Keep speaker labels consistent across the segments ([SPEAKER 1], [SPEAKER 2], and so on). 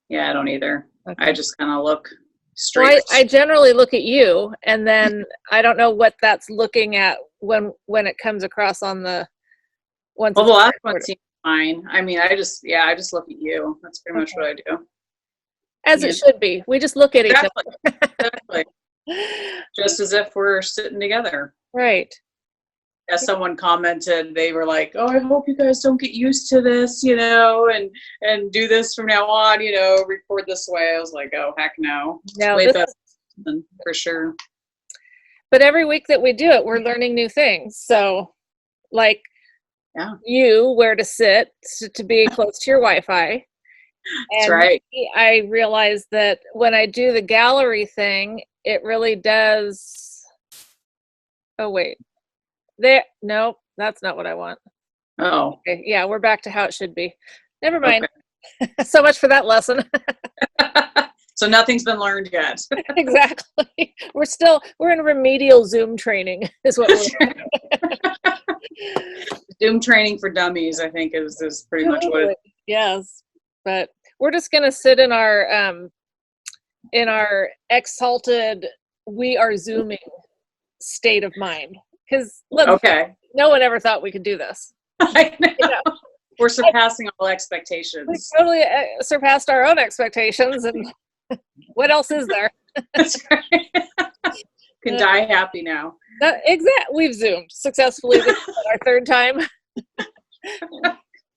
[SPEAKER 1] Yeah, I don't either.
[SPEAKER 2] Okay.
[SPEAKER 1] I just kind of look
[SPEAKER 2] Well,
[SPEAKER 1] straight.
[SPEAKER 2] I generally look at you, and then I don't know what that's looking at when it comes across on the once
[SPEAKER 1] Well,
[SPEAKER 2] it's
[SPEAKER 1] the last one
[SPEAKER 2] recorded.
[SPEAKER 1] seems fine. I mean, I just look at you. That's pretty much what
[SPEAKER 2] Okay.
[SPEAKER 1] I do.
[SPEAKER 2] As it
[SPEAKER 1] Yeah,
[SPEAKER 2] should be. We just look at each
[SPEAKER 1] exactly, exactly.
[SPEAKER 2] other.
[SPEAKER 1] Just as if we're sitting together.
[SPEAKER 2] Right.
[SPEAKER 1] As someone commented, they were like, "Oh, I hope you guys don't get used to this, you know, and do this from now on, you know, record this way." I was like, "Oh, heck no, it's
[SPEAKER 2] No,
[SPEAKER 1] way
[SPEAKER 2] this
[SPEAKER 1] better
[SPEAKER 2] is,
[SPEAKER 1] than for sure."
[SPEAKER 2] but every week that we do it, we're learning new things. So, like
[SPEAKER 1] Yeah,
[SPEAKER 2] you, where to sit to be close to your Wi-Fi.
[SPEAKER 1] that's
[SPEAKER 2] And
[SPEAKER 1] right.
[SPEAKER 2] me, I realized that when I do the gallery thing, it really does. Oh, wait. There. No, that's not what I want.
[SPEAKER 1] Oh,
[SPEAKER 2] Okay, yeah, we're back to how it should be. Never mind.
[SPEAKER 1] okay.
[SPEAKER 2] So much for that lesson.
[SPEAKER 1] So nothing's been learned yet.
[SPEAKER 2] Exactly. We're in remedial Zoom training is what we're
[SPEAKER 1] Zoom training for dummies, I think, is pretty much what it.
[SPEAKER 2] totally. Yes. But we're just gonna sit in our exalted we are zooming state of mind. Because
[SPEAKER 1] Okay,
[SPEAKER 2] no one ever thought we could do this.
[SPEAKER 1] I know.
[SPEAKER 2] You know,
[SPEAKER 1] We're surpassing all
[SPEAKER 2] we
[SPEAKER 1] expectations.
[SPEAKER 2] totally surpassed our own expectations, and what else is there?
[SPEAKER 1] That's right. Can die happy now.
[SPEAKER 2] We've zoomed successfully. This is our third time.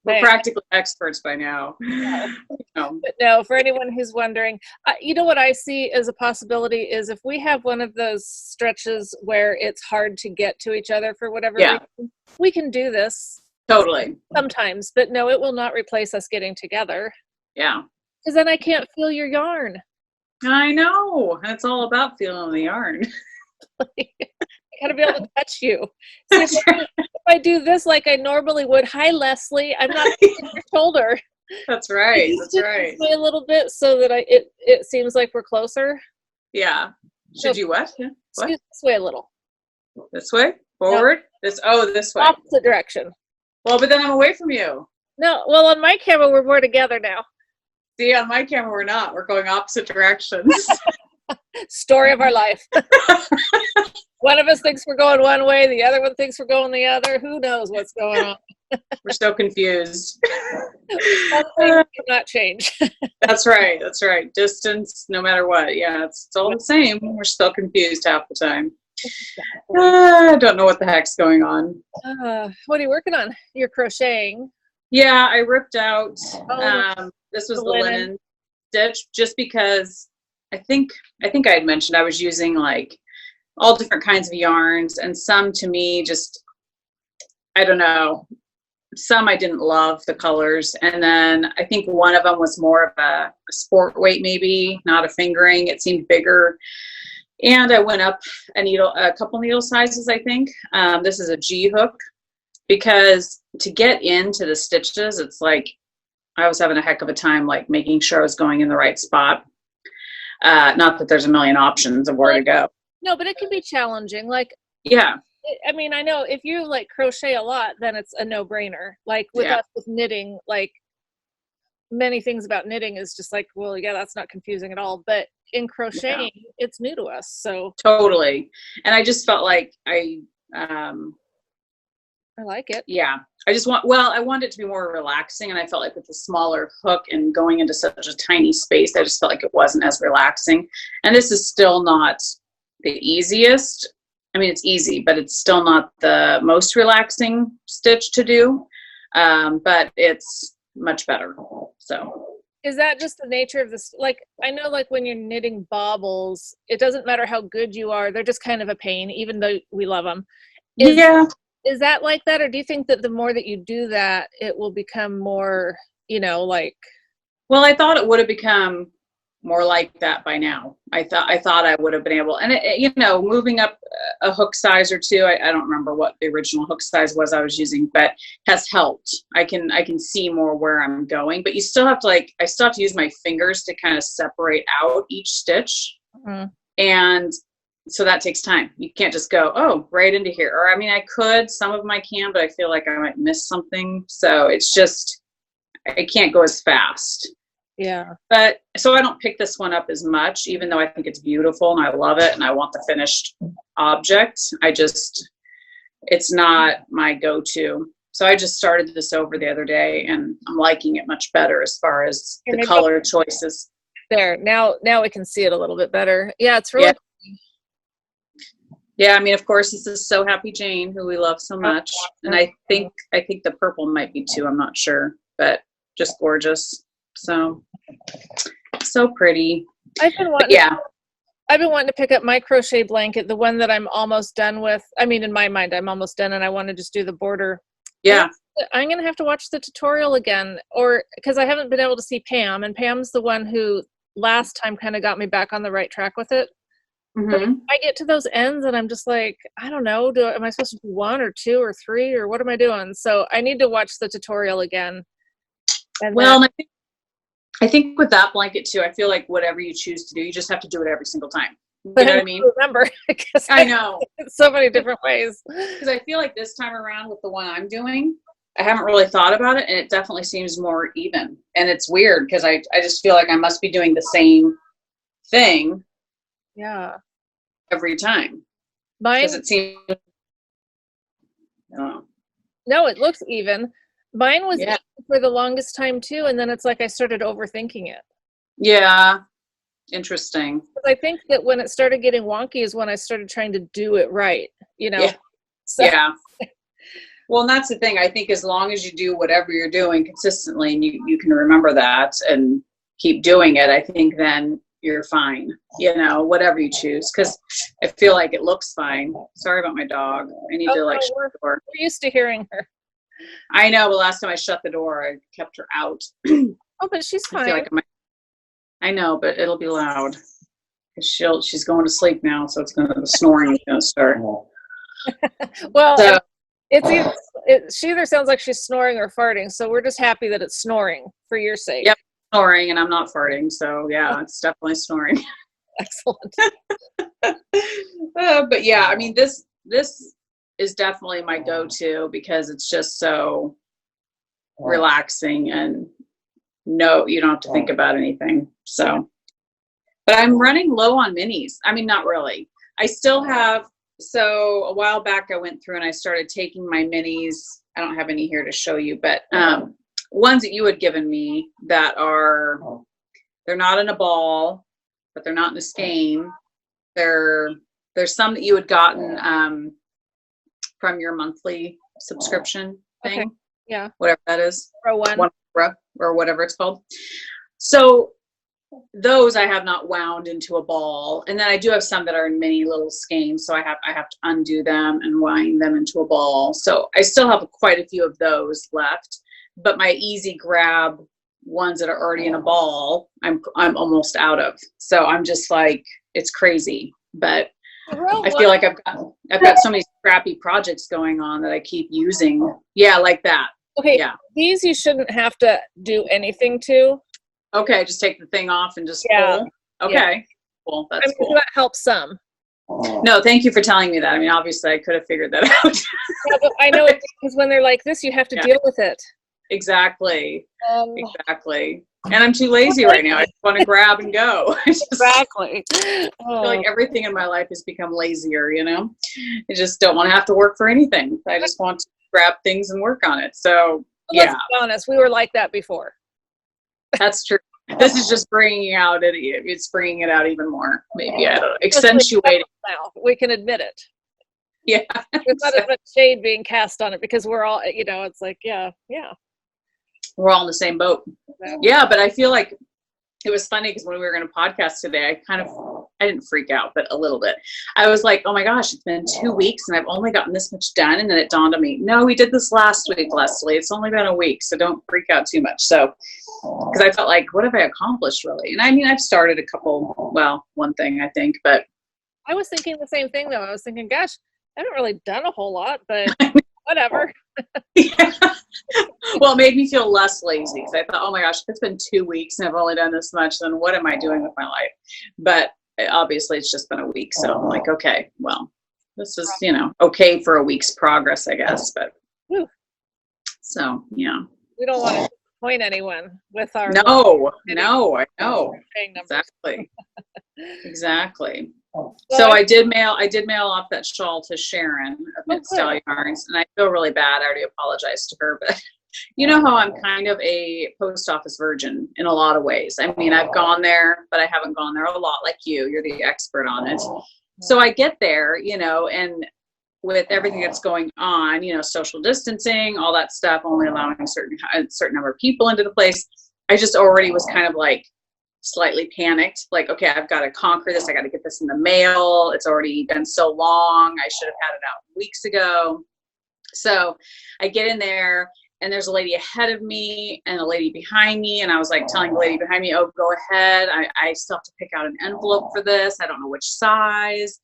[SPEAKER 1] We're
[SPEAKER 2] Man.
[SPEAKER 1] practically experts by now.
[SPEAKER 2] But no, for anyone who's wondering, you know what I see as a possibility is if we have one of those stretches where it's hard to get to each other for whatever
[SPEAKER 1] Yeah,
[SPEAKER 2] reason, we can do this
[SPEAKER 1] totally.
[SPEAKER 2] sometimes. But no, it will not replace us getting together
[SPEAKER 1] Yeah,
[SPEAKER 2] because then I can't feel your yarn.
[SPEAKER 1] I know. It's all about feeling the yarn.
[SPEAKER 2] I gotta be able to touch you. See,
[SPEAKER 1] That's right.
[SPEAKER 2] if I do this like I normally would, hi Leslie, I'm not touching your shoulder.
[SPEAKER 1] That's right. That's
[SPEAKER 2] Just
[SPEAKER 1] right.
[SPEAKER 2] this way a little bit so that it seems like we're closer.
[SPEAKER 1] Yeah.
[SPEAKER 2] So
[SPEAKER 1] Should you what? Yeah. What?
[SPEAKER 2] scoot this way a little.
[SPEAKER 1] This way?
[SPEAKER 2] No,
[SPEAKER 1] Forward? This way.
[SPEAKER 2] opposite direction.
[SPEAKER 1] Well, but then I'm away from you.
[SPEAKER 2] No, well, on my camera, we're more together now.
[SPEAKER 1] See, on my camera, we're not. We're going opposite directions.
[SPEAKER 2] Story of our life. One of us thinks we're going one way, the other one thinks we're going the other. Who knows what's going on?
[SPEAKER 1] We're so confused.
[SPEAKER 2] Some things do not change.
[SPEAKER 1] That's right. That's right. Distance, no matter what. Yeah, it's all the same. We're still confused half the time. I don't know what the heck's going on.
[SPEAKER 2] What are you working on? You're crocheting.
[SPEAKER 1] Yeah, I ripped out.
[SPEAKER 2] Oh,
[SPEAKER 1] This was
[SPEAKER 2] the
[SPEAKER 1] the
[SPEAKER 2] linen.
[SPEAKER 1] linen stitch, just because I think I had mentioned I was using like all different kinds of yarns, and some to me just, I don't know. Some I didn't love the colors, and then I think one of them was more of a sport weight, maybe not a fingering. It seemed bigger, and I went up a couple needle sizes. I think this is a G hook, because to get into the stitches, it's like I was having a heck of a time, like making sure I was going in the right spot. Not that there's a million options of where to go.
[SPEAKER 2] No, but it can be challenging. Like,
[SPEAKER 1] Yeah,
[SPEAKER 2] I mean, I know if you like crochet a lot, then it's a no-brainer. Like with
[SPEAKER 1] yeah,
[SPEAKER 2] us with knitting, like many things about knitting is just like, well, yeah, that's not confusing at all. But in
[SPEAKER 1] yeah,
[SPEAKER 2] crocheting, it's new to us. So
[SPEAKER 1] totally. And I just felt like
[SPEAKER 2] I like it.
[SPEAKER 1] yeah, I wanted it to be more relaxing, and I felt like with the smaller hook and going into such a tiny space, I just felt like it wasn't as relaxing. And this is still not the easiest. I mean, it's easy, but it's still not the most relaxing stitch to do. But it's much better. So
[SPEAKER 2] Is that just the nature of this? Like, I know, like when you're knitting baubles, it doesn't matter how good you are; they're just kind of a pain, even though we love them.
[SPEAKER 1] yeah.
[SPEAKER 2] Is that like that, or do you think that the more that you do that, it will become more, like?
[SPEAKER 1] Well, I thought it would have become more like that by now. I thought I would have been able, and moving up a hook size or two. I don't remember what the original hook size was I was using, but has helped. I can see more where I'm going, but you still have to I still have to use my fingers to kind of separate out each stitch, and so that takes time. You can't just go, right into here. Or I mean, I could, some of them I can, but I feel like I might miss something. So it's just, I can't go as fast.
[SPEAKER 2] Yeah.
[SPEAKER 1] But so I don't pick this one up as much, even though I think it's beautiful and I love it and I want the finished object. It's not my go-to. So I just started this over the other day and I'm liking it much better as far as the color choices.
[SPEAKER 2] There, now we can see it a little bit better. Yeah, it's really
[SPEAKER 1] Yeah, I mean, of course, this is So Happy Jane, who we love so much. And I think the purple might be too, I'm not sure, but just gorgeous. So pretty.
[SPEAKER 2] I've been wanting to pick up my crochet blanket, the one that I'm almost done with. I mean, in my mind, I'm almost done and I want to just do the border.
[SPEAKER 1] Yeah.
[SPEAKER 2] I'm going to have to watch the tutorial again, or because I haven't been able to see Pam, and Pam's the one who last time kind of got me back on the right track with it. But I get to those ends and I'm just like, I don't know, am I supposed to do 1 or 2 or 3 or what am I doing? So I need to watch the tutorial again. And
[SPEAKER 1] I think with that blanket too, I feel like whatever you choose to do, you just have to do it every single time. You
[SPEAKER 2] but
[SPEAKER 1] know what I mean?
[SPEAKER 2] Remember,
[SPEAKER 1] I know.
[SPEAKER 2] So many different ways.
[SPEAKER 1] Because I feel like this time around with the one I'm doing, I haven't really thought about it, and it definitely seems more even. And it's weird because I just feel like I must be doing the same thing.
[SPEAKER 2] Yeah.
[SPEAKER 1] Every time.
[SPEAKER 2] Mine.
[SPEAKER 1] It seems.
[SPEAKER 2] No, it looks even. Mine was even for the longest time too, and then it's like I started overthinking it.
[SPEAKER 1] Yeah. Interesting.
[SPEAKER 2] I think that when it started getting wonky is when I started trying to do it right, you know?
[SPEAKER 1] Yeah.
[SPEAKER 2] So.
[SPEAKER 1] Yeah. Well, and that's the thing. I think as long as you do whatever you're doing consistently and you can remember that and keep doing it, I think then you're fine, you know, whatever you choose. Because I feel like it looks fine. Sorry about my dog. I need to shut the door.
[SPEAKER 2] We're used to hearing her.
[SPEAKER 1] I know, but last time I shut the door, I kept her out.
[SPEAKER 2] Oh, but she's fine.
[SPEAKER 1] I feel like I know, but it'll be loud. She's going to sleep now, so the snoring is going to start.
[SPEAKER 2] Well, so, she either sounds like she's snoring or farting, so we're just happy that it's snoring for your sake.
[SPEAKER 1] Yep, snoring, and I'm not farting, so yeah, it's definitely snoring.
[SPEAKER 2] Excellent.
[SPEAKER 1] But yeah, I mean, this is definitely my go-to because it's just so relaxing and no, you don't have to think about anything. So, but I'm running low on minis. I mean, not really. I still have. So a while back I went through and I started taking my minis. I don't have any here to show you, but ones that you had given me that they're not in a ball, but they're not in a skein. There's some that you had gotten from your monthly subscription thing.
[SPEAKER 2] Okay. Yeah.
[SPEAKER 1] Whatever that is.
[SPEAKER 2] One
[SPEAKER 1] or whatever it's called. So those I have not wound into a ball, and then I do have some that are in mini little skeins, so I have to undo them and wind them into a ball. So I still have quite a few of those left, but my easy grab ones that are already in a ball, I'm almost out of. So I'm just like, it's crazy, but I feel like I've got so many scrappy projects going on that I keep using. Yeah, like that.
[SPEAKER 2] Okay.
[SPEAKER 1] Yeah.
[SPEAKER 2] These you shouldn't have to do anything to.
[SPEAKER 1] Okay, just take the thing off and just pull. Okay, yeah. Cool. That's cool.
[SPEAKER 2] That helps some.
[SPEAKER 1] No, thank you for telling me that. I mean, obviously, I could have figured that out.
[SPEAKER 2] Yeah, but I know because when they're like this, you have to deal with it.
[SPEAKER 1] Exactly. Exactly. And I'm too lazy right now. I just want to grab and go.
[SPEAKER 2] Exactly.
[SPEAKER 1] I feel like everything in my life has become lazier, you know? I just don't want to have to work for anything. I just want to grab things and work on it. So,
[SPEAKER 2] let's be honest, we were like that before.
[SPEAKER 1] That's true. This is just bringing out it. It's bringing it out even more. Maybe I don't know, accentuating.
[SPEAKER 2] Now we can admit it.
[SPEAKER 1] Yeah.
[SPEAKER 2] There's not as much shade being cast on it because we're all, you know, it's like, yeah.
[SPEAKER 1] We're all in the same boat. Yeah, but I feel like it was funny because when we were going to podcast today, I didn't freak out, but a little bit. I was like, oh my gosh, it's been 2 weeks and I've only gotten this much done. And then it dawned on me, no, we did this last week, Leslie. It's only been a week, so don't freak out too much. So, because I felt like, what have I accomplished really? And I mean, I've started one thing I think, but.
[SPEAKER 2] I was thinking the same thing though. I was thinking, gosh, I haven't really done a whole lot, but whatever.
[SPEAKER 1] Yeah. Well, it made me feel less lazy because I thought, oh my gosh, if it's been 2 weeks and I've only done this much, then what am I doing with my life? But obviously it's just been a week. So I'm like, okay, well, this is, okay for a week's progress, I guess. But so, yeah.
[SPEAKER 2] We don't want to disappoint anyone with our
[SPEAKER 1] No, I know.
[SPEAKER 2] paying numbers.
[SPEAKER 1] Exactly. Exactly.
[SPEAKER 2] Well,
[SPEAKER 1] So I did mail off that shawl to Sharon of Knit Style Yarns, and I feel really bad. I already apologized to her, but you know how I'm kind of a post office virgin in a lot of ways. I mean, I've gone there, but I haven't gone there a lot like you. You're the expert on it. So I get there, you know, and with everything that's going on, you know, social distancing, all that stuff, only allowing a certain number of people into the place. I just already was kind of like slightly panicked, like, okay, I've got to conquer this. I got to get this in the mail. It's already been so long. I should have had it out weeks ago. So I get in there, and there's a lady ahead of me and a lady behind me. And I was like telling the lady behind me, oh, go ahead. I still have to pick out an envelope for this. I don't know which size.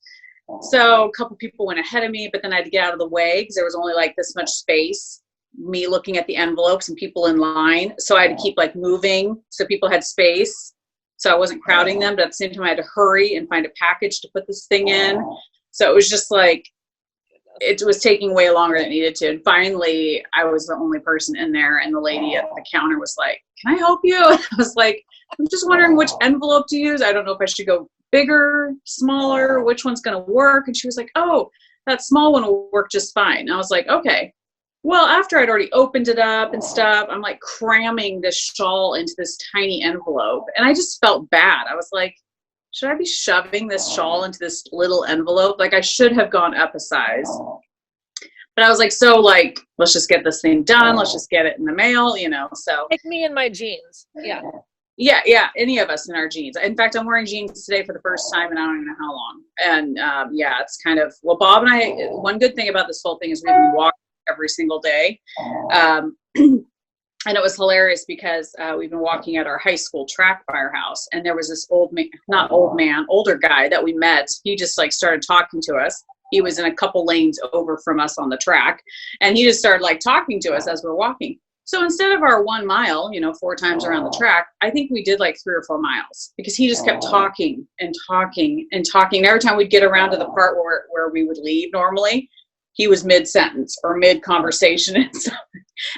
[SPEAKER 1] So a couple people went ahead of me, but then I had to get out of the way because there was only like this much space, me looking at the envelopes and people in line. So I had to keep like moving so people had space. So I wasn't crowding them, but at the same time I had to hurry and find a package to put this thing in. So it was just like, it was taking way longer than it needed to. And finally, I was the only person in there, and the lady at the counter was like, can I help you? And I was like, I'm just wondering which envelope to use. I don't know if I should go bigger, smaller, which one's going to work. And she was like, oh, that small one will work just fine. And I was like, okay. Well, after I'd already opened it up and stuff, I'm like cramming this shawl into this tiny envelope. And I just felt bad. I was like, should I be shoving this shawl into this little envelope? Like, I should have gone up a size. But I was like, so like, let's just get this thing done. Let's just get it in the mail, you know, so.
[SPEAKER 2] Like me and my jeans. Yeah.
[SPEAKER 1] Yeah. Any of us in our jeans. In fact, I'm wearing jeans today for the first time and I don't even know how long. And yeah, it's kind of, well, Bob and I, one good thing about this whole thing is we've been walking every single day. And it was hilarious because we've been walking at our high school track by our house. And there was this older guy that we met. He just like started talking to us. He was in a couple lanes over from us on the track. And he just started like talking to us as we're walking. So instead of our 1 mile, you know, 4 times around the track, I think we did like 3 or 4 miles because he just kept talking and talking and talking. And every time we'd get around to the part where we would leave normally, he was mid-sentence or mid-conversation.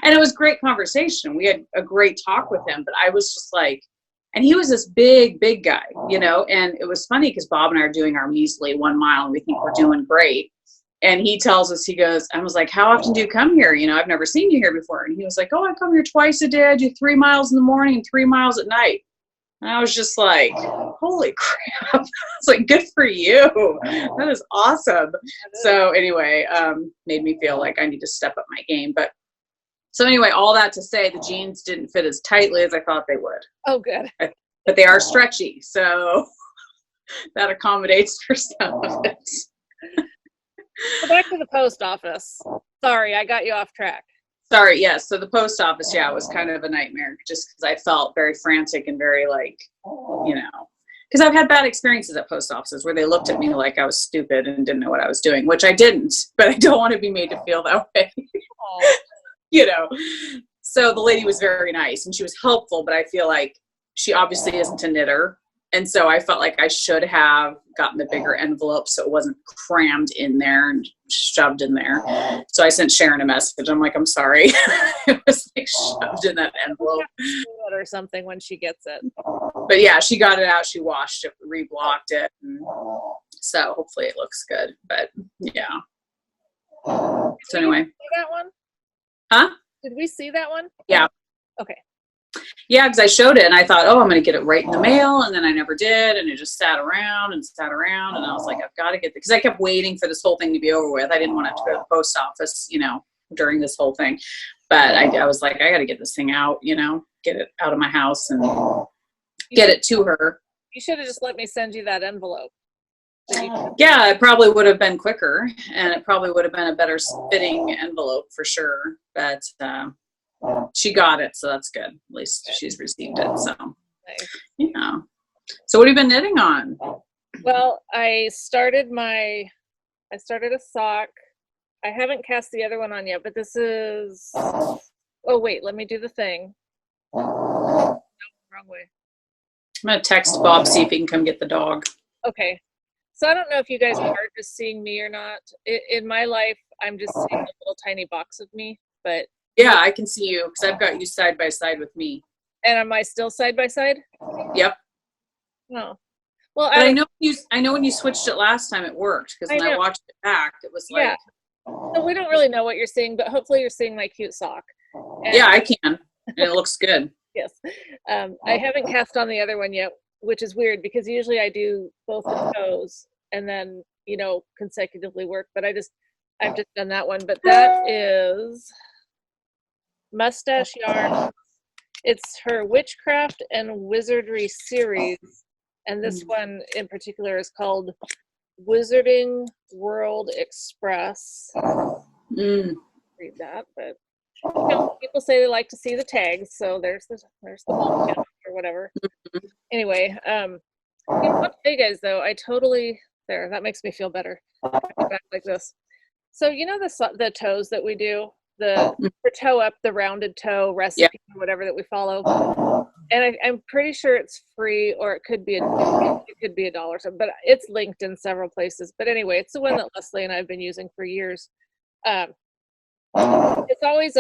[SPEAKER 1] And it was great conversation. We had a great talk with him, but I was just like, and he was this big guy, you know, and it was funny because Bob and I are doing our measly 1 mile and we think we're doing great. And he tells us, he goes, I was like, how often do you come here? You know, I've never seen you here before. And he was like, oh, I come here twice a day. I do 3 miles in the morning and 3 miles at night. And I was just like, holy crap. It's like, good for you. That is awesome. So anyway, made me feel like I need to step up my game. But so anyway, all that to say, the jeans didn't fit as tightly as I thought they would.
[SPEAKER 2] Oh, good.
[SPEAKER 1] But they are stretchy. So that accommodates for some of it.
[SPEAKER 2] So back to the post office. Sorry, I got you off track.
[SPEAKER 1] Sorry, yes. So the post office, yeah, was kind of a nightmare just because I felt very frantic and very like, you know, because I've had bad experiences at post offices where they looked at me like I was stupid and didn't know what I was doing, which I didn't, but I don't want to be made to feel that way, you know. So the lady was very nice and she was helpful, but I feel like she obviously isn't a knitter. And so I felt like I should have gotten the bigger envelope so it wasn't crammed in there and shoved in there. So I sent Sharon a message. I'm like, I'm sorry. It was like shoved in that envelope.
[SPEAKER 2] Or something when she gets it.
[SPEAKER 1] But yeah, she got it out. She washed it, reblocked it. And so hopefully it looks good. But yeah. So anyway.
[SPEAKER 2] Did we see that one?
[SPEAKER 1] Huh?
[SPEAKER 2] Did we see that one?
[SPEAKER 1] Yeah.
[SPEAKER 2] Okay.
[SPEAKER 1] Yeah, because I showed it and I thought, oh, I'm going to get it right in the mail. And then I never did. And it just sat around. And I was like, I've got to get it. Because I kept waiting for this whole thing to be over with. I didn't want to have to go to the post office, you know, during this whole thing. But I was like, I got to get this thing out, you know, get it out of my house and get it to her.
[SPEAKER 2] You should have just let me send you that envelope.
[SPEAKER 1] Yeah, it probably would have been quicker. And it probably would have been a better fitting envelope for sure. But she got it, so that's good. At least she's received it. So, yeah. So what have you been knitting on?
[SPEAKER 2] Well, I started a sock. I haven't cast the other one on yet, but this is, oh wait, let me do the thing. No, wrong way.
[SPEAKER 1] I'm going to text Bob, see if he can come get the dog.
[SPEAKER 2] Okay. So I don't know if you guys are just seeing me or not. In my life, I'm just seeing a little tiny box of me, but
[SPEAKER 1] Yeah, I can see you because I've got you side by side with me.
[SPEAKER 2] And am I still side by side?
[SPEAKER 1] Yep.
[SPEAKER 2] No. Well,
[SPEAKER 1] But I know when you switched it last time, it worked because when I watched it back, it was like.
[SPEAKER 2] Yeah. So we don't really know what you're seeing, but hopefully you're seeing my cute sock. And,
[SPEAKER 1] yeah, I can. And it looks good.
[SPEAKER 2] Yes. I haven't cast on the other one yet, which is weird because usually I do both the toes and then, consecutively work, but I've just done that one. But that is Mustache Yarn. It's her Witchcraft and Wizardry series. And this one in particular is called Wizarding World Express. Read that, but people say they like to see the tags, so there's the ball or whatever. Anyway, I'll tell you guys though, that makes me feel better. Back like this. So the toes that we do, for toe up, the rounded toe recipe or whatever that we follow. And I'm pretty sure it's free, or it could be $1 or something, but it's linked in several places. But anyway, it's the one that Leslie and I have been using for years. It's always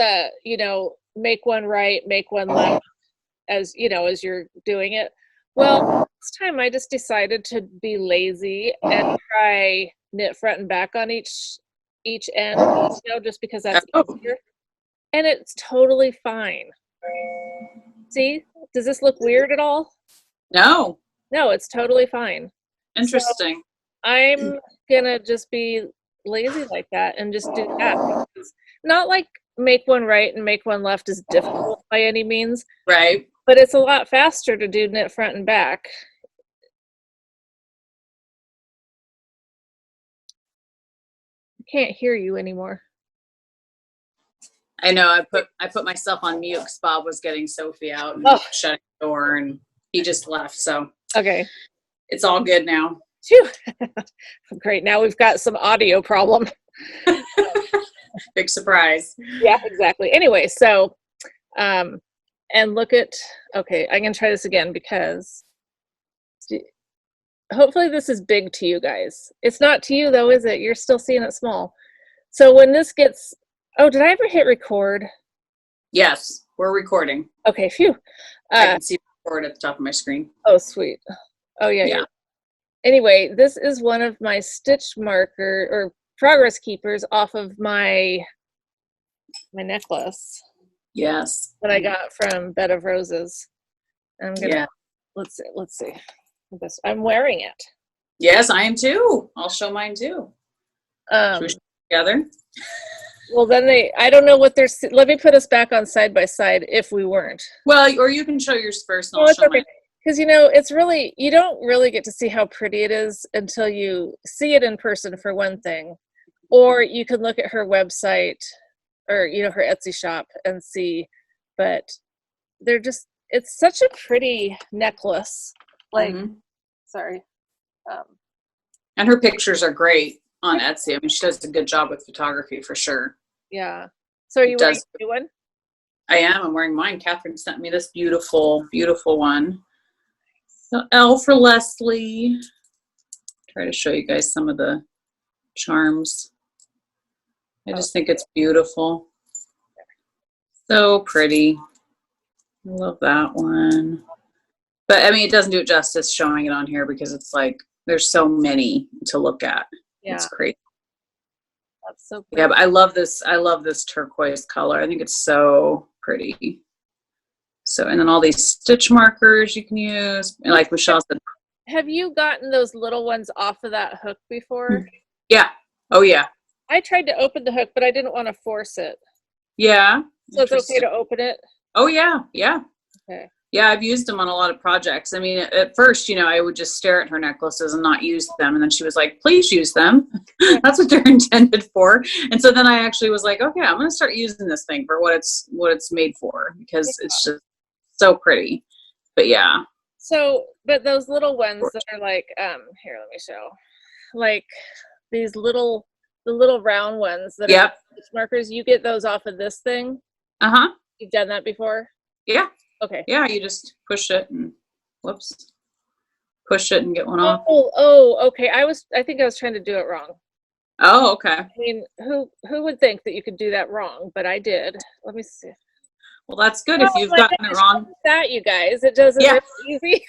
[SPEAKER 2] make one right, make one left, as you're doing it. Well, this time I just decided to be lazy and try knit front and back on each end, just because that's easier. And it's totally fine. See? Does this look weird at all?
[SPEAKER 1] No.
[SPEAKER 2] No, it's totally fine.
[SPEAKER 1] Interesting.
[SPEAKER 2] So I'm gonna just be lazy like that and just do that. Not like make one right and make one left is difficult by any means.
[SPEAKER 1] Right.
[SPEAKER 2] But it's a lot faster to do knit front and back. I can't hear you anymore.
[SPEAKER 1] I know. I put myself on mute because Bob was getting Sophie out and shutting the door, and he just left. So
[SPEAKER 2] okay,
[SPEAKER 1] it's all good now.
[SPEAKER 2] Phew. Great. Now we've got some audio problem.
[SPEAKER 1] Big surprise.
[SPEAKER 2] Yeah, exactly. Anyway, so and look at. Okay, I'm gonna try this again because hopefully this is big to you guys. It's not to you though, is it? You're still seeing it small. So when this gets. Oh, did I ever hit record?
[SPEAKER 1] Yes, we're recording.
[SPEAKER 2] Okay, phew.
[SPEAKER 1] I can see record at the top of my screen.
[SPEAKER 2] Oh, sweet. Oh, yeah. Anyway, this is one of my stitch marker or progress keepers off of my necklace.
[SPEAKER 1] Yes.
[SPEAKER 2] That I got from Bed of Roses. I'm gonna let's see. I'm wearing it.
[SPEAKER 1] Yes, I am too. I'll show mine too. Should we show together?
[SPEAKER 2] Well, then I don't know what they're, let me put us back on side by side if we weren't.
[SPEAKER 1] Well, or you can show yours first and I'll show mine.
[SPEAKER 2] Because, it's really, you don't really get to see how pretty it is until you see it in person for one thing. Or you can look at her website or, her Etsy shop and see, but they're just, it's such a pretty necklace. Like, sorry.
[SPEAKER 1] And her pictures are great. On Etsy. I mean, she does a good job with photography for sure.
[SPEAKER 2] Yeah. So are you wearing a new one?
[SPEAKER 1] I am. I'm wearing mine. Catherine sent me this beautiful, beautiful one. So L for Leslie. Try to show you guys some of the charms. I just think it's beautiful. So pretty. I love that one. But I mean, it doesn't do it justice showing it on here because it's like there's so many to look at. Yeah. It's great.
[SPEAKER 2] That's so pretty.
[SPEAKER 1] Yeah, but I love this turquoise color. I think it's so pretty. So, and then all these stitch markers you can use. And like Michelle said.
[SPEAKER 2] Have you gotten those little ones off of that hook before?
[SPEAKER 1] Yeah. Oh, yeah.
[SPEAKER 2] I tried to open the hook, but I didn't want to force it.
[SPEAKER 1] Yeah.
[SPEAKER 2] So it's okay to open it?
[SPEAKER 1] Oh, yeah. Yeah.
[SPEAKER 2] Okay.
[SPEAKER 1] Yeah, I've used them on a lot of projects. I mean, at first, I would just stare at her necklaces and not use them. And then she was like, please use them. That's what they're intended for. And so then I actually was like, okay, I'm going to start using this thing for what it's made for because it's just so pretty. But yeah.
[SPEAKER 2] So, but those little ones that are like, here, let me show. Like these the little round ones that are markers, you get those off of this thing?
[SPEAKER 1] Uh-huh.
[SPEAKER 2] You've done that before?
[SPEAKER 1] Yeah.
[SPEAKER 2] Okay.
[SPEAKER 1] Yeah, you just push it and push it and get one off.
[SPEAKER 2] Oh, okay. I think I was trying to do it wrong.
[SPEAKER 1] Oh, okay.
[SPEAKER 2] I mean, who would think that you could do that wrong? But I did. Let me see.
[SPEAKER 1] Well, that's good if
[SPEAKER 2] Oh
[SPEAKER 1] you've
[SPEAKER 2] my
[SPEAKER 1] gotten it
[SPEAKER 2] gosh,
[SPEAKER 1] wrong.
[SPEAKER 2] look at that, you guys. It does it
[SPEAKER 1] Yeah,
[SPEAKER 2] really easy.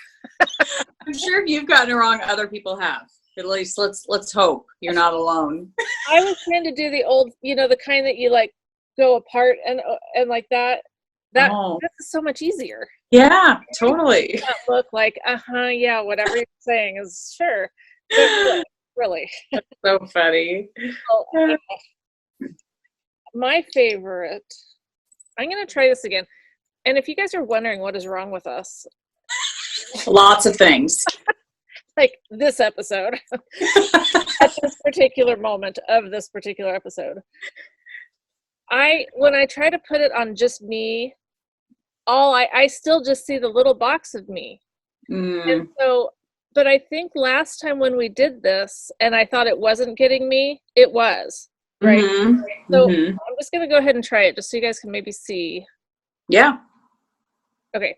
[SPEAKER 1] I'm sure if you've gotten it wrong, other people have. At least let's hope you're not alone.
[SPEAKER 2] I was trying to do the old, the kind that you like go apart and like that.
[SPEAKER 1] Oh,
[SPEAKER 2] This is so much easier.
[SPEAKER 1] yeah, totally.
[SPEAKER 2] Not look like, yeah, whatever you're saying is sure. But really.
[SPEAKER 1] So funny.
[SPEAKER 2] Well, my favorite, I'm going to try this again. And if you guys are wondering what is wrong with us,
[SPEAKER 1] Lots of things.
[SPEAKER 2] like this episode, at this particular moment of this particular episode, when I try to put it on just me, I still just see the little box of me. And so, but I think last time when we did this and I thought it wasn't getting me, it was, right? So I'm just going to go ahead and try it just so you guys can maybe see.
[SPEAKER 1] Yeah.
[SPEAKER 2] Okay.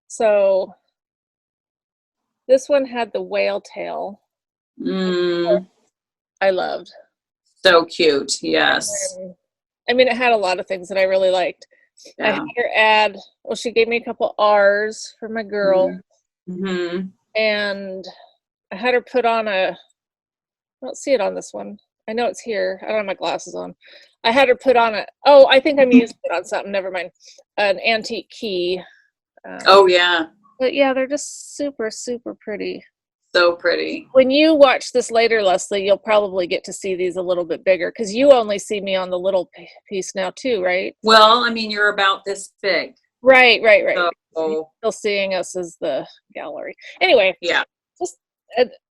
[SPEAKER 2] So this one had the whale tail. I loved.
[SPEAKER 1] So cute. Yes.
[SPEAKER 2] I mean, it had a lot of things that I really liked. Yeah. I had her add, she gave me a couple R's for my girl. And I had her put on I don't see it on this one. I know it's here. I don't have my glasses on. I had her put on I think I'm using it on something. Never mind. An antique key.
[SPEAKER 1] Oh, yeah.
[SPEAKER 2] But yeah, they're just super, super pretty.
[SPEAKER 1] So pretty.
[SPEAKER 2] When you watch this later, Leslie, you'll probably get to see these a little bit bigger because you only see me on the little piece now too, right?
[SPEAKER 1] Well, I mean, you're about this big.
[SPEAKER 2] Right.
[SPEAKER 1] So,
[SPEAKER 2] still seeing us as the gallery. Anyway,
[SPEAKER 1] yeah.
[SPEAKER 2] Just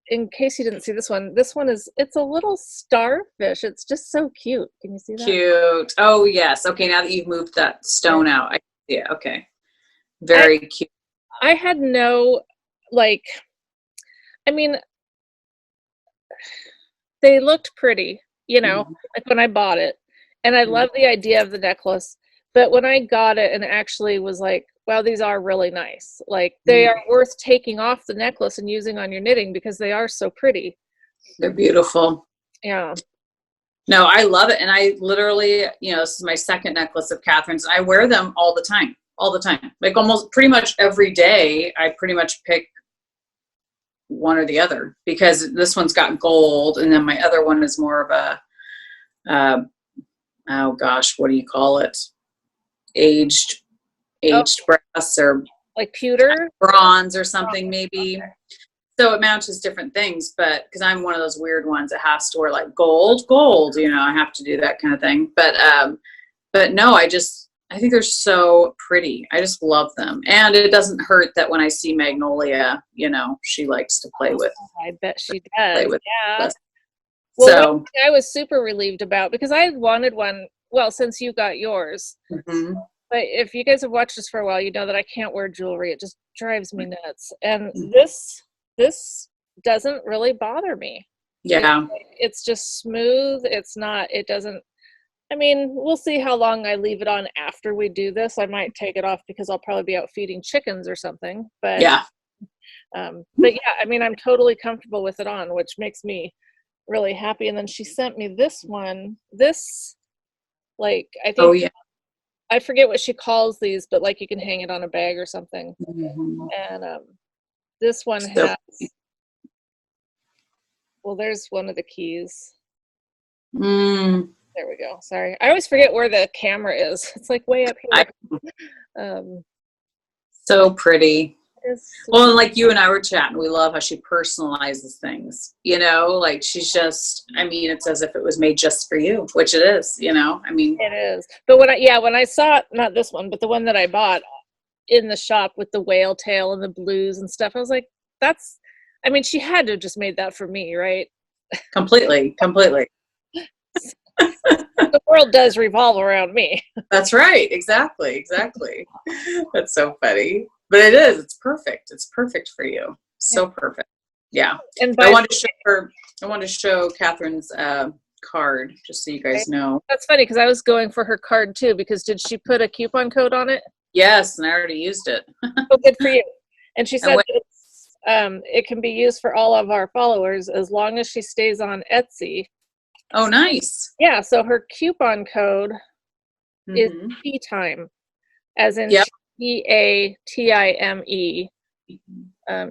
[SPEAKER 2] in case you didn't see this one it's a little starfish. It's just so cute. Can you see that?
[SPEAKER 1] Cute. Oh, yes. Okay, now that you've moved that stone out. Yeah, okay. Very cute.
[SPEAKER 2] I had no, I mean, they looked pretty, like when I bought it. And I love the idea of the necklace. But when I got it and actually was like, wow, these are really nice. Like they are worth taking off the necklace and using on your knitting because they are so pretty.
[SPEAKER 1] They're beautiful.
[SPEAKER 2] Yeah.
[SPEAKER 1] No, I love it. And I literally, this is my second necklace of Catherine's. I wear them all the time. Like almost pretty much every day, I pretty much pick one or the other because this one's got gold. And then my other one is more of a, oh gosh, what do you call it? Aged brass or
[SPEAKER 2] like pewter,
[SPEAKER 1] bronze or something maybe. So it matches different things, but because I'm one of those weird ones that has to wear like gold, I have to do that kind of thing. But no, I think they're so pretty. I just love them. And it doesn't hurt that when I see Magnolia, she likes to play with.
[SPEAKER 2] I bet she does. Yeah.
[SPEAKER 1] This.
[SPEAKER 2] Well,
[SPEAKER 1] so
[SPEAKER 2] I was super relieved about because I wanted one. Well, since you got yours, but if you guys have watched this for a while, you know that I can't wear jewelry. It just drives me nuts. And this doesn't really bother me.
[SPEAKER 1] Yeah.
[SPEAKER 2] It's just smooth. It doesn't, I mean, we'll see how long I leave it on after we do this. I might take it off because I'll probably be out feeding chickens or something. But
[SPEAKER 1] yeah.
[SPEAKER 2] But yeah, I mean, I'm totally comfortable with it on, which makes me really happy. And then she sent me this one. I think.
[SPEAKER 1] Oh yeah.
[SPEAKER 2] I forget what she calls these, but like you can hang it on a bag or something. And this one has. Well, there's one of the keys. There we go. Sorry, I always forget where the camera is. It's like way up here.
[SPEAKER 1] So pretty. Well, and like you and I were chatting, we love how she personalizes things, like she's just, I mean, it's as if it was made just for you, which it is, I mean.
[SPEAKER 2] It is. But when I saw it, not this one, but the one that I bought in the shop with the whale tail and the blues and stuff, I was like, she had to have just made that for me, right?
[SPEAKER 1] Completely.
[SPEAKER 2] The world does revolve around me.
[SPEAKER 1] That's right. Exactly. That's so funny. But it is. It's perfect. It's perfect for you. So perfect. Yeah. And I wanted to show Catherine's card just so you guys know.
[SPEAKER 2] That's funny because I was going for her card too. Because did she put a coupon code on it?
[SPEAKER 1] Yes, and I already used it.
[SPEAKER 2] Oh, good for you. And she said it can be used for all of our followers as long as she stays on Etsy
[SPEAKER 1] Oh, nice.
[SPEAKER 2] Yeah, so her coupon code is
[SPEAKER 1] Mm-hmm.
[SPEAKER 2] tea time, as in
[SPEAKER 1] Yep.
[SPEAKER 2] TAIME.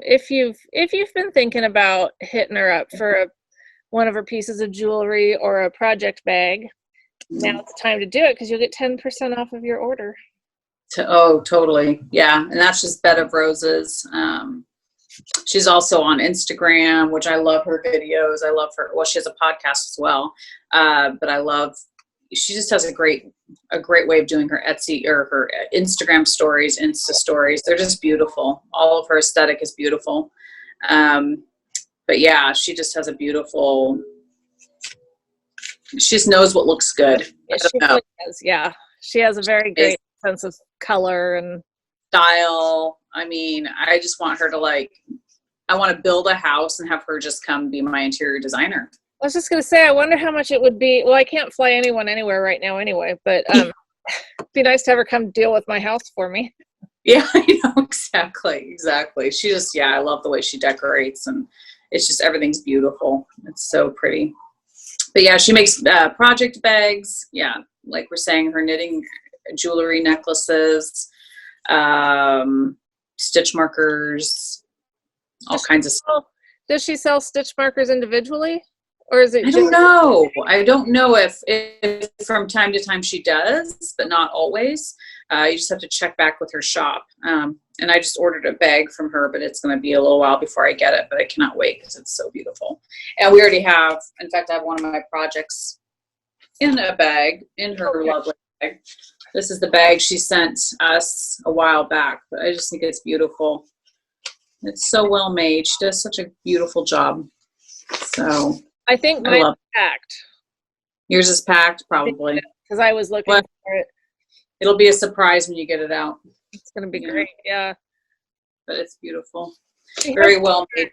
[SPEAKER 2] If you've been thinking about hitting her up for one of her pieces of jewelry or a project bag, now's the time to do it because you'll get 10% off of your order.
[SPEAKER 1] Oh, totally. Yeah. And that's just Bed of Roses. She's also on Instagram, which I love her videos. I love her. Well, she has a podcast as well. But she just has a great way of doing her Etsy or her Instagram stories, Insta stories. They're just beautiful. All of her aesthetic is beautiful. But yeah, she just has she just knows what looks good.
[SPEAKER 2] Yeah, she really does. Yeah, she has a very great sense of color and
[SPEAKER 1] style. I mean, I just want her to I want to build a house and have her just come be my interior designer.
[SPEAKER 2] I was just going to say, I wonder how much it would be. Well, I can't fly anyone anywhere right now anyway, but it'd be nice to have her come deal with my house for me.
[SPEAKER 1] Yeah, exactly. She just, I love the way she decorates, and it's just, everything's beautiful. It's so pretty. But yeah, she makes project bags. Yeah, like we're saying, her knitting jewelry, necklaces, stitch markers, all kinds of stuff.
[SPEAKER 2] Does she sell stitch markers individually? Or is it
[SPEAKER 1] I don't know. I don't know if from time to time she does, but not always. You just have to check back with her shop. And I just ordered a bag from her, but it's going to be a little while before I get it. But I cannot wait because it's so beautiful. And we already have, in fact, I have one of my projects in a bag, in her lovely bag. This is the bag she sent us a while back, but I just think it's beautiful. It's so well made. She does such a beautiful job. So
[SPEAKER 2] I think mine's packed.
[SPEAKER 1] Yours is packed, probably.
[SPEAKER 2] Because I was looking for it.
[SPEAKER 1] It'll be a surprise when you get it out.
[SPEAKER 2] It's going to be great, yeah.
[SPEAKER 1] But it's beautiful. Very well made.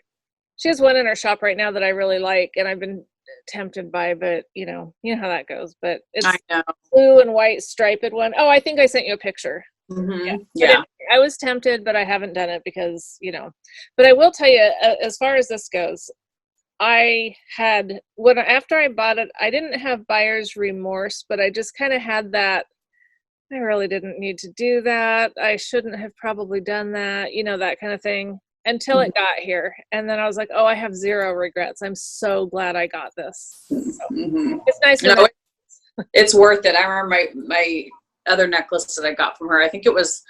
[SPEAKER 2] She has one in her shop right now that I really like, and I've been tempted by, but you know how that goes. But it's blue and white striped one. Oh, I think I sent you a picture.
[SPEAKER 1] Mm-hmm. Yeah.
[SPEAKER 2] I was tempted, but I haven't done it because, But I will tell you, as far as this goes, after I bought it, I didn't have buyer's remorse, but I just kind of had that, I really didn't need to do that. I shouldn't have probably done that, that kind of thing, until it got here. And then I was like, oh, I have zero regrets. I'm so glad I got this. So, it's nice.
[SPEAKER 1] It's worth it. I remember my other necklace that I got from her. I think it was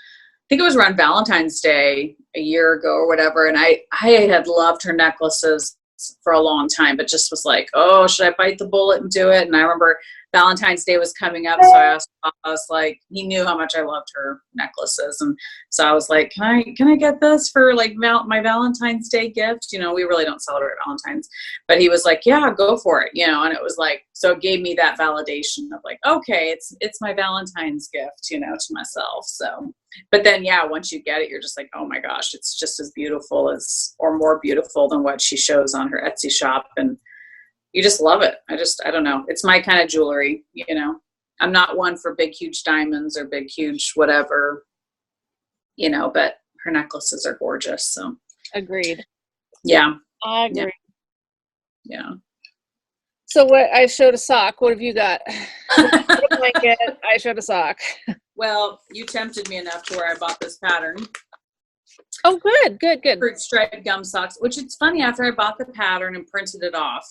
[SPEAKER 1] around Valentine's Day a year ago or whatever. And I had loved her necklaces for a long time, but just was like, oh, should I bite the bullet and do it? And I remember Valentine's Day was coming up, so I was like, he knew how much I loved her necklaces, and so I was like, can I get this for like my Valentine's Day gift? We really don't celebrate Valentine's, but he was like, yeah, go for it, and it was like, so it gave me that validation of like, okay, it's my Valentine's gift, to myself. So, but then once you get it, you're just like, oh my gosh, it's just as beautiful or more beautiful than what she shows on her Etsy shop, and you just love it. I don't know. It's my kind of jewelry, I'm not one for big, huge diamonds or big, huge whatever, but her necklaces are gorgeous. So
[SPEAKER 2] agreed.
[SPEAKER 1] Yeah.
[SPEAKER 2] I agree.
[SPEAKER 1] Yeah.
[SPEAKER 2] So what, I showed a sock. What have you got? A blanket. I showed a sock.
[SPEAKER 1] Well, you tempted me enough to where I bought this pattern.
[SPEAKER 2] Oh, good.
[SPEAKER 1] Fruit striped gum socks, which it's funny, after I bought the pattern and printed it off,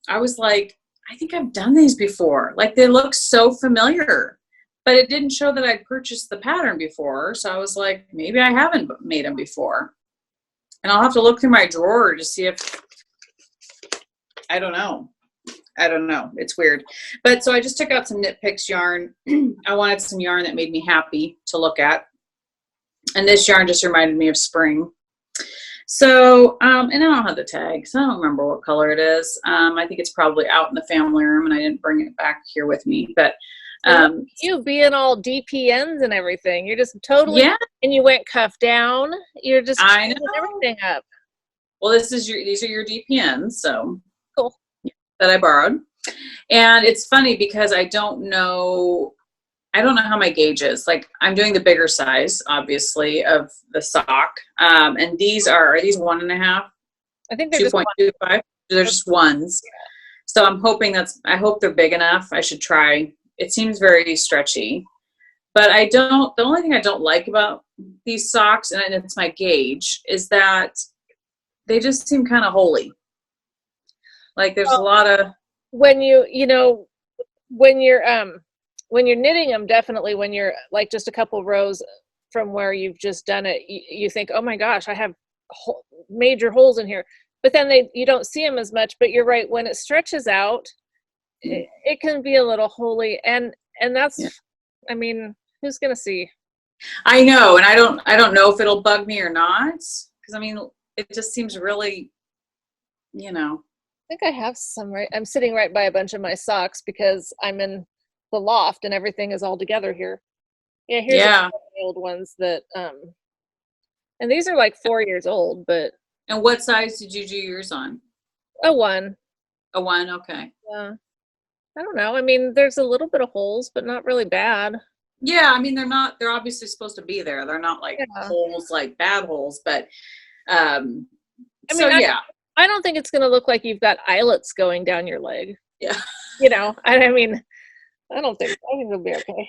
[SPEAKER 1] I was like, I think I've done these before. Like, they look so familiar, but it didn't show that I'd purchased the pattern before. So I was like, maybe I haven't made them before. And I'll have to look through my drawer to see if, I don't know. It's weird. But so I just took out some Knit Picks yarn. I wanted some yarn that made me happy to look at. And this yarn just reminded me of spring. So, and I don't have the tag, so I don't remember what color it is. I think it's probably out in the family room, and I didn't bring it back here with me. But
[SPEAKER 2] you being all DPNs and everything, you're just totally, and you went cuff down. You're just putting everything up.
[SPEAKER 1] Well, these are your DPNs, so
[SPEAKER 2] cool,
[SPEAKER 1] that I borrowed. And it's funny because I don't know how my gauge is. Like, I'm doing the bigger size, obviously, of the sock. And are these 1.5?
[SPEAKER 2] I think they're
[SPEAKER 1] 2.25. They're just ones. So I'm hoping I hope they're big enough. I should try. It seems very stretchy, but the only thing I don't like about these socks, and it's my gauge, is that they just seem kind of holy. Like there's a lot of,
[SPEAKER 2] when when you're knitting them, definitely when you're like just a couple rows from where you've just done it, you think, oh my gosh, I have major holes in here. But then you don't see them as much. But you're right, when it stretches out, it can be a little holy, and that's, I mean, who's gonna see?
[SPEAKER 1] I know, and I don't know if it'll bug me or not, because I mean, it just seems really, I
[SPEAKER 2] think I have some, right? I'm sitting right by a bunch of my socks because I'm in the loft and everything is all together here. Yeah, here's the old ones that, and these are like 4 years old, but.
[SPEAKER 1] And what size did you do yours on?
[SPEAKER 2] A 1.
[SPEAKER 1] A 1, okay.
[SPEAKER 2] Yeah. I don't know. I mean, there's a little bit of holes, but not really bad.
[SPEAKER 1] Yeah, I mean, they're obviously supposed to be there. They're not like holes, like bad holes, but, I don't think it's going to look like you've got eyelets going down your leg. Yeah.
[SPEAKER 2] I mean, I think it'll be okay.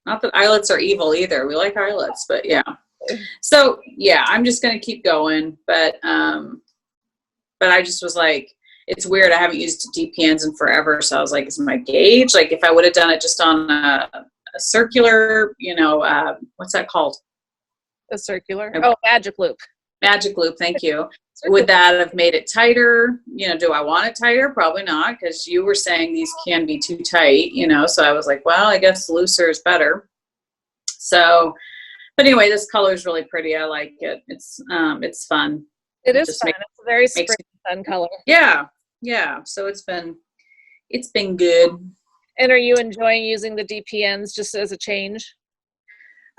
[SPEAKER 1] Not that eyelets are evil either. We like eyelets, but yeah. So yeah, I'm just going to keep going, but I just was like, it's weird. I haven't used DPNs in forever. So I was like, is my gauge, like if I would have done it just on a circular, what's that called?
[SPEAKER 2] A circular? Oh, magic loop.
[SPEAKER 1] Magic loop. Thank you. Would that have made it tighter? Do I want it tighter? Probably not, because you were saying these can be too tight, so I was like, well, I guess looser is better. So, but anyway, this color is really pretty. I like it. It's fun.
[SPEAKER 2] It is fun. It's a very spring fun color.
[SPEAKER 1] Yeah. Yeah. So it's been good.
[SPEAKER 2] And are you enjoying using the DPNs just as a change?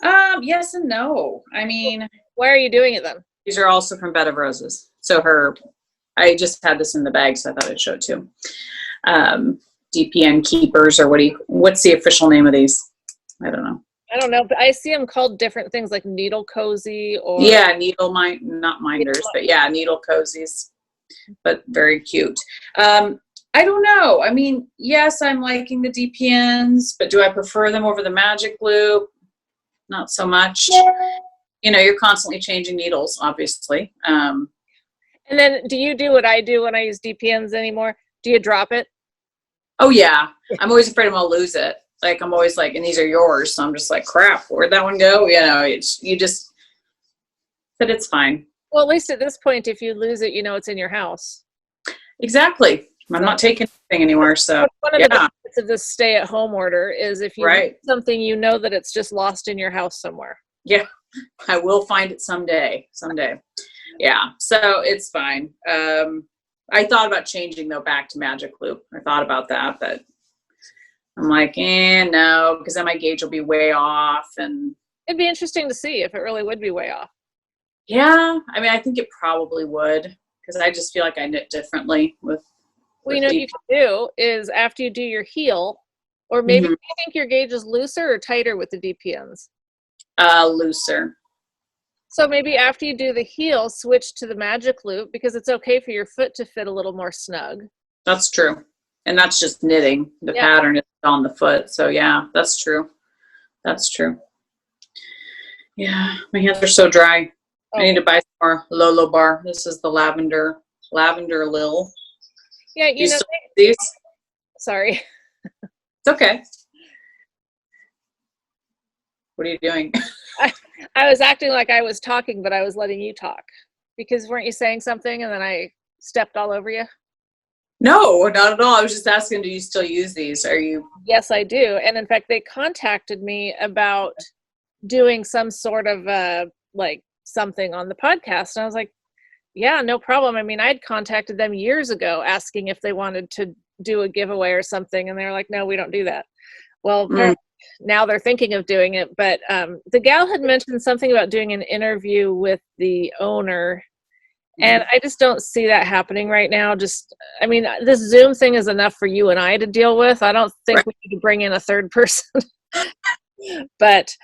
[SPEAKER 1] Yes and no. I mean,
[SPEAKER 2] why are you doing it then?
[SPEAKER 1] These are also from Bed of Roses. So I just had this in the bag, so I thought I'd show it too. DPN keepers, or what's the official name of these? I don't know,
[SPEAKER 2] but I see them called different things like needle cozy or.
[SPEAKER 1] Yeah, not minders, but yeah, needle cozies, but very cute. I don't know. I mean, yes, I'm liking the DPNs, but do I prefer them over the magic loop? Not so much. You're constantly changing needles, obviously.
[SPEAKER 2] And then do you do what I do when I use DPNs anymore? Do you drop it?
[SPEAKER 1] Oh, yeah. I'm always afraid I'm going to lose it. Like, I'm always like, and these are yours. So I'm just like, crap, where'd that one go? But it's fine.
[SPEAKER 2] Well, at least at this point, if you lose it, it's in your house.
[SPEAKER 1] Exactly. I'm not taking anything anywhere. So
[SPEAKER 2] one of the benefits of this stay-at-home order is if you
[SPEAKER 1] lose
[SPEAKER 2] something, that it's just lost in your house somewhere.
[SPEAKER 1] Yeah. I will find it someday. Yeah. So it's fine. I thought about changing though back to magic loop. I thought about that, but I'm like, no, because then my gauge will be way off, and
[SPEAKER 2] it'd be interesting to see if it really would be way off.
[SPEAKER 1] Yeah. I mean, I think it probably would, because I just feel like I knit differently with.
[SPEAKER 2] Well, what you can do is after you do your heel, or maybe you think your gauge is looser or tighter with the DPNs?
[SPEAKER 1] Looser.
[SPEAKER 2] So maybe after you do the heel, switch to the magic loop, because it's okay for your foot to fit a little more snug.
[SPEAKER 1] That's true. And that's just knitting. The pattern is on the foot. So yeah, that's true. Yeah, my hands are so dry. I need to buy some more Lolo Bar. This is the lavender Lil.
[SPEAKER 2] Yeah,
[SPEAKER 1] these.
[SPEAKER 2] Sorry.
[SPEAKER 1] It's okay. What are you doing?
[SPEAKER 2] I was acting like I was talking, but I was letting you talk. Because weren't you saying something and then I stepped all over you?
[SPEAKER 1] No, not at all. I was just asking, do you still use these? Are you?
[SPEAKER 2] Yes, I do. And in fact, they contacted me about doing some sort of something on the podcast. And I was like, yeah, no problem. I mean, I'd contacted them years ago asking if they wanted to do a giveaway or something. And they were like, no, we don't do that. Well, now they're thinking of doing it. But the gal had mentioned something about doing an interview with the owner. And I just don't see that happening right now. This Zoom thing is enough for you and I to deal with. I don't think we need to bring in a third person. But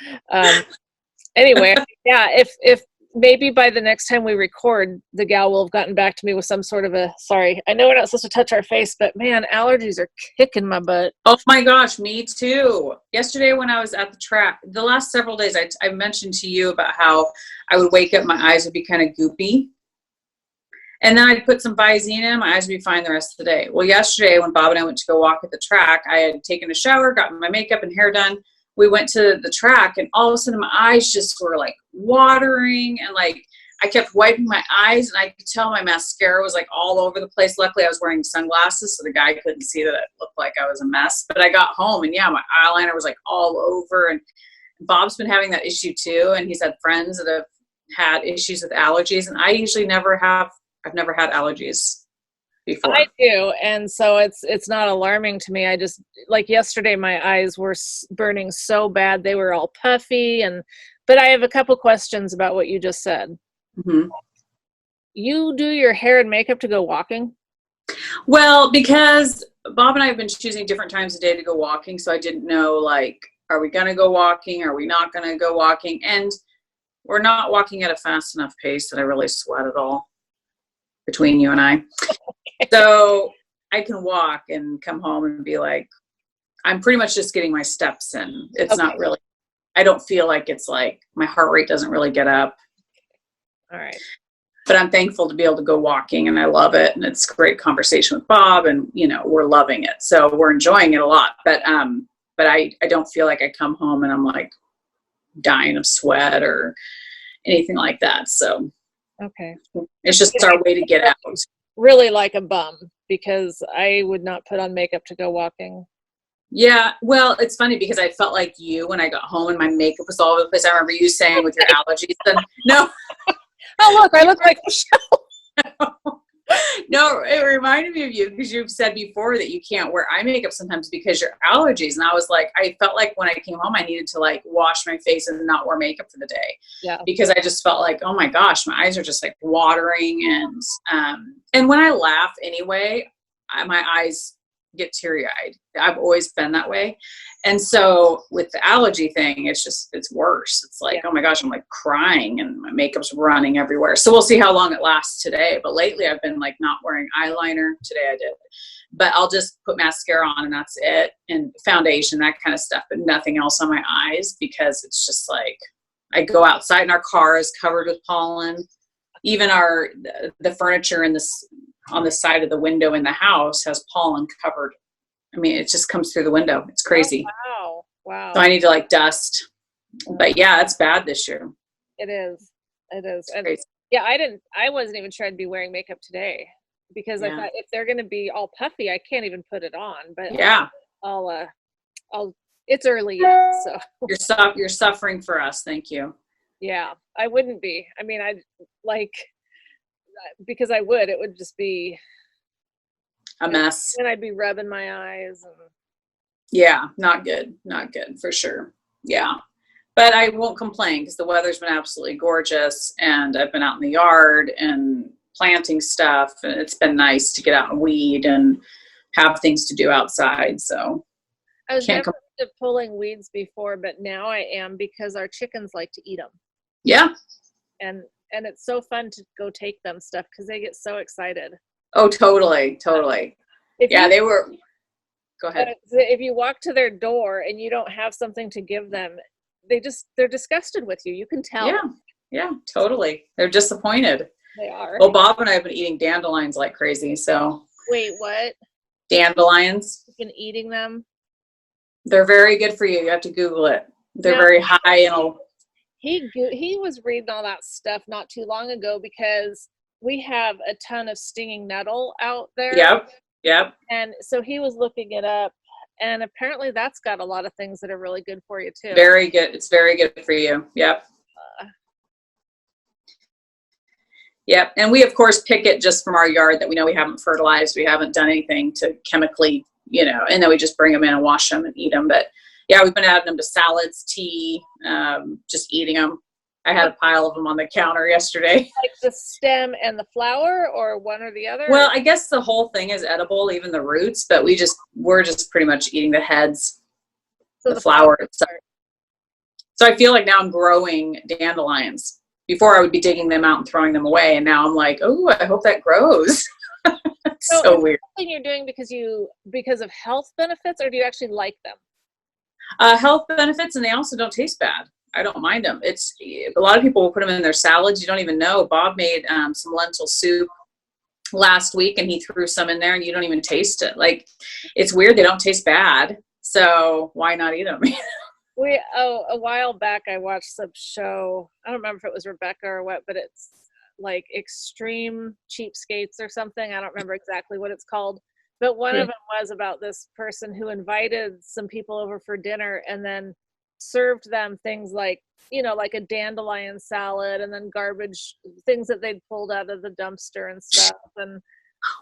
[SPEAKER 2] anyway, yeah, if maybe by the next time we record, the gal will have gotten back to me with some sort of a, sorry, I know we're not supposed to touch our face, but man, allergies are kicking my butt.
[SPEAKER 1] Oh my gosh, me too. Yesterday when I was at the track, the last several days, I mentioned to you about how I would wake up, my eyes would be kind of goopy. And then I'd put some Visine in, my eyes would be fine the rest of the day. Well, yesterday when Bob and I went to go walk at the track, I had taken a shower, gotten my makeup and hair done. We went to the track and all of a sudden my eyes just were like watering, and like I kept wiping my eyes and I could tell my mascara was like all over the place. Luckily I was wearing sunglasses so the guy couldn't see that it looked like I was a mess. But I got home and yeah, my eyeliner was like all over, and Bob's been having that issue too, and he's had friends that have had issues with allergies, and I usually I've never had allergies before.
[SPEAKER 2] I do, and so it's not alarming to me. I just, like yesterday, my eyes were burning so bad; they were all puffy. But I have a couple questions about what you just said.
[SPEAKER 1] Mm-hmm.
[SPEAKER 2] You do your hair and makeup to go walking?
[SPEAKER 1] Well, because Bob and I have been choosing different times of day to go walking, so I didn't know, like, are we going to go walking? Are we not going to go walking? And we're not walking at a fast enough pace that I really sweat at all. Between you and I. So I can walk and come home and be like, I'm pretty much just getting my steps in. It's not really, I don't feel like it's like my heart rate doesn't really get up.
[SPEAKER 2] All right.
[SPEAKER 1] But I'm thankful to be able to go walking, and I love it. And it's great conversation with Bob, and we're loving it. So we're enjoying it a lot. But I don't feel like I come home and I'm like dying of sweat or anything like that. So
[SPEAKER 2] okay.
[SPEAKER 1] It's just our way to get out.
[SPEAKER 2] Really like a bum, because I would not put on makeup to go walking.
[SPEAKER 1] Yeah. Well, it's funny because I felt like you when I got home and my makeup was all over the place. I remember you saying with your allergies. No.
[SPEAKER 2] Oh, look, I look like Michelle.
[SPEAKER 1] No, it reminded me of you because you've said before that you can't wear eye makeup sometimes because your allergies. And I was like, I felt like when I came home, I needed to like wash my face and not wear makeup for the day.
[SPEAKER 2] Yeah.
[SPEAKER 1] Because I just felt like, oh my gosh, my eyes are just like watering. And when I laugh anyway, my eyes get teary-eyed. I've always been that way. And so with the allergy thing, it's worse. It's like, oh my gosh, I'm like crying and my makeup's running everywhere. So we'll see how long it lasts today. But lately I've been like not wearing eyeliner. Today I did. But I'll just put mascara on and that's it. And foundation, that kind of stuff, but nothing else on my eyes because it's just like, I go outside and our car is covered with pollen. Even the furniture on the side of the window in the house has pollen covered. I mean, it just comes through the window. It's crazy.
[SPEAKER 2] Oh, wow.
[SPEAKER 1] So I need to like dust. But yeah, it's bad this year.
[SPEAKER 2] It is. And
[SPEAKER 1] crazy.
[SPEAKER 2] yeah, I wasn't even trying to be wearing makeup today because I thought if they're going to be all puffy, I can't even put it on. But
[SPEAKER 1] yeah,
[SPEAKER 2] it's early yet, so
[SPEAKER 1] you're suffering for us. Thank you.
[SPEAKER 2] Yeah, I wouldn't be. I mean, because it would just be
[SPEAKER 1] a mess.
[SPEAKER 2] And I'd be rubbing my eyes.
[SPEAKER 1] Yeah, not good for sure. Yeah, but I won't complain because the weather's been absolutely gorgeous, and I've been out in the yard and planting stuff, and it's been nice to get out and weed and have things to do outside. So
[SPEAKER 2] I was never into pulling weeds before, but now I am because our chickens like to eat them.
[SPEAKER 1] Yeah.
[SPEAKER 2] And it's so fun to go take them stuff because they get so excited.
[SPEAKER 1] Oh, totally. They were. Go ahead.
[SPEAKER 2] If you walk to their door and you don't have something to give them, they're disgusted with you. You can tell.
[SPEAKER 1] Yeah, totally. They're disappointed.
[SPEAKER 2] They are.
[SPEAKER 1] Well, Bob and I have been eating dandelions like crazy. So.
[SPEAKER 2] Wait, what?
[SPEAKER 1] Dandelions.
[SPEAKER 2] You've been eating them?
[SPEAKER 1] They're very good for you. You have to Google it. They're very high in.
[SPEAKER 2] He was reading all that stuff not too long ago because we have a ton of stinging nettle out there.
[SPEAKER 1] Yep.
[SPEAKER 2] And so he was looking it up, and apparently that's got a lot of things that are really good for you too.
[SPEAKER 1] Very good. It's very good for you. Yep. Yep. And we of course pick it just from our yard that we know we haven't fertilized. We haven't done anything to chemically, and then we just bring them in and wash them and eat them. But yeah, we've been adding them to salads, tea, just eating them. I had a pile of them on the counter yesterday.
[SPEAKER 2] Like the stem and the flower, or one or the other?
[SPEAKER 1] Well, I guess the whole thing is edible, even the roots, but we're just pretty much eating the heads, the flower itself. So I feel like now I'm growing dandelions before I would be digging them out and throwing them away. And now I'm like, oh, I hope that grows. So weird.
[SPEAKER 2] Something you're doing because of health benefits, or do you actually like them?
[SPEAKER 1] Health benefits, and they also don't taste bad. I don't mind them. It's a lot of people will put them in their salads. You don't even know. Bob made some lentil soup last week, and he threw some in there, and you don't even taste it. Like, it's weird. They don't taste bad. So why not eat them?
[SPEAKER 2] A while back I watched some show. I don't remember if it was Rebecca or what, but it's like Extreme Cheapskates or something. I don't remember exactly what it's called. But one of them was about this person who invited some people over for dinner and then served them things like, like a dandelion salad and then garbage things that they'd pulled out of the dumpster and stuff. And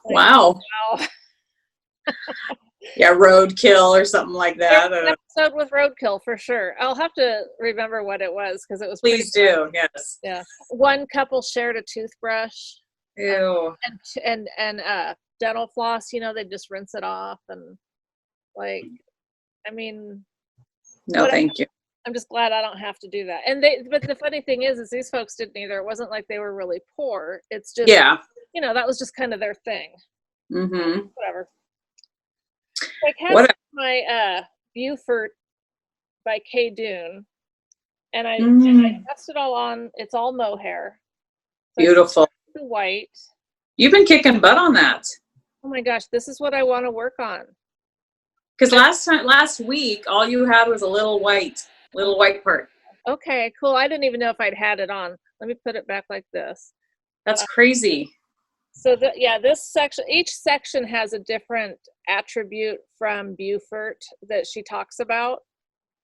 [SPEAKER 2] like,
[SPEAKER 1] wow. Yeah, roadkill or something like that.
[SPEAKER 2] An episode with roadkill for sure. I'll have to remember what it was because it was.
[SPEAKER 1] Please do. Yes.
[SPEAKER 2] Yeah. One couple shared a toothbrush.
[SPEAKER 1] Ew.
[SPEAKER 2] And dental floss. They just rinse it off and like. I mean.
[SPEAKER 1] No, thank you.
[SPEAKER 2] I'm just glad I don't have to do that. But the funny thing is these folks didn't either. It wasn't like they were really poor. It's just that was just kind of their thing.
[SPEAKER 1] Mm-hmm.
[SPEAKER 2] Whatever. I cast my Beaufort by Kay Dune, and I cast it all on. It's all mohair. So
[SPEAKER 1] beautiful.
[SPEAKER 2] The white.
[SPEAKER 1] You've been kicking butt on that.
[SPEAKER 2] Oh my gosh, this is what I want to work on.
[SPEAKER 1] Because last week, all you had was a little white part.
[SPEAKER 2] Okay, cool. I didn't even know if I'd had it on. Let me put it back like this.
[SPEAKER 1] That's crazy.
[SPEAKER 2] So this section, each section has a different attribute from Beaufort that she talks about.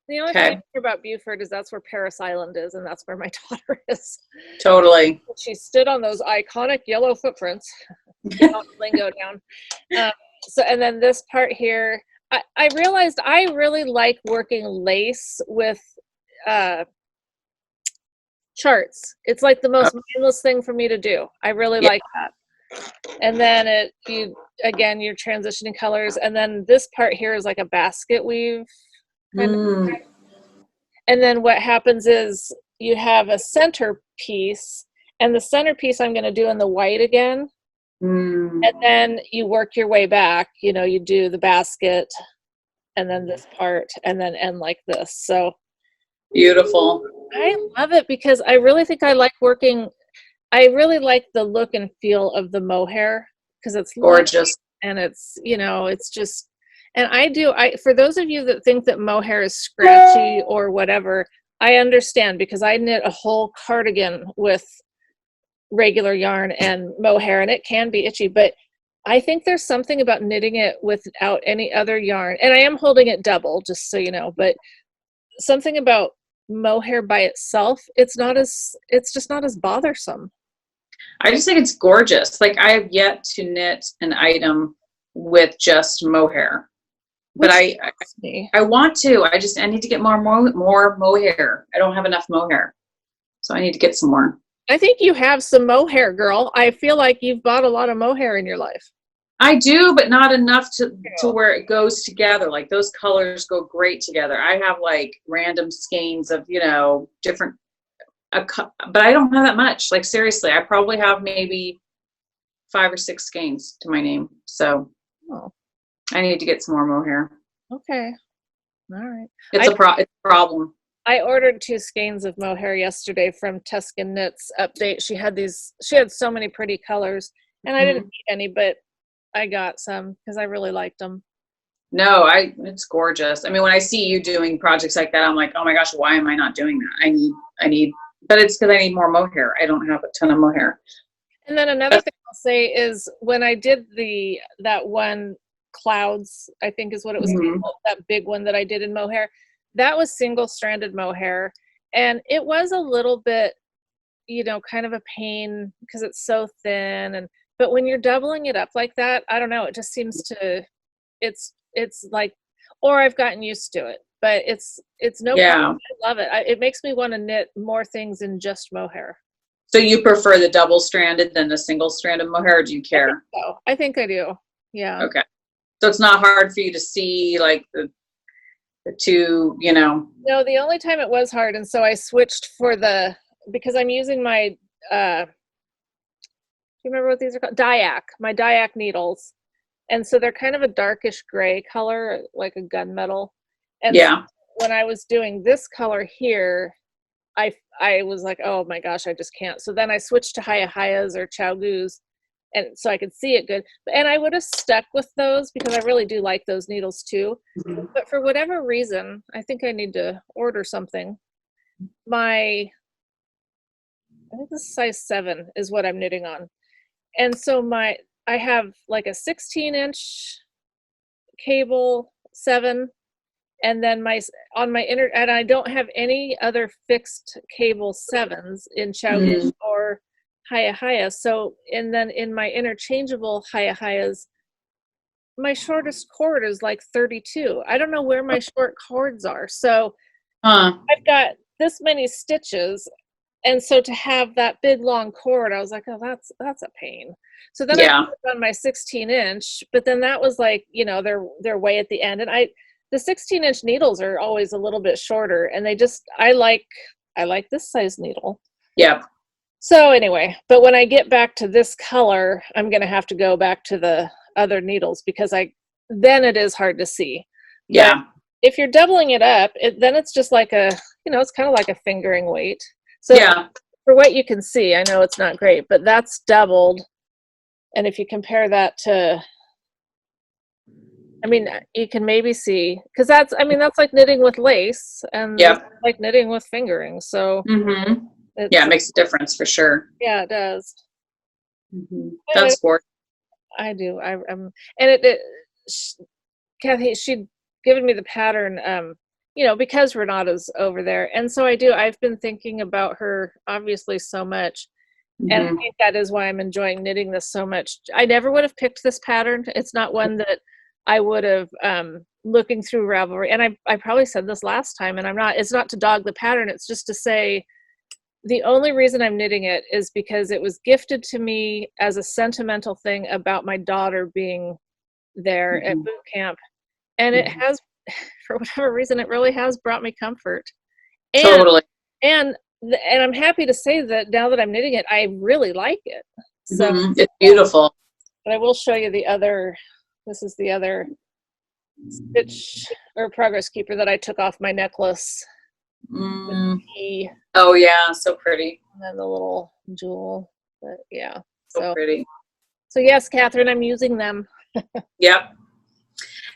[SPEAKER 2] The only thing I hear about Beaufort is that's where Paris Island is, and that's where my daughter is.
[SPEAKER 1] Totally.
[SPEAKER 2] She stood on those iconic yellow footprints. Lingo down. And then this part here, I realized I really like working lace with charts. It's like the most mindless thing for me to do. I really like that. And then you're transitioning colors, and then this part here is like a basket weave kind of. And then what happens is you have a centerpiece, and the centerpiece I'm going to do in the white again. And then you work your way back. You do the basket and then this part and then end like this. So
[SPEAKER 1] beautiful.
[SPEAKER 2] I love it because I really think I like working. I really like the look and feel of the mohair because it's
[SPEAKER 1] gorgeous
[SPEAKER 2] and it's, it's just, and for those of you that think that mohair is scratchy or whatever, I understand because I knit a whole cardigan with regular yarn and mohair and it can be itchy, but I think there's something about knitting it without any other yarn, and I am holding it double just so you know, but something about mohair by itself, it's just not as bothersome.
[SPEAKER 1] I just think it's gorgeous. Like, I have yet to knit an item with just mohair, but I want to. I need to get more mohair. I don't have enough mohair, so I need to get some more.
[SPEAKER 2] I think you have some mohair, girl. I feel like you've bought a lot of mohair in your life.
[SPEAKER 1] I do, but not enough to where it goes together. Like, those colors go great together. I have like random skeins of, different, but I don't have that much. Like, seriously, I probably have maybe 5 or 6 skeins to my name. So I need to get some more mohair.
[SPEAKER 2] Okay. All right.
[SPEAKER 1] It's a problem.
[SPEAKER 2] I ordered 2 skeins of mohair yesterday from Tuscan Knits Update. She had so many pretty colors, and I didn't need any, but I got some because I really liked them.
[SPEAKER 1] No, it's gorgeous. I mean, when I see you doing projects like that, I'm like, oh my gosh, why am I not doing that? I need, but it's because I need more mohair. I don't have a ton of mohair.
[SPEAKER 2] And then another thing I'll say is when I did that one clouds, I think is what it was called, that big one that I did in mohair. That was single-stranded mohair, and it was a little bit, kind of a pain because it's so thin. But when you're doubling it up like that, I don't know, it just seems to, it's like, or I've gotten used to it. But it's no problem. I love it. It makes me want to knit more things in just mohair.
[SPEAKER 1] So you prefer the double-stranded than the single-stranded mohair, or do you care?
[SPEAKER 2] I think I do. Yeah.
[SPEAKER 1] Okay. So it's not hard for you to see like the two,
[SPEAKER 2] No, the only time it was hard, and so I switched for the because I'm using my, do you remember what these are called? My Diac needles. And so they're kind of a darkish gray color, like a gunmetal. And so when I was doing this color here, I was like, oh my gosh, I just can't. So then I switched to Hayahayas or Chaogus, and so I could see it good. And I would have stuck with those because I really do like those needles too. But for whatever reason, I think I need to order something. I think this is size 7 is what I'm knitting on. And so I have like a 16-inch cable 7, and then on my inner, and I don't have any other fixed cable 7s in Chaogus or Hayahaya. So, and then in my interchangeable Hayahayas, my shortest cord is like 32. I don't know where my short cords are. So I've got this many stitches. And so to have that big long cord, I was like, oh, that's a pain. So then I put it on my 16-inch, but then that was like, you know, they're way at the end. And the 16-inch needles are always a little bit shorter, and I like this size needle.
[SPEAKER 1] Yeah.
[SPEAKER 2] So anyway, but when I get back to this color, I'm going to have to go back to the other needles because then it is hard to see.
[SPEAKER 1] Yeah.
[SPEAKER 2] But if you're doubling it up, then it's just like it's kind of like a fingering weight. So for what you can see, I know it's not great, but that's doubled. And if you compare that to, I mean, you can maybe see, because that's like knitting with lace and like knitting with fingering. So
[SPEAKER 1] it makes a difference for sure.
[SPEAKER 2] Yeah, it does.
[SPEAKER 1] That's gorgeous.
[SPEAKER 2] I do. And Kathy, she'd given me the pattern, because Renata's over there. And so I've been thinking about her obviously so much. And I think that is why I'm enjoying knitting this so much. I never would have picked this pattern. It's not one that I would have looking through Ravelry. And I probably said this last time, and it's not to dog the pattern. It's just to say the only reason I'm knitting it is because it was gifted to me as a sentimental thing about my daughter being there at boot camp. And it has, for whatever reason, it really has brought me comfort.
[SPEAKER 1] Totally.
[SPEAKER 2] And I'm happy to say that now that I'm knitting it, I really like it. So
[SPEAKER 1] it's beautiful.
[SPEAKER 2] But I will show you this is the other stitch or progress keeper that I took off my necklace.
[SPEAKER 1] Oh yeah, so pretty.
[SPEAKER 2] And then the little jewel. But yeah.
[SPEAKER 1] So pretty.
[SPEAKER 2] So yes, Catherine, I'm using them.
[SPEAKER 1] Yep.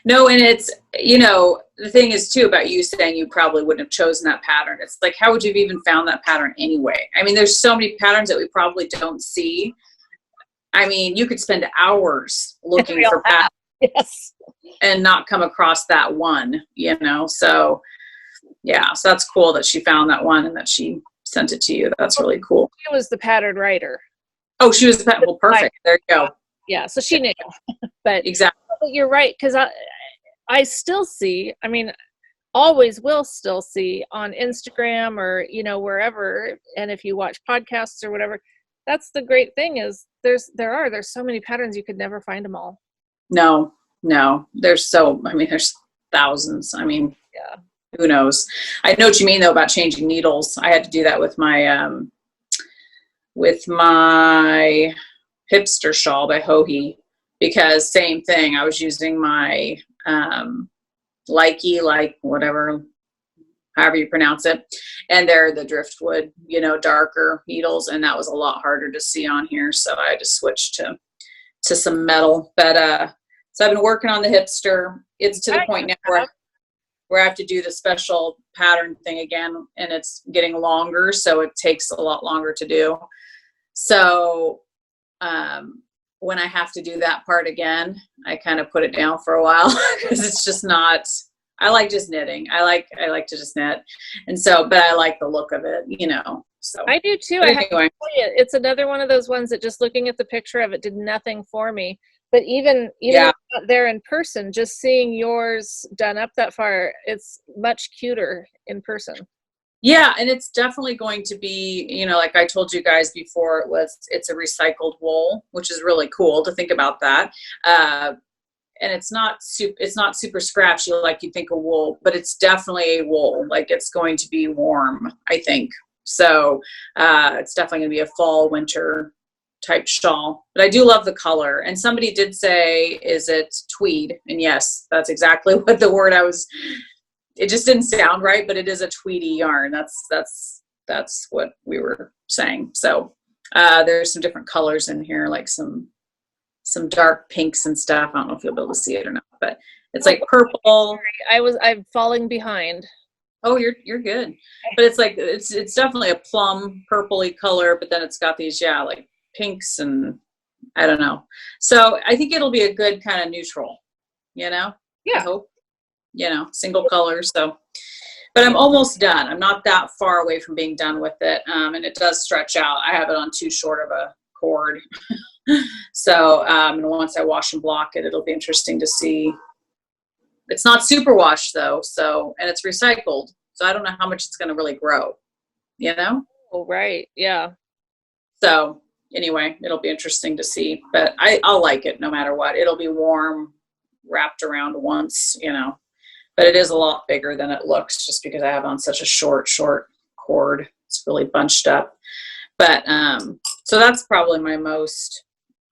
[SPEAKER 1] No, and it's, the thing is too about you saying you probably wouldn't have chosen that pattern. It's like, how would you have even found that pattern anyway? I mean, there's so many patterns that we probably don't see. I mean, you could spend hours looking for patterns and not come across that one, so yeah, so that's cool that she found that one and that she sent it to you. That's really cool.
[SPEAKER 2] She was the pattern writer.
[SPEAKER 1] Oh, she was the pattern. Well, perfect. There you go.
[SPEAKER 2] Yeah, so she knew. But
[SPEAKER 1] exactly.
[SPEAKER 2] But you're right, because I still see, always will still see on Instagram or, wherever, and if you watch podcasts or whatever, that's the great thing is there's so many patterns, you could never find them all. No,
[SPEAKER 1] there's thousands. Who knows? I know what you mean though about changing needles. I had to do that with my hipster shawl by Hohi, because same thing. I was using my whatever, however you pronounce it, and they're the driftwood, darker needles, and that was a lot harder to see on here. So I just switched to some metal. But so I've been working on the hipster. It's to the point now where I have to do the special pattern thing again, and it's getting longer, so it takes a lot longer to do. So when I have to do that part again, I kind of put it down for a while because it's just not, I like just knitting. I like to just knit. And so, but I like the look of it, so.
[SPEAKER 2] I do too. I have to tell you, it's another one of those ones that just looking at the picture of it did nothing for me. But even not there in person, just seeing yours done up that far, it's much cuter in person.
[SPEAKER 1] Yeah, and it's definitely going to be, like I told you guys before, it's a recycled wool, which is really cool to think about that. And it's not super scratchy like you think a wool, but it's definitely a wool. Like it's going to be warm, I think. So it's definitely going to be a fall, winter type shawl. But I do love the color. And somebody did say, is it tweed? And yes, that's exactly what the word it just didn't sound right, but it is a tweedy yarn. That's what we were saying. So there's some different colors in here, like some dark pinks and stuff. I don't know if you'll be able to see it or not, but it's like purple.
[SPEAKER 2] I'm falling behind.
[SPEAKER 1] Oh, you're good. But it's like, it's definitely a plum purpley color, but then it's got these, like pinks and I don't know. So I think it'll be a good kind of neutral,
[SPEAKER 2] Yeah.
[SPEAKER 1] I hope, single color. So, but I'm almost done. I'm not that far away from being done with it. And it does stretch out. I have it on too short of a cord. So, and once I wash and block it, it'll be interesting to see. It's not super washed though. So, and it's recycled. So I don't know how much it's going to really grow,
[SPEAKER 2] Oh, right. Yeah.
[SPEAKER 1] So anyway, it'll be interesting to see, but I'll like it no matter what. It'll be warm, wrapped around once, but it is a lot bigger than it looks just because I have on such a short cord. It's really bunched up. But, so that's probably my most,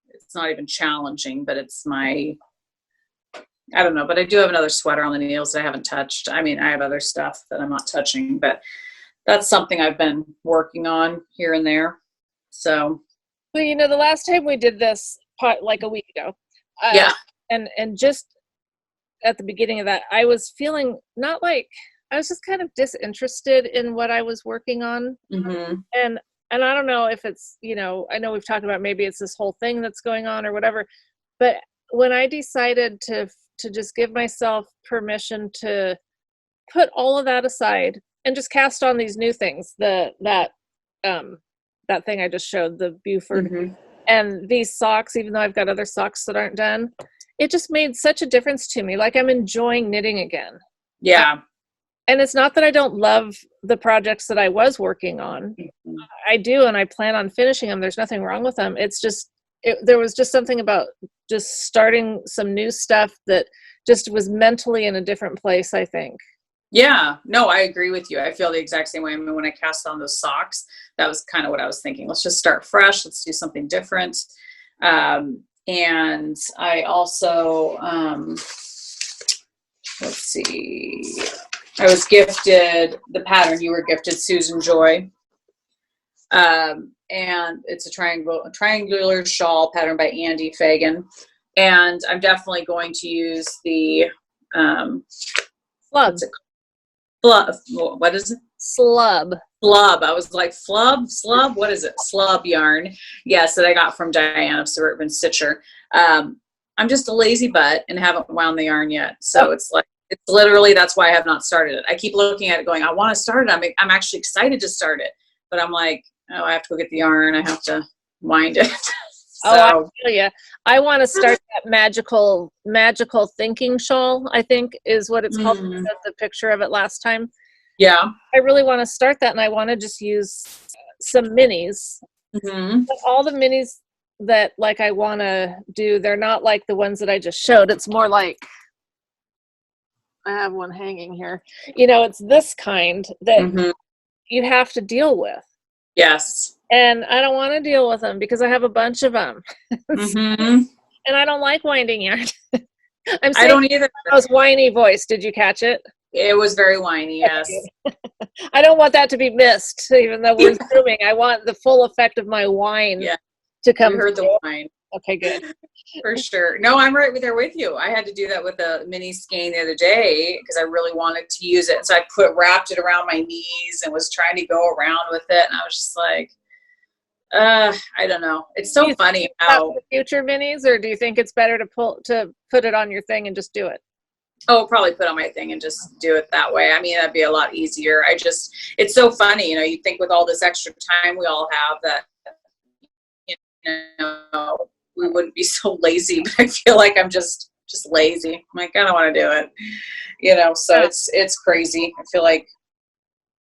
[SPEAKER 1] it's not even challenging, but it's I don't know, but I do have another sweater on the needles that I haven't touched. I mean, I have other stuff that I'm not touching, but that's something I've been working on here and there. So,
[SPEAKER 2] well, the last time we did this like a week ago, and just at the beginning of that, I was feeling not like, I was just kind of disinterested in what I was working on.
[SPEAKER 1] Mm-hmm.
[SPEAKER 2] And I don't know if it's, I know we've talked about maybe it's this whole thing that's going on or whatever, but when I decided to just give myself permission to put all of that aside and just cast on these new things, that thing I just showed, the Buford,
[SPEAKER 1] mm-hmm.
[SPEAKER 2] and these socks, even though I've got other socks that aren't done, it just made such a difference to me. Like I'm enjoying knitting again.
[SPEAKER 1] Yeah.
[SPEAKER 2] And it's not that I don't love the projects that I was working on.
[SPEAKER 1] Mm-hmm.
[SPEAKER 2] I do, and I plan on finishing them. There's nothing wrong with them. It's just, there was just something about just starting some new stuff that just was mentally in a different place, I think.
[SPEAKER 1] Yeah, no, I agree with you. I feel the exact same way. I mean, when I cast on those socks, that was kind of what I was thinking. Let's just start fresh. Let's do something different. And I also, let's see, I was gifted the pattern. You were gifted Susan Joy. And it's a triangular shawl pattern by Andy Fagan. And I'm definitely going to use the,
[SPEAKER 2] Flub.
[SPEAKER 1] What is it?
[SPEAKER 2] Slub.
[SPEAKER 1] Slub. I was like, slub? What is it? Slub yarn. Yes, that I got from Diane of Suburban Stitcher. I'm just a lazy butt and haven't wound the yarn yet. So it's literally, that's why I have not started it. I keep looking at it going, I want to start it. I'm actually excited to start it. But I'm like, oh, I have to go get the yarn. I have to wind it. So.
[SPEAKER 2] Oh, I feel you. I want to start that magical thinking shawl, I think is what it's called. I sent the picture of it last time.
[SPEAKER 1] Yeah.
[SPEAKER 2] I really want to start that, and I want to just use some minis.
[SPEAKER 1] Mm-hmm.
[SPEAKER 2] But all the minis that like I want to do, they're not like the ones that I just showed. It's more like, I have one hanging here. It's this kind that you have to deal with.
[SPEAKER 1] Yes.
[SPEAKER 2] And I don't want to deal with them because I have a bunch of them.
[SPEAKER 1] Mm-hmm.
[SPEAKER 2] And I don't like winding yarn.
[SPEAKER 1] I don't either.
[SPEAKER 2] Those whiny voice. Did you catch it?
[SPEAKER 1] It was very whiny, yes.
[SPEAKER 2] I don't want that to be missed, even though we're zooming. I want the full effect of my whine to come.
[SPEAKER 1] You heard the whine.
[SPEAKER 2] Okay, good.
[SPEAKER 1] For sure. No, I'm right there with you. I had to do that with a mini skein the other day because I really wanted to use it. So I wrapped it around my knees and was trying to go around with it. And I was just like, I don't know. It's so funny how
[SPEAKER 2] future minis, or do you think it's better to put it on your thing and just do it?
[SPEAKER 1] Oh, probably put on my thing and just do it that way. I mean, that'd be a lot easier. It's so funny, you think with all this extra time we all have that, we wouldn't be so lazy, but I feel like I'm just lazy. I'm like, I don't want to do it, so it's crazy. I feel like,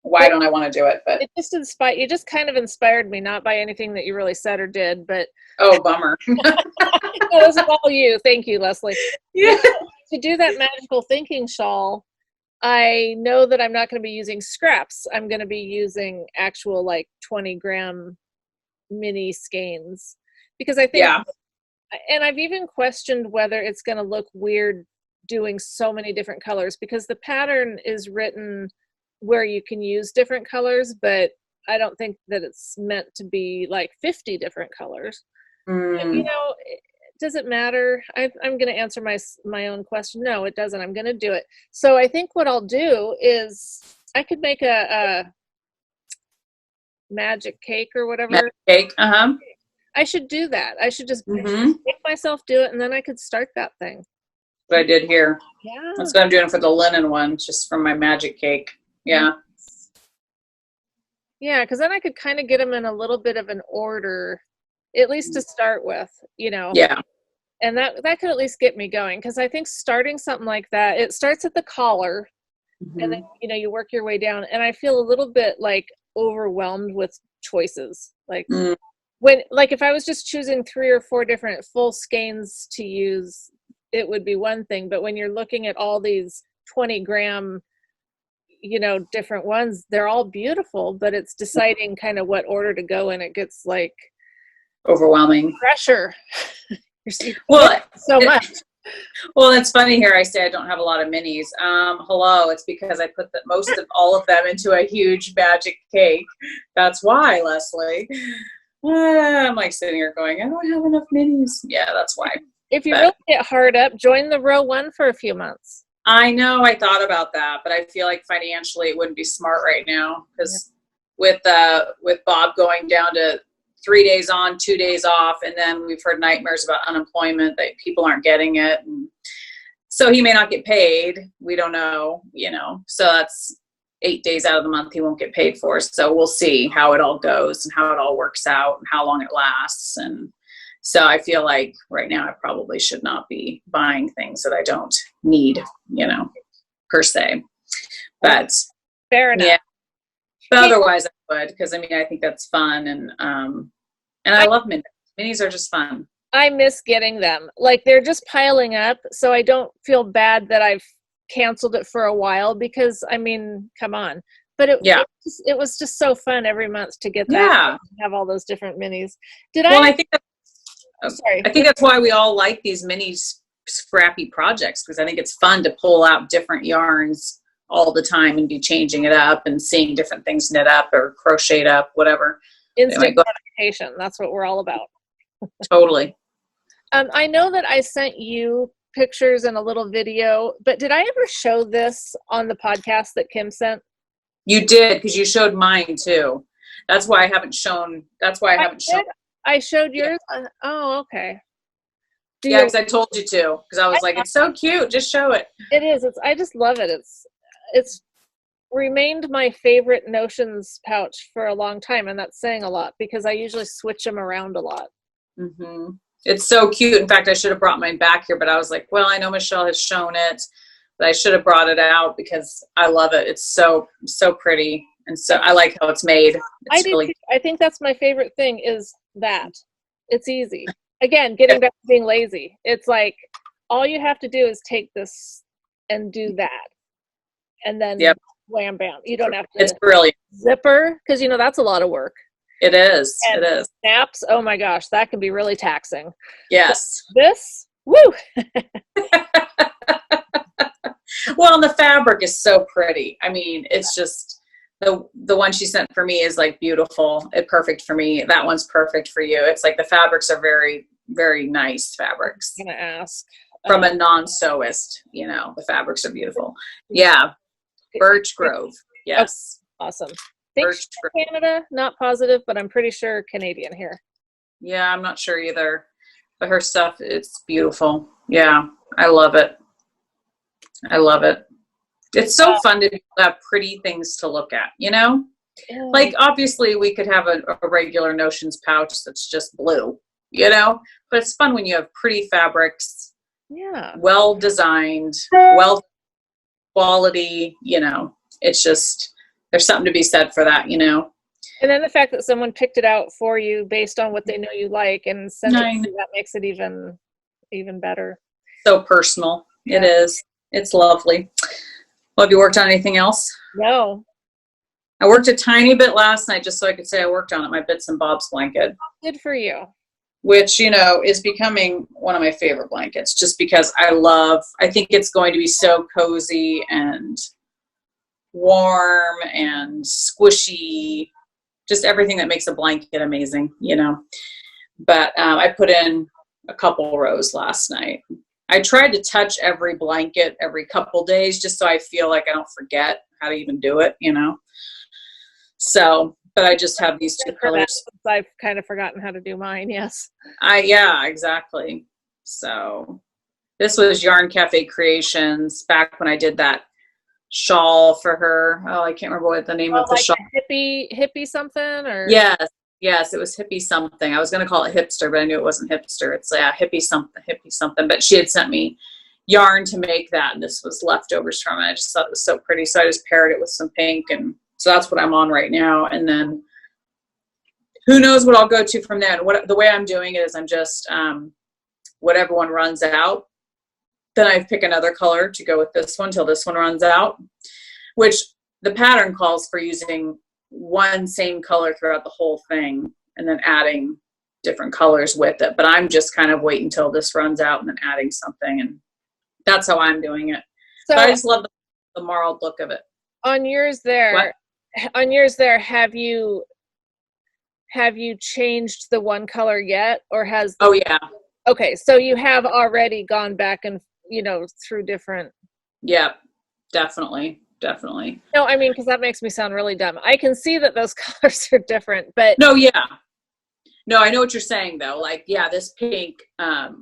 [SPEAKER 1] why don't I want to do it? But
[SPEAKER 2] it just kind of inspired me, not by anything that you really said or did, but
[SPEAKER 1] oh, bummer.
[SPEAKER 2] It was all you. Thank you, Leslie.
[SPEAKER 1] Yeah.
[SPEAKER 2] To do that magical thinking shawl, I know that I'm not going to be using scraps. I'm going to be using actual like 20-gram mini skeins, because I think,
[SPEAKER 1] Yeah.
[SPEAKER 2] and I've even questioned whether it's going to look weird doing so many different colors, because the pattern is written where you can use different colors, but I don't think that it's meant to be like 50 different colors. But, you know, does it matter? I'm going to answer my own question. No, it doesn't. I'm going to do it. So I think what I'll do is I could make a magic cake or whatever.
[SPEAKER 1] Magic cake.
[SPEAKER 2] I should do that. I should just
[SPEAKER 1] Mm-hmm.
[SPEAKER 2] make myself do it, and then I could start that thing.
[SPEAKER 1] What I did here.
[SPEAKER 2] Yeah.
[SPEAKER 1] That's what I'm doing for the linen one, just from my magic cake. Yeah.
[SPEAKER 2] Yeah, because then I could kind of get them in a little bit of an order, at least to start with, you know.
[SPEAKER 1] Yeah.
[SPEAKER 2] And that could at least get me going, because I think starting something like that, it starts at the collar, and then, you know, you work your way down. And I feel a little bit like overwhelmed with choices. Like when, like if I was just choosing 3 or 4 different full skeins to use, it would be one thing. But when you're looking at all these 20-gram, you know, different ones, they're all beautiful, but it's deciding kind of what order to go in. It gets like
[SPEAKER 1] overwhelming
[SPEAKER 2] pressure.
[SPEAKER 1] Well,
[SPEAKER 2] so much.
[SPEAKER 1] Well, it's funny here. I say I don't have a lot of minis. Hello, it's because I put most of all of them into a huge magic cake. That's why, Leslie. I'm like sitting here going, I don't have enough minis. Yeah, that's why.
[SPEAKER 2] If you really get hard up, join the row one for a few months.
[SPEAKER 1] I know, I thought about that, but I feel like financially it wouldn't be smart right now, because with Bob going down to 3 days on, 2 days off, and then we've heard nightmares about unemployment, that people aren't getting it, and so he may not get paid. We don't know, you know. So that's 8 days out of the month he won't get paid for. So we'll see how it all goes and how it all works out and how long it lasts. And so I feel like right now I probably should not be buying things that I don't need, you know, per se. But
[SPEAKER 2] fair enough.
[SPEAKER 1] Yeah. But otherwise I would, because I mean, I think that's fun, and I love minis. Minis are just fun.
[SPEAKER 2] I miss getting them. Like, they're just piling up, so I don't feel bad that I've canceled it for a while, because I mean, come on. But it was just so fun every month to get that, and have all those different minis.
[SPEAKER 1] I think that's why we all like these mini scrappy projects, because I think it's fun to pull out different yarns all the time and be changing it up and seeing different things knit up or crocheted up, whatever.
[SPEAKER 2] Instant gratification. That's what we're all about.
[SPEAKER 1] Totally.
[SPEAKER 2] I know that I sent you pictures and a little video, but did I ever show this on the podcast that Kim sent?
[SPEAKER 1] You did, because you showed mine too. That's why I haven't shown.
[SPEAKER 2] I showed yours? Yeah. Oh, okay.
[SPEAKER 1] Because I told you to, because I was like, it's so cute. Just show it.
[SPEAKER 2] It is. I just love it. It's remained my favorite Notions pouch for a long time, and that's saying a lot, because I usually switch them around a lot.
[SPEAKER 1] Mm-hmm. It's so cute. In fact, I should have brought mine back here, but I was like, well, I know Michelle has shown it, but I should have brought it out because I love it. It's so pretty, and so I like how it's made.
[SPEAKER 2] I think that's my favorite thing, is that it's easy. Again, getting back to being lazy. It's like, all you have to do is take this and do that. And then wham, bam. You don't have to.
[SPEAKER 1] It's brilliant.
[SPEAKER 2] Zipper, because, you know, that's a lot of work.
[SPEAKER 1] It is.
[SPEAKER 2] And it is. Snaps, oh my gosh, that can be really taxing.
[SPEAKER 1] Yes.
[SPEAKER 2] This, woo!
[SPEAKER 1] Well, and the fabric is so pretty. I mean, it's just, the one she sent for me is like beautiful. It's perfect for me. That one's perfect for you. It's like the fabrics are very, very nice fabrics.
[SPEAKER 2] I'm gonna ask.
[SPEAKER 1] From a non-sewist, you know, the fabrics are beautiful. Yeah. Birch Grove. Yes.
[SPEAKER 2] Oh, awesome. Think Canada, not positive, but I'm pretty sure Canadian here.
[SPEAKER 1] Yeah, I'm not sure either. But her stuff, it's beautiful. Yeah, I love it. I love it. It's so fun to have pretty things to look at, you know? Yeah. Like, obviously, we could have a regular Notions pouch that's just blue, you know? But it's fun when you have pretty fabrics.
[SPEAKER 2] Yeah.
[SPEAKER 1] Well designed, well quality, you know. It's just, there's something to be said for that, you know.
[SPEAKER 2] And then the fact that someone picked it out for you based on what they know you like and sent it to you, that makes it even better.
[SPEAKER 1] So personal. Yeah. It is. It's lovely. Well, have you worked on anything else?
[SPEAKER 2] No.
[SPEAKER 1] I worked a tiny bit last night just so I could say I worked on it, my Bits and Bobs blanket.
[SPEAKER 2] Good for you.
[SPEAKER 1] Which, is becoming one of my favorite blankets just because I think it's going to be so cozy and warm and squishy, just everything that makes a blanket amazing, But I put in a couple rows last night. I tried to touch every blanket every couple days just so I feel like I don't forget how to even do it, So, but I just have these two colors.
[SPEAKER 2] I've kind of forgotten how to do mine. Yes.
[SPEAKER 1] Yeah, exactly. So this was Yarn Cafe Creations back when I did that shawl for her. Oh, I can't remember what the name of the shawl.
[SPEAKER 2] Hippie something or?
[SPEAKER 1] Yes, it was hippie something. I was going to call it hipster, but I knew it wasn't hipster. It's hippie something. But she had sent me yarn to make that, and this was leftovers from it. I just thought it was so pretty, so I just paired it with some pink, and so that's what I'm on right now. And then who knows what I'll go to from there. And the way I'm doing it is I'm just whatever one runs out, then I pick another color to go with this one till this one runs out, which the pattern calls for using one same color throughout the whole thing and then adding different colors with it. But I'm just kind of waiting until this runs out and then adding something, and that's how I'm doing it. So I just love the marled look of it.
[SPEAKER 2] On yours there, have you changed the one color yet, or has?
[SPEAKER 1] Oh yeah.
[SPEAKER 2] Okay, so you have already gone back and through different.
[SPEAKER 1] Yeah, definitely.
[SPEAKER 2] No, I mean, because that makes me sound really dumb. I can see that those colors are different, but
[SPEAKER 1] no, yeah. No, I know what you're saying though. Like, yeah, this pink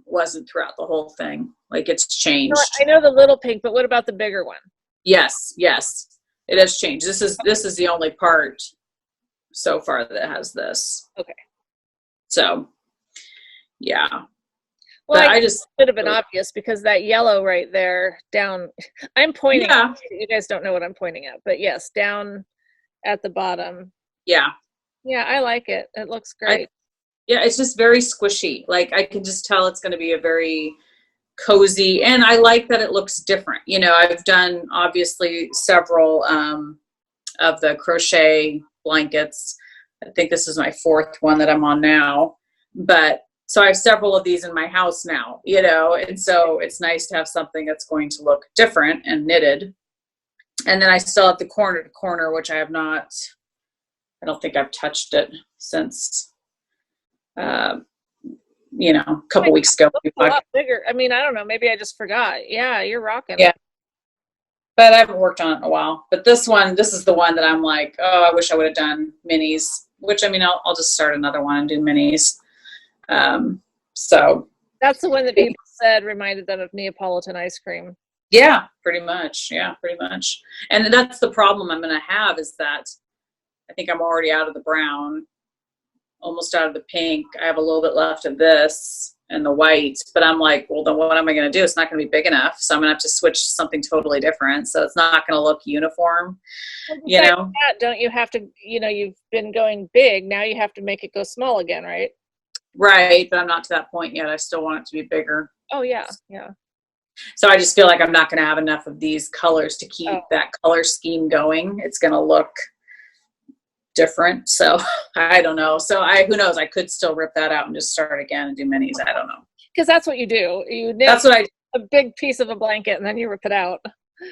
[SPEAKER 1] wasn't throughout the whole thing. Like, it's changed.
[SPEAKER 2] No, I know the little pink, but what about the bigger one?
[SPEAKER 1] Yes, it has changed. This is the only part so far that has this.
[SPEAKER 2] Okay.
[SPEAKER 1] So, yeah.
[SPEAKER 2] Well, I just should have been obvious because that yellow right there down. I'm pointing.
[SPEAKER 1] Yeah.
[SPEAKER 2] You guys don't know what I'm pointing at, but yes, down at the bottom.
[SPEAKER 1] Yeah.
[SPEAKER 2] Yeah, I like it. It looks great.
[SPEAKER 1] Yeah, it's just very squishy. Like, I can just tell it's going to be a very cozy, and I like that it looks different. I've done obviously several of the crochet blankets. I think this is my fourth one that I'm on now, but so I have several of these in my house now, and so it's nice to have something that's going to look different and knitted. And then I still have the corner to corner, which I don't think I've touched it since, a couple weeks ago.
[SPEAKER 2] It's a lot bigger. I mean, I don't know. Maybe I just forgot. Yeah, you're rocking.
[SPEAKER 1] Yeah. But I haven't worked on it in a while. But this is the one that I'm like, oh, I wish I would have done minis, which, I mean, I'll just start another one and do minis. So
[SPEAKER 2] that's the one that people said reminded them of Neapolitan ice cream.
[SPEAKER 1] Yeah, pretty much. And that's the problem I'm going to have is that I think I'm already out of the brown, almost out of the pink. I have a little bit left of this and the white, but I'm like, well, then what am I going to do? It's not going to be big enough. So I'm going to have to switch to something totally different. So it's not going to look uniform,
[SPEAKER 2] That, don't you have to, you've been going big. Now you have to make it go small again, right?
[SPEAKER 1] Right. But I'm not to that point yet. I still want it to be bigger.
[SPEAKER 2] Oh yeah. Yeah.
[SPEAKER 1] So I just feel like I'm not going to have enough of these colors to keep that color scheme going. It's going to look different. So I don't know. So who knows? I could still rip that out and just start again and do minis. I don't know.
[SPEAKER 2] Because that's what you do. You knit
[SPEAKER 1] that's what I do.
[SPEAKER 2] A big piece of a blanket and then you rip it out.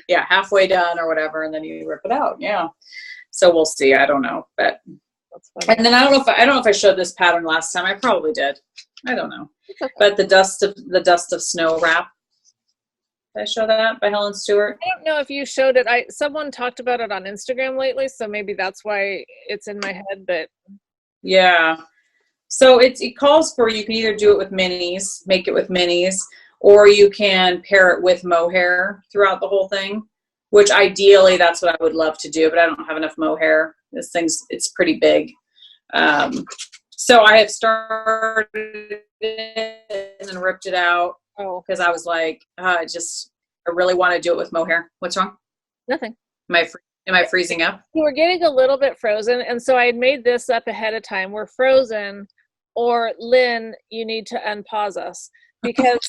[SPEAKER 1] Yeah, halfway done or whatever, and then you rip it out. Yeah. So we'll see. I don't know, but that's funny. And then I don't know if I showed this pattern last time. I probably did. I don't know. Okay. But the dust of snow wrap. Did I show that by Helen Stewart?
[SPEAKER 2] I don't know if you showed it. Someone talked about it on Instagram lately, so maybe that's why it's in my head. But
[SPEAKER 1] yeah, so it calls for you can either do it with minis, make it with minis, or you can pair it with mohair throughout the whole thing. Which ideally, that's what I would love to do, but I don't have enough mohair. It's pretty big. So I have started it and ripped it out. Oh, because I was like, I really want to do it with mohair. What's wrong?
[SPEAKER 2] Nothing.
[SPEAKER 1] Am I freezing up?
[SPEAKER 2] We're getting a little bit frozen, and so I had made this up ahead of time. We're frozen, or Lynn, you need to unpause us because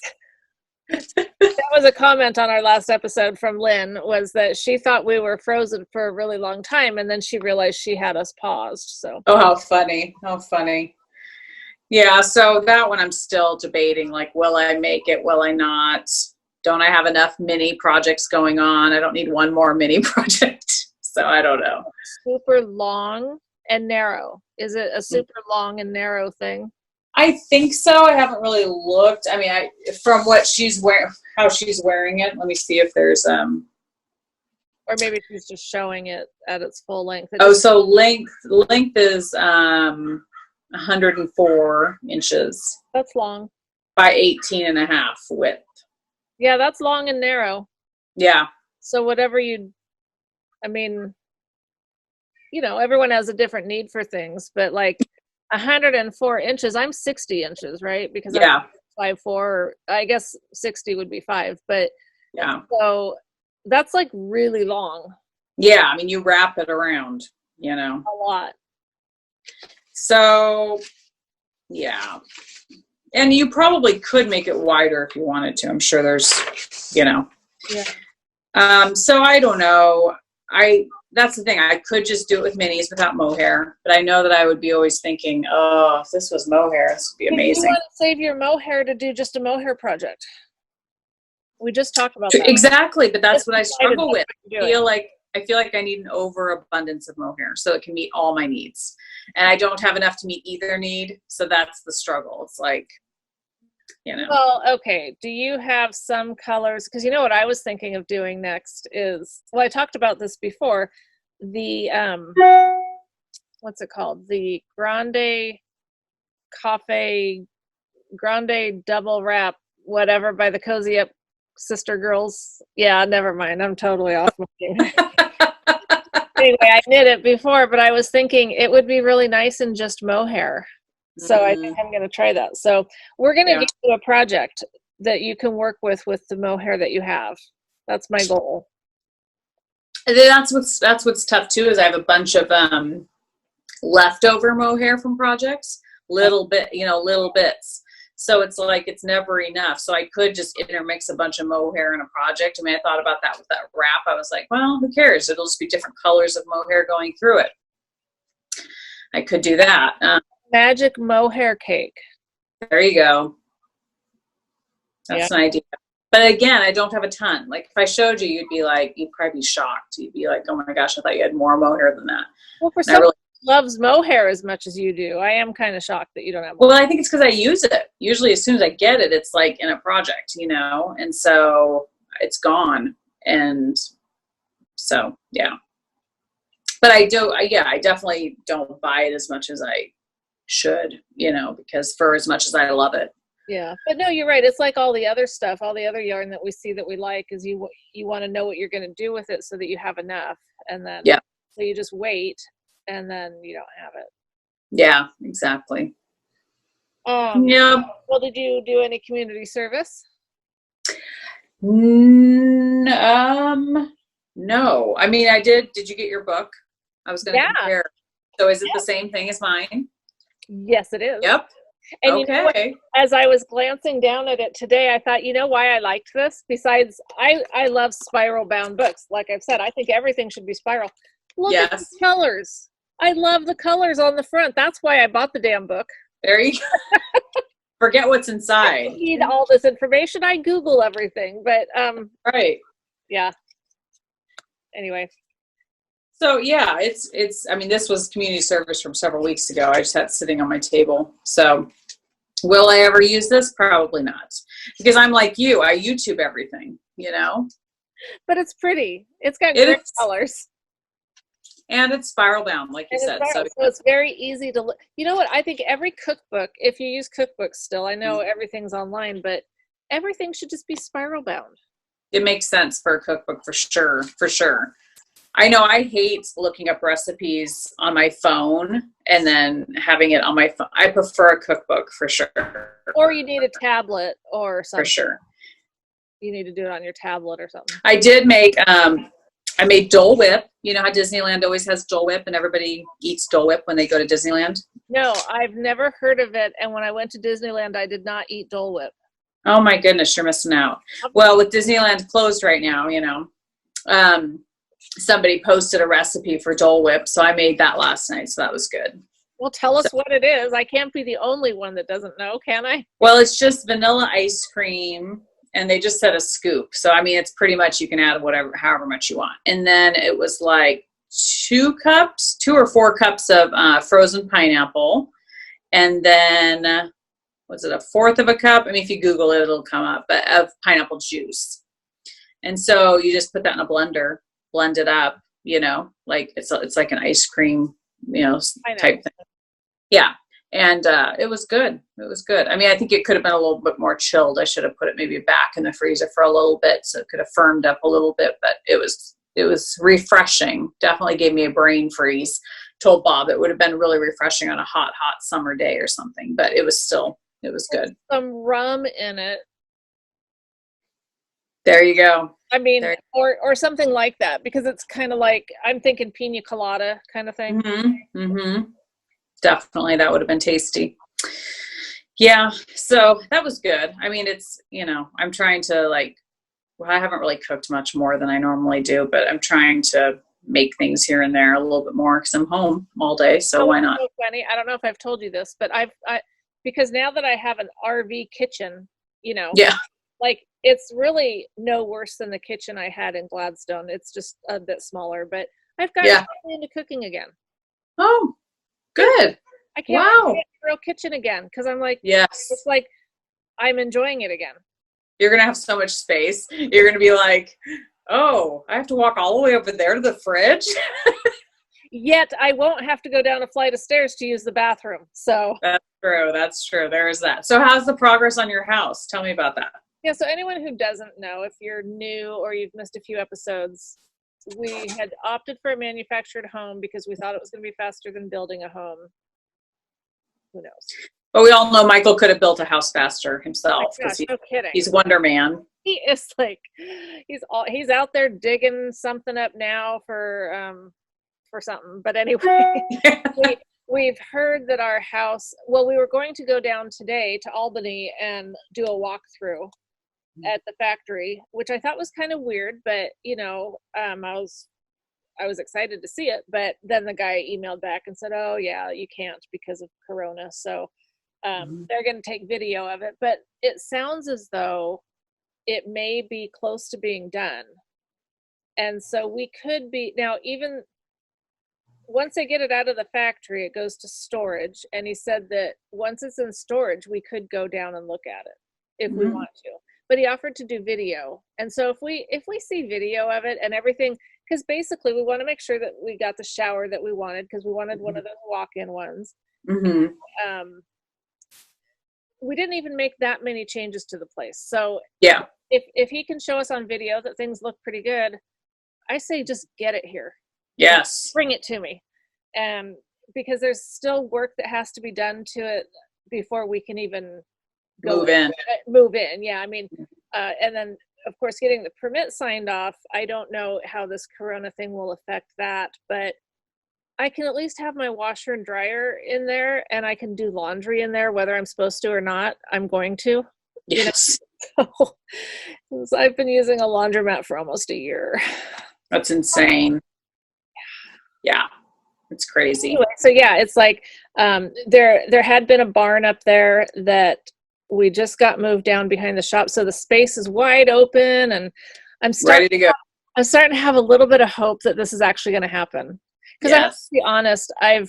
[SPEAKER 2] That was a comment on our last episode from Lynn, was that she thought we were frozen for a really long time, and then she realized she had us paused. So.
[SPEAKER 1] Oh, how funny. How funny. Yeah, so that one I'm still debating, like, will I make it? Will I not? Don't I have enough mini projects going on? I don't need one more mini project. So I don't know.
[SPEAKER 2] Super long and narrow. Is it a super long and narrow thing?
[SPEAKER 1] I think so. I haven't really looked. I mean, from what she's wearing, how she's wearing it. Let me see if there's
[SPEAKER 2] or maybe she's just showing it at its full length.
[SPEAKER 1] So length is 104 inches.
[SPEAKER 2] That's long.
[SPEAKER 1] By 18 and a half width.
[SPEAKER 2] Yeah, that's long and narrow.
[SPEAKER 1] Yeah.
[SPEAKER 2] So whatever everyone has a different need for things, but like 104 inches, I'm 60 inches, right? Because I'm 5'4", I guess 60 would be 5, but
[SPEAKER 1] yeah.
[SPEAKER 2] So that's like really long.
[SPEAKER 1] Yeah, I mean, you wrap it around, a
[SPEAKER 2] lot.
[SPEAKER 1] So, yeah. And you probably could make it wider if you wanted to. I'm sure there's,
[SPEAKER 2] Yeah.
[SPEAKER 1] So I don't know. That's the thing. I could just do it with minis without mohair, but I know that I would be always thinking, oh, if this was mohair, this would be amazing.
[SPEAKER 2] You want to save your mohair to do just a mohair project. We just talked about that.
[SPEAKER 1] Exactly, but that's what I struggle with. I feel like I need an overabundance of mohair so it can meet all my needs. And I don't have enough to meet either need, so that's the struggle. It's like,
[SPEAKER 2] Well, okay. Do you have some colors? Because what I was thinking of doing next is, I talked about this before, the, what's it called? The Grande double wrap, whatever, by the Cozy Up Sister Girls. Yeah, never mind. I'm totally off my game. Anyway, I knit it before, but I was thinking it would be really nice in just mohair. So I think I'm going to try that. So we're going to give you a project that you can work with the mohair that you have. That's my goal.
[SPEAKER 1] And then that's what's tough too, is I have a bunch of leftover mohair from projects, little bits. So it's like, it's never enough. So I could just intermix a bunch of mohair in a project. I mean, I thought about that with that wrap. I was like, well, who cares? It'll just be different colors of mohair going through it. I could do that.
[SPEAKER 2] Magic mohair cake.
[SPEAKER 1] There you go. That's an idea. But again, I don't have a ton. Like, if I showed you, you'd probably be shocked. You'd be like, oh my gosh, I thought you had more mohair than that.
[SPEAKER 2] Well, for someone who loves mohair as much as you do, I am kind of shocked that you don't have mohair.
[SPEAKER 1] Well, I think it's because I use it. Usually as soon as I get it, it's like in a project, and so it's gone. And so, yeah. But I definitely don't buy it as much as I should, because for as much as I love it.
[SPEAKER 2] Yeah, but no, you're right. It's like all the other stuff, all the other yarn that we see that we like, is you want to know what you're going to do with it so that you have enough, and then so you just wait, and then you don't have it.
[SPEAKER 1] Yeah, exactly.
[SPEAKER 2] Well, did you do any community service?
[SPEAKER 1] No. I mean, I did. Did you get your book? I was going to compare. So is it the same thing as mine?
[SPEAKER 2] Yes, it is.
[SPEAKER 1] Yep.
[SPEAKER 2] And you know what, as I was glancing down at it today, I thought, why I liked this? Besides, I love spiral bound books. Like I've said, I think everything should be spiral. Look at the colors. I love the colors on the front. That's why I bought the damn book.
[SPEAKER 1] There you go. Forget what's inside.
[SPEAKER 2] I need all this information. I Google everything, but
[SPEAKER 1] right.
[SPEAKER 2] Yeah. Anyway.
[SPEAKER 1] So yeah, it's. I mean, this was community service from several weeks ago. I just had it sitting on my table. So, will I ever use this? Probably not, because I'm like you. I YouTube everything,
[SPEAKER 2] But it's pretty. It's got great colors,
[SPEAKER 1] and it's spiral bound, like you said. So
[SPEAKER 2] it's very easy to look. You know what? I think every cookbook, if you use cookbooks still, I know everything's online, but everything should just be spiral bound.
[SPEAKER 1] It makes sense for a cookbook for sure. For sure. I know I hate looking up recipes on my phone and then having it on my phone. I prefer a cookbook for sure.
[SPEAKER 2] Or you need a tablet or something.
[SPEAKER 1] For sure.
[SPEAKER 2] You need to do it on your tablet or something.
[SPEAKER 1] I did make, I made Dole Whip. You know how Disneyland always has Dole Whip and everybody eats Dole Whip when they go to Disneyland?
[SPEAKER 2] No, I've never heard of it. And when I went to Disneyland, I did not eat Dole Whip.
[SPEAKER 1] Oh my goodness, you're missing out. Well, with Disneyland closed right now, somebody posted a recipe for Dole Whip, so I made that last night, so that was good.
[SPEAKER 2] Well, tell us what it is. I can't be the only one that doesn't know, can I?
[SPEAKER 1] Well, it's just vanilla ice cream, and they just said a scoop. So, I mean, it's pretty much you can add however much you want. And then it was like 2 or 4 cups of frozen pineapple. And then, was it a fourth of a cup? I mean, if you Google it, it'll come up, but of pineapple juice. And so you just put that in a blender, blend it up, like it's like an ice cream, type thing. Yeah. And it was good. It was good. I mean, I think it could have been a little bit more chilled. I should have put it maybe back in the freezer for a little bit so it could have firmed up a little bit, but it was refreshing. Definitely gave me a brain freeze. Told Bob it would have been really refreshing on a hot summer day or something, but it was good.
[SPEAKER 2] Some rum in it.
[SPEAKER 1] There you go.
[SPEAKER 2] I mean, or something like that, because it's kind of like, I'm thinking pina colada kind of thing.
[SPEAKER 1] Mm-hmm. Mm-hmm. Definitely, that would have been tasty. Yeah, so that was good. I mean, it's, I'm trying to I haven't really cooked much more than I normally do, but I'm trying to make things here and there a little bit more because I'm home all day, so why not?
[SPEAKER 2] So funny. I don't know if I've told you this, but because now that I have an RV kitchen,
[SPEAKER 1] yeah,
[SPEAKER 2] it's really no worse than the kitchen I had in Gladstone. It's just a bit smaller, but I've gotten into cooking again.
[SPEAKER 1] Oh, good.
[SPEAKER 2] I can't get a real kitchen again because I'm like,
[SPEAKER 1] yes,
[SPEAKER 2] it's like I'm enjoying it again.
[SPEAKER 1] You're going to have so much space. You're going to be like, oh, I have to walk all the way over there to the fridge.
[SPEAKER 2] Yet I won't have to go down a flight of stairs to use the bathroom. So
[SPEAKER 1] That's true. There is that. So how's the progress on your house? Tell me about that.
[SPEAKER 2] Yeah. So anyone who doesn't know, if you're new or you've missed a few episodes, we had opted for a manufactured home because we thought it was going to be faster than building a home. Who knows?
[SPEAKER 1] But we all know Michael could have built a house faster himself.
[SPEAKER 2] Oh no kidding.
[SPEAKER 1] He's Wonder Man.
[SPEAKER 2] He is he's out there digging something up now for something. But anyway, we've heard that our house, we were going to go down today to Albany and do a walkthrough at the factory, which I thought was kind of weird, but I was excited to see it, but then the guy emailed back and said, oh yeah, you can't because of Corona. So they're going to take video of it, but it sounds as though it may be close to being done. And so we could be now, even once they get it out of the factory, it goes to storage. And he said that once it's in storage, we could go down and look at it if we want to. But he offered to do video. And so if we see video of it and everything, because basically we want to make sure that we got the shower that we wanted, because we wanted one of those walk-in ones. Mm-hmm. We didn't even make that many changes to the place. So yeah, if he can show us on video that things look pretty good, I say just get it here.
[SPEAKER 1] Yes.
[SPEAKER 2] Bring it to me. Because there's still work that has to be done to it before we can even
[SPEAKER 1] move in.
[SPEAKER 2] Yeah. I mean, and then of course, getting the permit signed off, I don't know how this Corona thing will affect that, but I can at least have my washer and dryer in there, and I can do laundry in there, whether I'm supposed to or not. I'm going to.
[SPEAKER 1] Yes.
[SPEAKER 2] So I've been using a laundromat for almost a year.
[SPEAKER 1] That's insane. Yeah. It's crazy.
[SPEAKER 2] Anyway, so yeah, it's like there had been a barn up there that we just got moved down behind the shop, so the space is wide open, and I'm
[SPEAKER 1] ready to go.
[SPEAKER 2] I'm starting to have a little bit of hope that this is actually going to happen. Because I have to be honest, I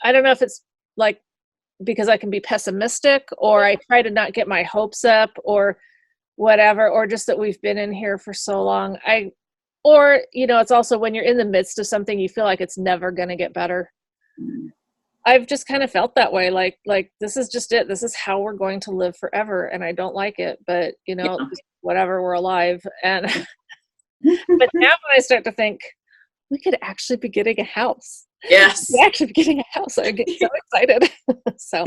[SPEAKER 2] don't know if it's like because I can be pessimistic, or I try to not get my hopes up, or whatever, or just that we've been in here for so long. Or it's also when you're in the midst of something, you feel like it's never going to get better. I've just kind of felt that way. Like this is just it. This is how we're going to live forever. And I don't like it, but whatever, we're alive. And, but now when I start to think we could actually be getting a house.
[SPEAKER 1] Yes.
[SPEAKER 2] We actually be getting a house. I get so excited. So,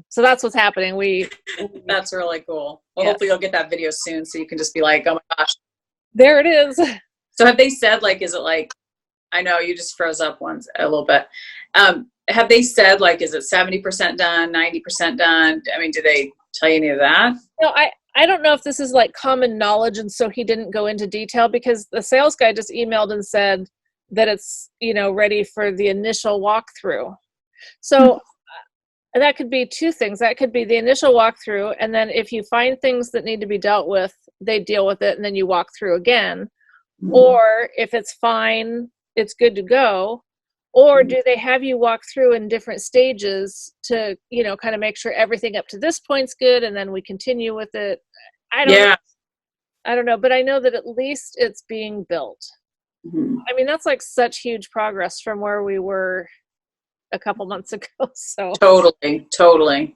[SPEAKER 2] so that's what's happening.
[SPEAKER 1] That's really cool. Well, hopefully you'll get that video soon so you can just be like, oh my gosh.
[SPEAKER 2] There it is. So
[SPEAKER 1] have they said, is it I know you just froze up once a little bit. have they said, like, is it 70% done, 90% done? I mean, do they tell you any of that?
[SPEAKER 2] No, I don't know if this is like common knowledge, and so he didn't go into detail, because the sales guy just emailed and said that it's, ready for the initial walkthrough. So that could be two things. That could be the initial walkthrough, and then if you find things that need to be dealt with, they deal with it, and then you walk through again. Or if it's fine, it's good to go. Or do they have you walk through in different stages to, kind of make sure everything up to this point's good, and then we continue with it? I don't know, but I know that at least it's being built. I mean, that's like such huge progress from where we were a couple months ago. So
[SPEAKER 1] totally.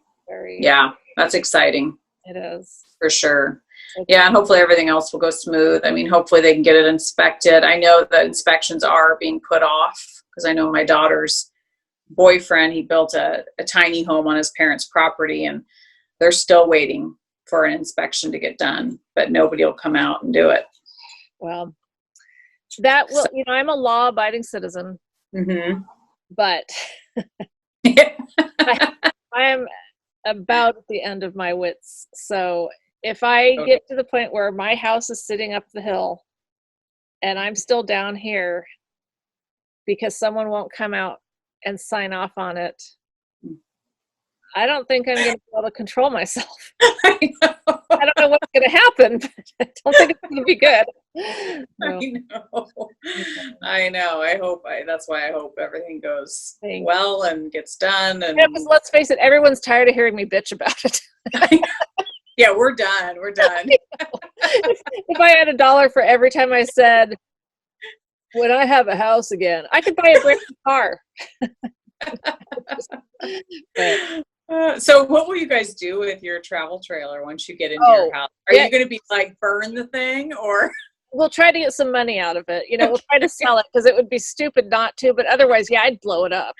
[SPEAKER 1] Yeah, that's exciting.
[SPEAKER 2] It is.
[SPEAKER 1] For sure. Yeah, and hopefully everything else will go smooth. I mean, hopefully they can get it inspected. I know that inspections are being put off, because I know my daughter's boyfriend, he built a tiny home on his parents' property, and they're still waiting for an inspection to get done, but nobody will come out and do it.
[SPEAKER 2] Well, that will, I'm a law-abiding citizen, but I am about at the end of my wits. So if I get to the point where my house is sitting up the hill and I'm still down here because someone won't come out and sign off on it, I don't think I'm going to be able to control myself. I don't know what's going to happen, but I don't think it's going to be good.
[SPEAKER 1] I know. That's why I hope everything goes well and gets done. And
[SPEAKER 2] because let's face it, everyone's tired of hearing me bitch about it.
[SPEAKER 1] Yeah, we're done. If
[SPEAKER 2] I had $1 for every time I said, when I have a house again, I could buy a brand new car.
[SPEAKER 1] So what will you guys do with your travel trailer once you get into your house? Are you going to be like, burn the thing, or?
[SPEAKER 2] We'll try to get some money out of it. We'll try to sell it, because it would be stupid not to, but otherwise, yeah, I'd blow it up.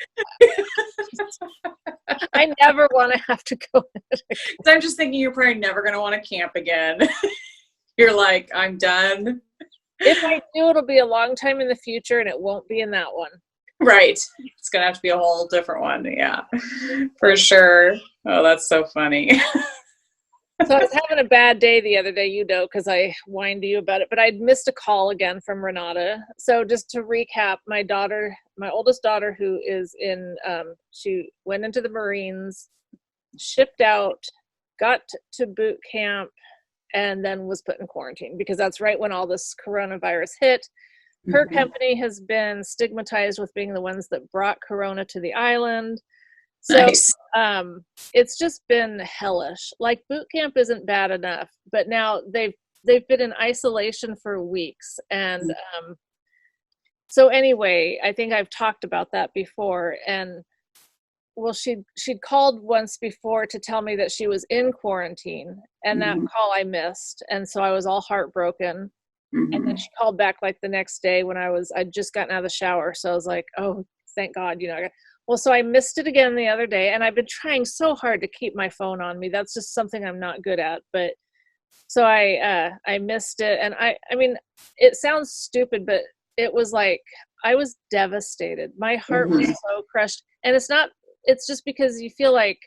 [SPEAKER 2] I never want to have to go.
[SPEAKER 1] So I'm just thinking you're probably never going to want to camp again. You're like, I'm done.
[SPEAKER 2] If I do, it'll be a long time in the future, and it won't be in that one.
[SPEAKER 1] Right. It's going to have to be a whole different one. Yeah, for sure. Oh, that's so funny.
[SPEAKER 2] So I was having a bad day the other day, because I whined to you about it, but I'd missed a call again from Renata. So just to recap, my oldest daughter, who is she went into the Marines, shipped out, got to boot camp, and then was put in quarantine, because that's right when all this coronavirus hit. Her company has been stigmatized with being the ones that brought corona to the island. So
[SPEAKER 1] nice.
[SPEAKER 2] It's just been hellish. Like, boot camp isn't bad enough, but now they've been in isolation for weeks. And so anyway, I think I've talked about that before. And well, she'd called once before to tell me that she was in quarantine, and that call I missed. And so I was all heartbroken. And then she called back like the next day when I'd just gotten out of the shower. So I was like, oh, thank God, Well, so I missed it again the other day, and I've been trying so hard to keep my phone on me. That's just something I'm not good at. But so I missed it, and I mean, it sounds stupid, but it was like I was devastated. My heart was so crushed, and it's just because you feel like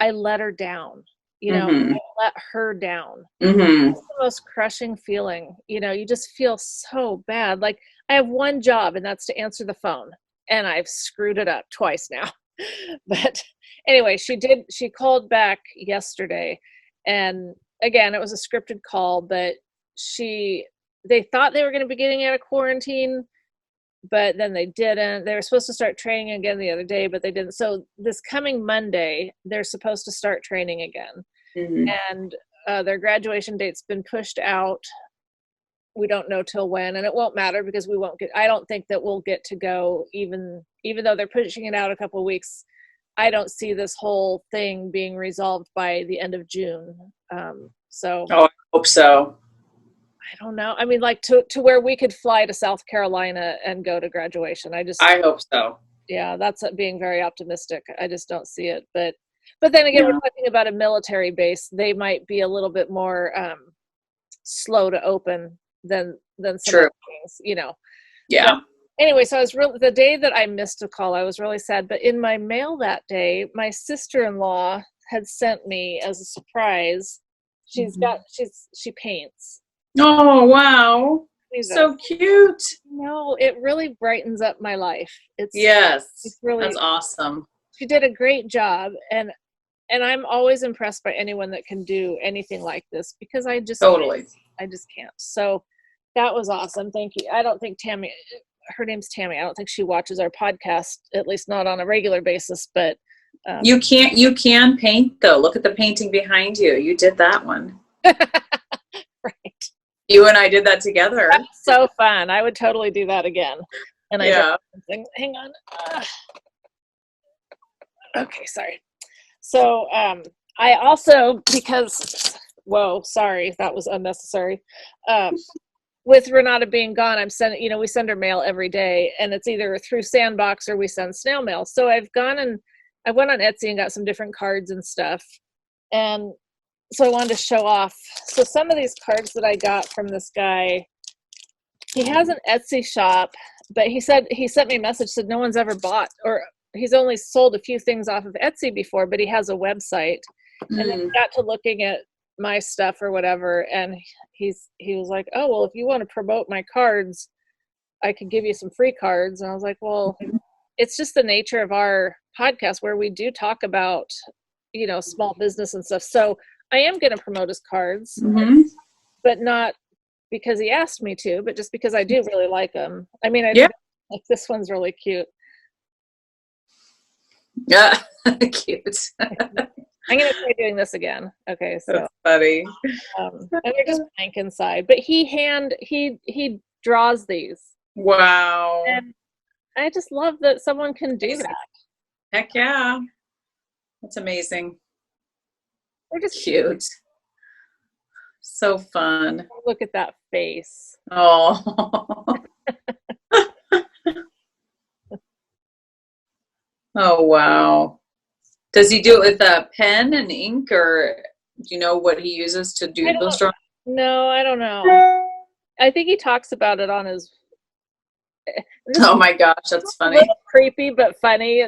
[SPEAKER 2] I let her down. I let her down. It's the most crushing feeling. You just feel so bad. Like, I have one job, and that's to answer the phone. And I've screwed it up twice now. But anyway, she called back yesterday. And again, it was a scripted call, but they thought they were going to be getting out of quarantine, but then they didn't. They were supposed to start training again the other day, but they didn't. So this coming Monday, they're supposed to start training again. And their graduation date's been pushed out. We don't know till when, and it won't matter, because I don't think that we'll get to go, even though they're pushing it out a couple of weeks. I don't see this whole thing being resolved by the end of June. So
[SPEAKER 1] I hope so.
[SPEAKER 2] I don't know. I mean, like to where we could fly to South Carolina and go to graduation. I hope
[SPEAKER 1] so.
[SPEAKER 2] Yeah, that's being very optimistic. I just don't see it. But then again, we're talking about a military base. They might be a little bit more slow to open than some other things,
[SPEAKER 1] Yeah.
[SPEAKER 2] anyway, so I was the day that I missed a call, I was really sad. But in my mail that day, my sister-in-law had sent me as a surprise. She paints.
[SPEAKER 1] Oh, wow. So cute.
[SPEAKER 2] No, it really brightens up my life. It's really,
[SPEAKER 1] that's awesome.
[SPEAKER 2] She did a great job, and I'm always impressed by anyone that can do anything like this, because I just can't. So that was awesome. Thank you. I don't think Tammy, her name's Tammy, I don't think she watches our podcast, at least not on a regular basis, but
[SPEAKER 1] you can paint though. Look at the painting behind you. You did that one.
[SPEAKER 2] Right.
[SPEAKER 1] You and I did that together.
[SPEAKER 2] That's so fun. I would totally do that again. And I did. Hang on. Okay, sorry. So I also, because, whoa, sorry, that was unnecessary. With Renata being gone, I'm sending, we send her mail every day, and it's either through Sandbox or we send snail mail. So I went on Etsy and got some different cards and stuff. And so I wanted to show off. So some of these cards that I got from this guy, he has an Etsy shop, but he sent me a message, said no one's ever bought, or he's only sold a few things off of Etsy before, but he has a website. And then he got to looking at my stuff or whatever, and he was like, oh, well, if you want to promote my cards, I could give you some free cards. And I was like, well, it's just the nature of our podcast where we do talk about, small business and stuff. So I am going to promote his cards, but not because he asked me to, but just because I do really like them. I mean, like this one's really cute.
[SPEAKER 1] Yeah, cute.
[SPEAKER 2] I'm going to try doing this again. Okay, so
[SPEAKER 1] that's funny.
[SPEAKER 2] And they're just blank inside, but he draws these.
[SPEAKER 1] Wow.
[SPEAKER 2] And I just love that someone can do that.
[SPEAKER 1] Heck yeah. That's amazing.
[SPEAKER 2] They're just
[SPEAKER 1] cute. So fun.
[SPEAKER 2] Look at that face.
[SPEAKER 1] Oh. Oh, wow. Does he do it with a pen and ink, or do you know what he uses to do those drawings?
[SPEAKER 2] No, I don't know. I think he talks about it on his...
[SPEAKER 1] Oh my gosh, that's funny.
[SPEAKER 2] A little creepy, but funny.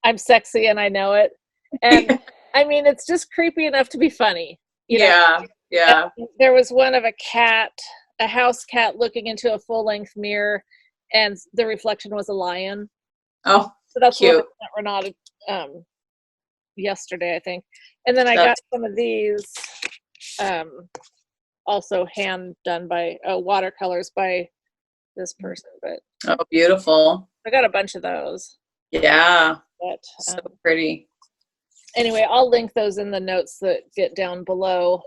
[SPEAKER 2] I'm sexy and I know it. And I mean, it's just creepy enough to be funny.
[SPEAKER 1] Yeah.
[SPEAKER 2] And there was one of a house cat looking into a full-length mirror, and the reflection was a lion.
[SPEAKER 1] Oh,
[SPEAKER 2] so that's
[SPEAKER 1] cute.
[SPEAKER 2] What Renata yesterday, I think. And then I got some of these also hand done by watercolors by this person. But
[SPEAKER 1] oh, beautiful.
[SPEAKER 2] I got a bunch of those.
[SPEAKER 1] Yeah.
[SPEAKER 2] But
[SPEAKER 1] so pretty.
[SPEAKER 2] Anyway, I'll link those in the notes that get down below.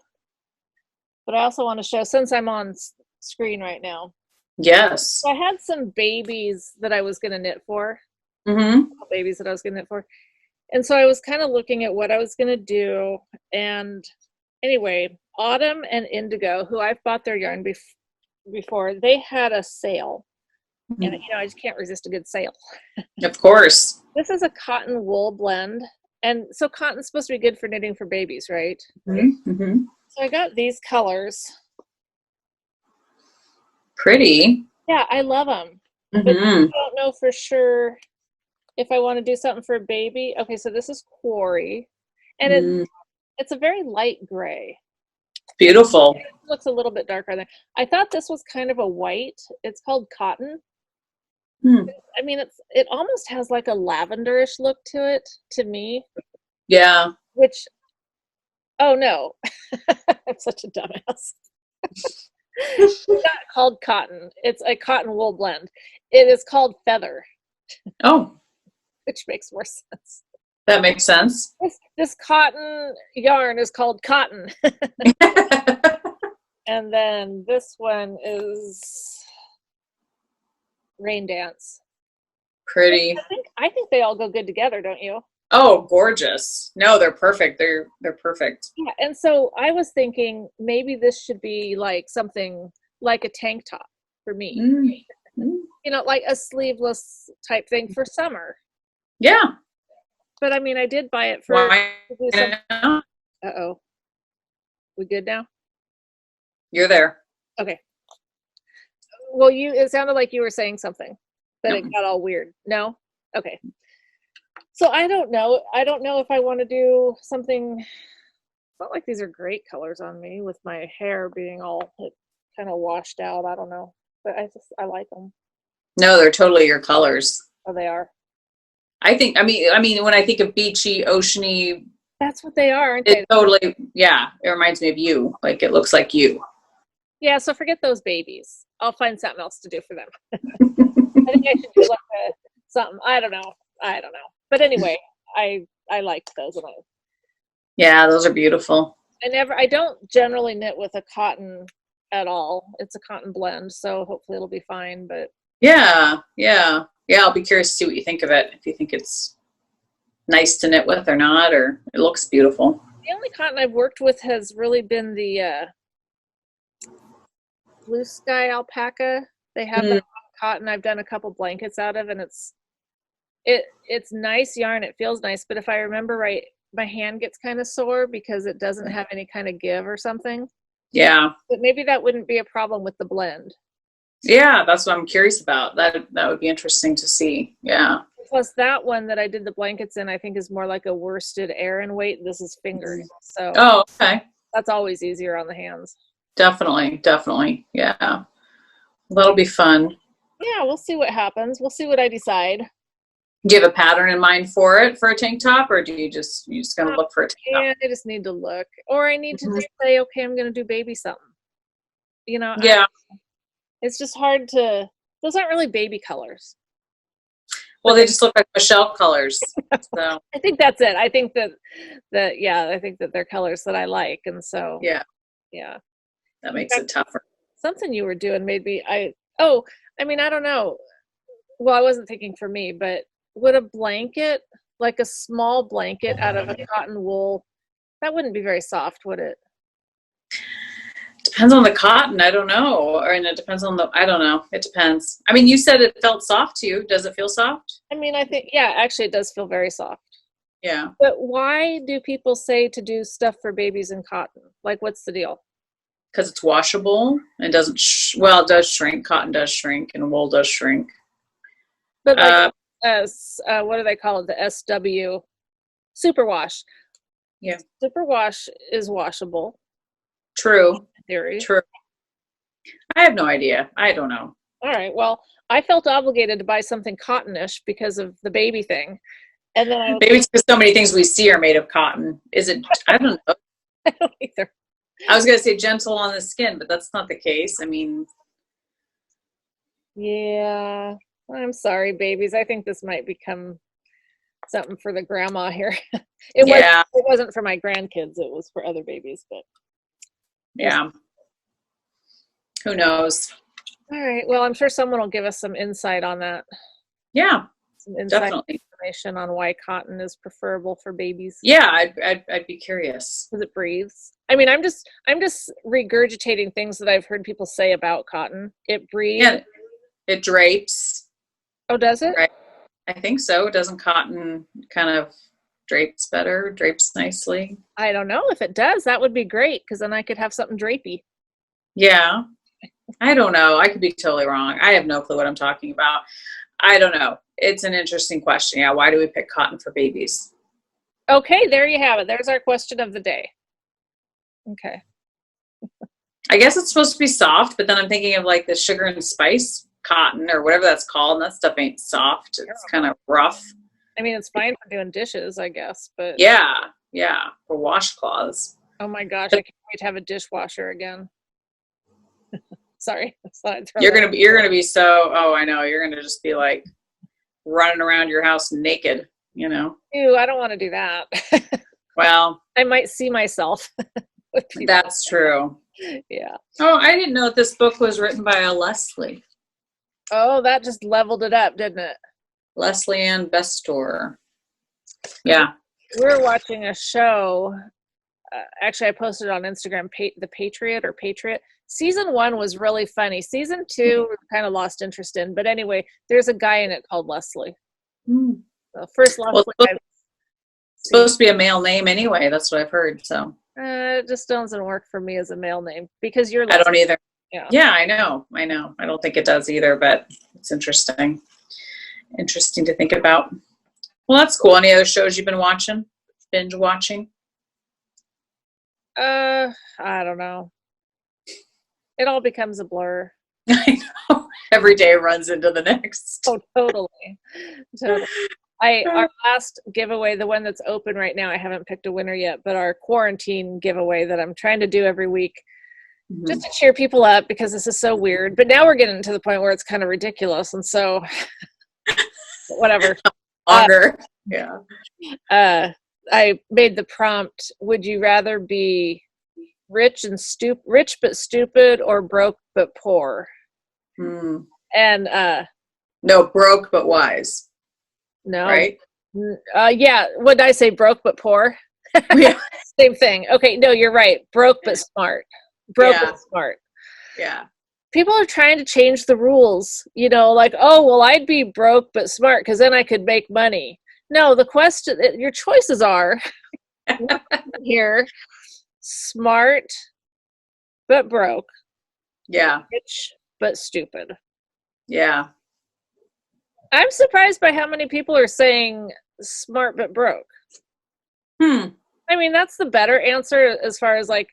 [SPEAKER 2] But I also want to show, since I'm on screen right now.
[SPEAKER 1] Yes.
[SPEAKER 2] So I had some babies that I was going to knit for. Babies that I was going to knit for. And so I was kind of looking at what I was going to do. And anyway, Autumn and Indigo, who I've bought their yarn before, they had a sale. And, I just can't resist a good sale.
[SPEAKER 1] Of course.
[SPEAKER 2] This is a cotton wool blend. And so cotton's supposed to be good for knitting for babies, right? So I got these colors.
[SPEAKER 1] Pretty.
[SPEAKER 2] Yeah, I love them. But I don't know for sure if I want to do something for a baby. Okay, so this is Quarry. And it's a very light gray.
[SPEAKER 1] Beautiful.
[SPEAKER 2] It looks a little bit darker there. I thought this was kind of a white. It's called Cotton. I mean, it almost has like a lavenderish look to it, to me.
[SPEAKER 1] Yeah.
[SPEAKER 2] Which, oh no, I'm such a dumbass. It's not called Cotton. It's a cotton wool blend. It is called Feather.
[SPEAKER 1] Oh.
[SPEAKER 2] Which makes more sense.
[SPEAKER 1] That makes sense.
[SPEAKER 2] This cotton yarn is called Cotton. And then this one is Rain Dance.
[SPEAKER 1] Pretty.
[SPEAKER 2] I think they all go good together, don't you?
[SPEAKER 1] Oh, gorgeous. No, they're perfect. They're perfect.
[SPEAKER 2] Yeah, and so I was thinking maybe this should be like something like a tank top for me. Like a sleeveless type thing for summer.
[SPEAKER 1] Yeah.
[SPEAKER 2] But I mean, I did buy it for...
[SPEAKER 1] Why?
[SPEAKER 2] Uh-oh. We good now?
[SPEAKER 1] You're there.
[SPEAKER 2] Okay. Well, it sounded like you were saying something, but it got all weird. No? Okay. So I don't know. I don't know if I want to do something. It's not like these are great colors on me with my hair being all kind of washed out. I don't know, but I like them.
[SPEAKER 1] No, they're totally your colors.
[SPEAKER 2] Oh, they are.
[SPEAKER 1] I mean, when I think of beachy, oceany,
[SPEAKER 2] that's what they are, aren't they?
[SPEAKER 1] It totally, yeah. It reminds me of you. Like it looks like you.
[SPEAKER 2] Yeah. So forget those babies. I'll find something else to do for them. I think I should do like something. I don't know. But anyway, I liked those.
[SPEAKER 1] Yeah, those are beautiful.
[SPEAKER 2] I don't generally knit with a cotton at all. It's a cotton blend, so hopefully it'll be fine. But
[SPEAKER 1] yeah. I'll be curious to see what you think of it. If you think it's nice to knit with or not, or it looks beautiful.
[SPEAKER 2] The only cotton I've worked with has really been the Blue Sky alpaca. They have that cotton I've done a couple blankets out of, and it's nice yarn. It feels nice, but if I remember right, my hand gets kind of sore because it doesn't have any kind of give or something.
[SPEAKER 1] Yeah.
[SPEAKER 2] But maybe that wouldn't be a problem with the blend.
[SPEAKER 1] Yeah, that's what I'm curious about. That would be interesting to see. Yeah.
[SPEAKER 2] Plus that one that I did the blankets in, I think is more like a worsted Aran weight. This is fingered. So
[SPEAKER 1] okay.
[SPEAKER 2] That's always easier on the hands.
[SPEAKER 1] Definitely. Yeah. That'll be fun.
[SPEAKER 2] Yeah, we'll see what happens. We'll see what I decide.
[SPEAKER 1] Do you have a pattern in mind for a tank top, or you just gonna look for a tank top?
[SPEAKER 2] Yeah, I just need to look. Or I need to just say, okay, I'm gonna do baby something.
[SPEAKER 1] Yeah.
[SPEAKER 2] It's just hard to, those aren't really baby colors.
[SPEAKER 1] Well, they just look like Michelle colors. So
[SPEAKER 2] I think that's it. I think that they're colors that I like. And so
[SPEAKER 1] yeah. That makes it tougher.
[SPEAKER 2] Something you were doing made me I don't know. Well, I wasn't thinking for me, but would a blanket, like a small blanket out of a cotton wool, that wouldn't be very soft, would it?
[SPEAKER 1] Depends on the cotton. I don't know. And it depends on I don't know. It depends. I mean, you said it felt soft to you. Does it feel soft?
[SPEAKER 2] I mean, I think, yeah, actually it does feel very soft.
[SPEAKER 1] Yeah.
[SPEAKER 2] But why do people say to do stuff for babies in cotton? Like, what's the deal?
[SPEAKER 1] Because it's washable and doesn't, it does shrink. Cotton does shrink and wool does shrink.
[SPEAKER 2] But like, what do they call it? The SW superwash.
[SPEAKER 1] Yeah.
[SPEAKER 2] Superwash is washable.
[SPEAKER 1] True.
[SPEAKER 2] In theory.
[SPEAKER 1] True. I have no idea. I don't know.
[SPEAKER 2] All right. Well, I felt obligated to buy something cottonish because of the baby thing. And then
[SPEAKER 1] maybe it's because so many things we see are made of cotton. Is it? I don't know.
[SPEAKER 2] I don't either.
[SPEAKER 1] I was going to say gentle on the skin, but that's not the case. I mean.
[SPEAKER 2] Yeah. I'm sorry, babies. I think this might become something for the grandma here. It wasn't for my grandkids. It was for other babies, but.
[SPEAKER 1] Yeah. Who knows?
[SPEAKER 2] All right. Well, I'm sure someone will give us some insight on that.
[SPEAKER 1] Yeah.
[SPEAKER 2] Some insight
[SPEAKER 1] definitely.
[SPEAKER 2] Information on why cotton is preferable for babies.
[SPEAKER 1] Yeah, I'd be curious.
[SPEAKER 2] Because it breathes. I mean, I'm just regurgitating things that I've heard people say about cotton. It breathes.
[SPEAKER 1] Yeah, it drapes.
[SPEAKER 2] Oh, does it?
[SPEAKER 1] Right. I think so. Doesn't cotton kind of drapes nicely?
[SPEAKER 2] I don't know. If it does, that would be great, because then I could have something drapey.
[SPEAKER 1] Yeah. I don't know. I could be totally wrong. I have no clue what I'm talking about. I don't know. It's an interesting question. Yeah. Why do we pick cotton for babies?
[SPEAKER 2] Okay. There you have it. There's our question of the day. Okay.
[SPEAKER 1] I guess it's supposed to be soft, but then I'm thinking of like the sugar and spice cotton or whatever that's called. And that stuff ain't soft. It's kind of rough.
[SPEAKER 2] I mean, it's fine for doing dishes, I guess, but.
[SPEAKER 1] Yeah. For washcloths.
[SPEAKER 2] Oh my gosh. I can't wait to have a dishwasher again. Sorry.
[SPEAKER 1] You're going to be so, I know. You're going to just be like running around your house naked,
[SPEAKER 2] Ew, I don't want to do that.
[SPEAKER 1] Well,
[SPEAKER 2] I might see myself.
[SPEAKER 1] That's true.
[SPEAKER 2] Yeah.
[SPEAKER 1] Oh, I didn't know this book was written by a Leslie.
[SPEAKER 2] Oh, that just leveled it up, didn't it?
[SPEAKER 1] Leslie Ann Bestor. Yeah.
[SPEAKER 2] We're watching a show. Actually, I posted it on Instagram, The Patriot or Patriot. Season 1 was really funny. Season 2, we kind of lost interest in. But anyway, there's a guy in it called Leslie.
[SPEAKER 1] Mm.
[SPEAKER 2] So first Leslie.
[SPEAKER 1] It's supposed to be a male name anyway. That's what I've heard. So
[SPEAKER 2] it just doesn't work for me as a male name because you're Leslie.
[SPEAKER 1] I don't either.
[SPEAKER 2] Yeah.
[SPEAKER 1] Yeah, I know. I don't think it does either, but it's interesting to think about. Well, that's cool. Any other shows you've been watching? Binge watching?
[SPEAKER 2] I don't know. It all becomes a blur.
[SPEAKER 1] I know. Every day runs into the next.
[SPEAKER 2] Oh, totally. Totally. Our last giveaway, the one that's open right now, I haven't picked a winner yet, but our quarantine giveaway that I'm trying to do every week, just to cheer people up because this is so weird. But now we're getting to the point where it's kind of ridiculous, and so whatever.
[SPEAKER 1] Longer. Yeah.
[SPEAKER 2] I made the prompt: would you rather be rich but stupid, or broke but poor? And
[SPEAKER 1] no, broke but wise.
[SPEAKER 2] No.
[SPEAKER 1] Right?
[SPEAKER 2] Yeah. What did I say? Broke but poor?
[SPEAKER 1] Yeah.
[SPEAKER 2] Same thing. Okay. No, you're right. Broke but smart. Broke but smart.
[SPEAKER 1] Yeah.
[SPEAKER 2] People are trying to change the rules, like, oh, well, I'd be broke but smart because then I could make money. No, the question, your choices are here: smart but broke.
[SPEAKER 1] Yeah.
[SPEAKER 2] Rich but stupid.
[SPEAKER 1] Yeah.
[SPEAKER 2] I'm surprised by how many people are saying smart but broke. I mean, that's the better answer as far as like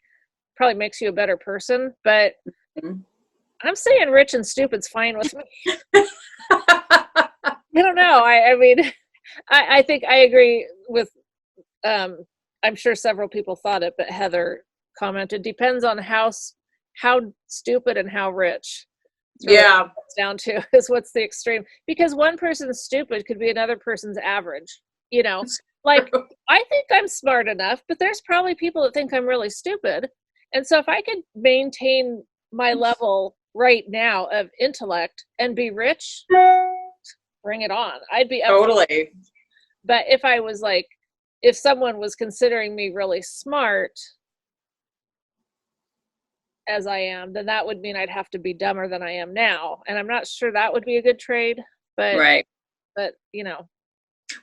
[SPEAKER 2] probably makes you a better person, but I'm saying rich and stupid's fine with me. I don't know. I mean, I think I agree with, I'm sure several people thought it, but Heather commented, depends on how stupid and how rich.
[SPEAKER 1] Yeah.
[SPEAKER 2] It's down to is what's the extreme, because one person's stupid could be another person's average, like I think I'm smart enough, but there's probably people that think I'm really stupid. And so if I could maintain my level right now of intellect and be rich, bring it on. I'd be up
[SPEAKER 1] totally.
[SPEAKER 2] But if I was like, if someone was considering me really smart as I am, then that would mean I'd have to be dumber than I am now. And I'm not sure that would be a good trade, but
[SPEAKER 1] right.
[SPEAKER 2] But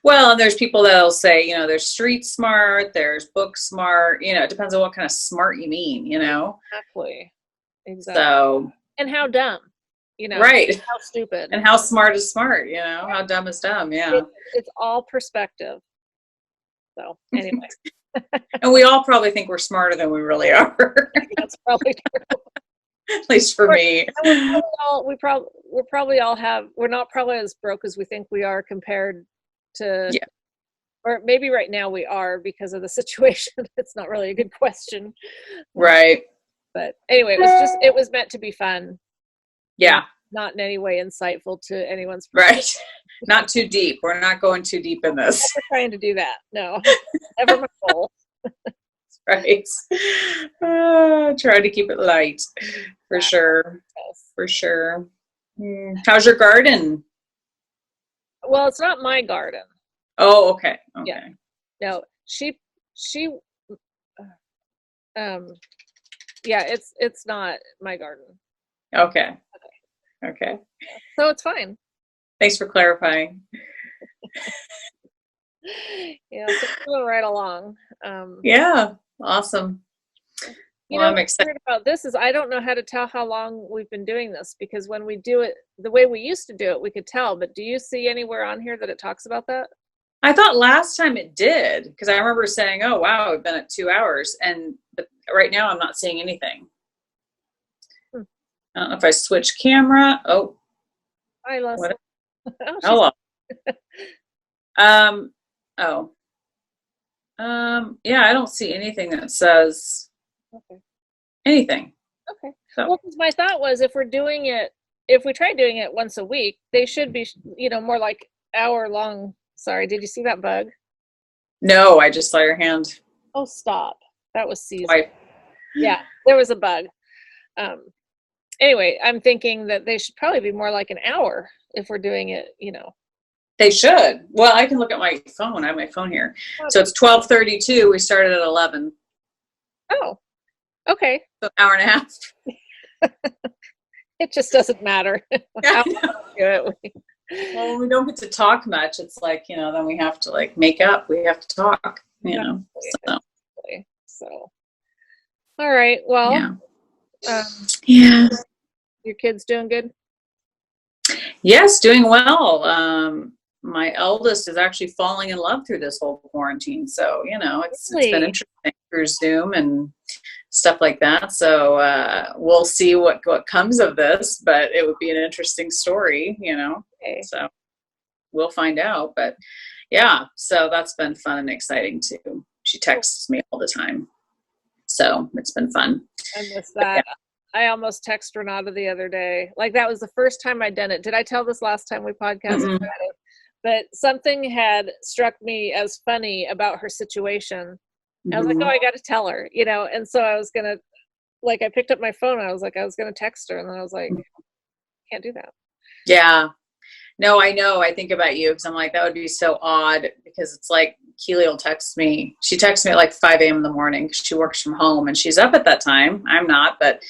[SPEAKER 1] well, and there's people that'll say, there's street smart, there's book smart, it depends on what kind of smart you mean,
[SPEAKER 2] Exactly.
[SPEAKER 1] So,
[SPEAKER 2] and how dumb,
[SPEAKER 1] right.
[SPEAKER 2] How stupid.
[SPEAKER 1] And how smart is smart, how dumb is dumb. Yeah.
[SPEAKER 2] It's all perspective. So anyway.
[SPEAKER 1] And we all probably think we're smarter than we really are.
[SPEAKER 2] That's probably true.
[SPEAKER 1] At least for me.
[SPEAKER 2] We're not probably as broke as we think we are compared to, or maybe right now we are because of the situation. It's not really a good question.
[SPEAKER 1] Right.
[SPEAKER 2] But anyway, it was meant to be fun.
[SPEAKER 1] Yeah.
[SPEAKER 2] Not in any way insightful to anyone's
[SPEAKER 1] right. Not too deep. We're not going too deep in this.
[SPEAKER 2] Never trying to do that. No. Never my goal.
[SPEAKER 1] Right. Try to keep it light. For sure. Yes. For sure. How's your garden?
[SPEAKER 2] Well, it's not my garden.
[SPEAKER 1] Oh, okay.
[SPEAKER 2] Yeah. No, she yeah, it's not my garden.
[SPEAKER 1] Okay.
[SPEAKER 2] So it's fine.
[SPEAKER 1] Thanks for clarifying.
[SPEAKER 2] Yeah, so going right along.
[SPEAKER 1] Yeah, awesome.
[SPEAKER 2] Well, I'm excited about this is I don't know how to tell how long we've been doing this, because when we do it the way we used to do it, we could tell. But do you see anywhere on here that it talks about that?
[SPEAKER 1] I thought last time it did, because I remember saying, "Oh wow, we've been at 2 hours," but right now I'm not seeing anything. I don't know if I switch camera. Oh,
[SPEAKER 2] hi, Leslie.
[SPEAKER 1] Hello. Yeah, I don't see anything that says anything.
[SPEAKER 2] Okay. So. Well, because my thought was if we try doing it once a week, they should be, more like hour long. Sorry, did you see that bug?
[SPEAKER 1] No, I just saw your hand.
[SPEAKER 2] Oh, stop. That was Caesar. Yeah, there was a bug. Anyway, I'm thinking that they should probably be more like an hour if we're doing it,
[SPEAKER 1] They should. Well, I can look at my phone. I have my phone here. So it's 12:32. We started at 11.
[SPEAKER 2] Oh, okay.
[SPEAKER 1] So an hour and a half.
[SPEAKER 2] It just doesn't matter.
[SPEAKER 1] Well, we don't get to talk much. It's like, then we have to make up. We have to talk, So.
[SPEAKER 2] So, all right. Well,
[SPEAKER 1] Yeah.
[SPEAKER 2] Your kids doing good?
[SPEAKER 1] Yes, doing well. My eldest is actually falling in love through this whole quarantine. So, it's been
[SPEAKER 2] Really?
[SPEAKER 1] interesting through Zoom and stuff like that. So we'll see what comes of this, but it would be an interesting story,
[SPEAKER 2] Okay.
[SPEAKER 1] So we'll find out. But yeah, so that's been fun and exciting too. She texts me all the time. So it's been fun.
[SPEAKER 2] I miss that. I almost texted Renata the other day. Like, that was the first time I'd done it. Did I tell this last time we podcasted
[SPEAKER 1] Mm-mm.
[SPEAKER 2] about it? But something had struck me as funny about her situation. I was like, oh,
[SPEAKER 1] Mhm.
[SPEAKER 2] I got to tell her, and so I was going to, like, I picked up my phone. I was like, I was going to text her. And then I was like, can't do that.
[SPEAKER 1] Yeah. No, I know. I think about you because I'm like, that would be so odd because it's like Keely will text me. She texts me at like 5 a.m. in the morning because she works from home and she's up at that time. I'm not, but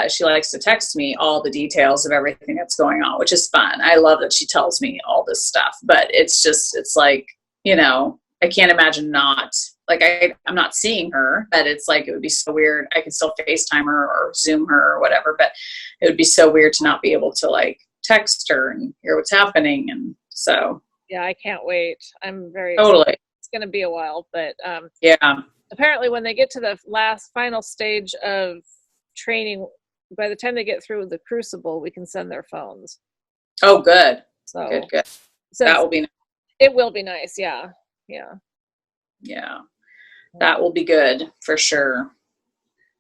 [SPEAKER 1] she likes to text me all the details of everything that's going on, which is fun. I love that she tells me all this stuff, but it's like, I can't imagine not like, I'm not seeing her, but it's like, it would be so weird. I can still FaceTime her or Zoom her or whatever, but it would be so weird to not be able to like text her and hear what's happening. And so.
[SPEAKER 2] Yeah, I can't wait. I'm very excited.
[SPEAKER 1] Totally.
[SPEAKER 2] It's going to be a while, but
[SPEAKER 1] Yeah.
[SPEAKER 2] apparently when they get to the final stage of training, by the time they get through the crucible, we can send their phones.
[SPEAKER 1] Oh, good.
[SPEAKER 2] So
[SPEAKER 1] Good. That will be nice.
[SPEAKER 2] It will be nice. Yeah.
[SPEAKER 1] That will be good for sure.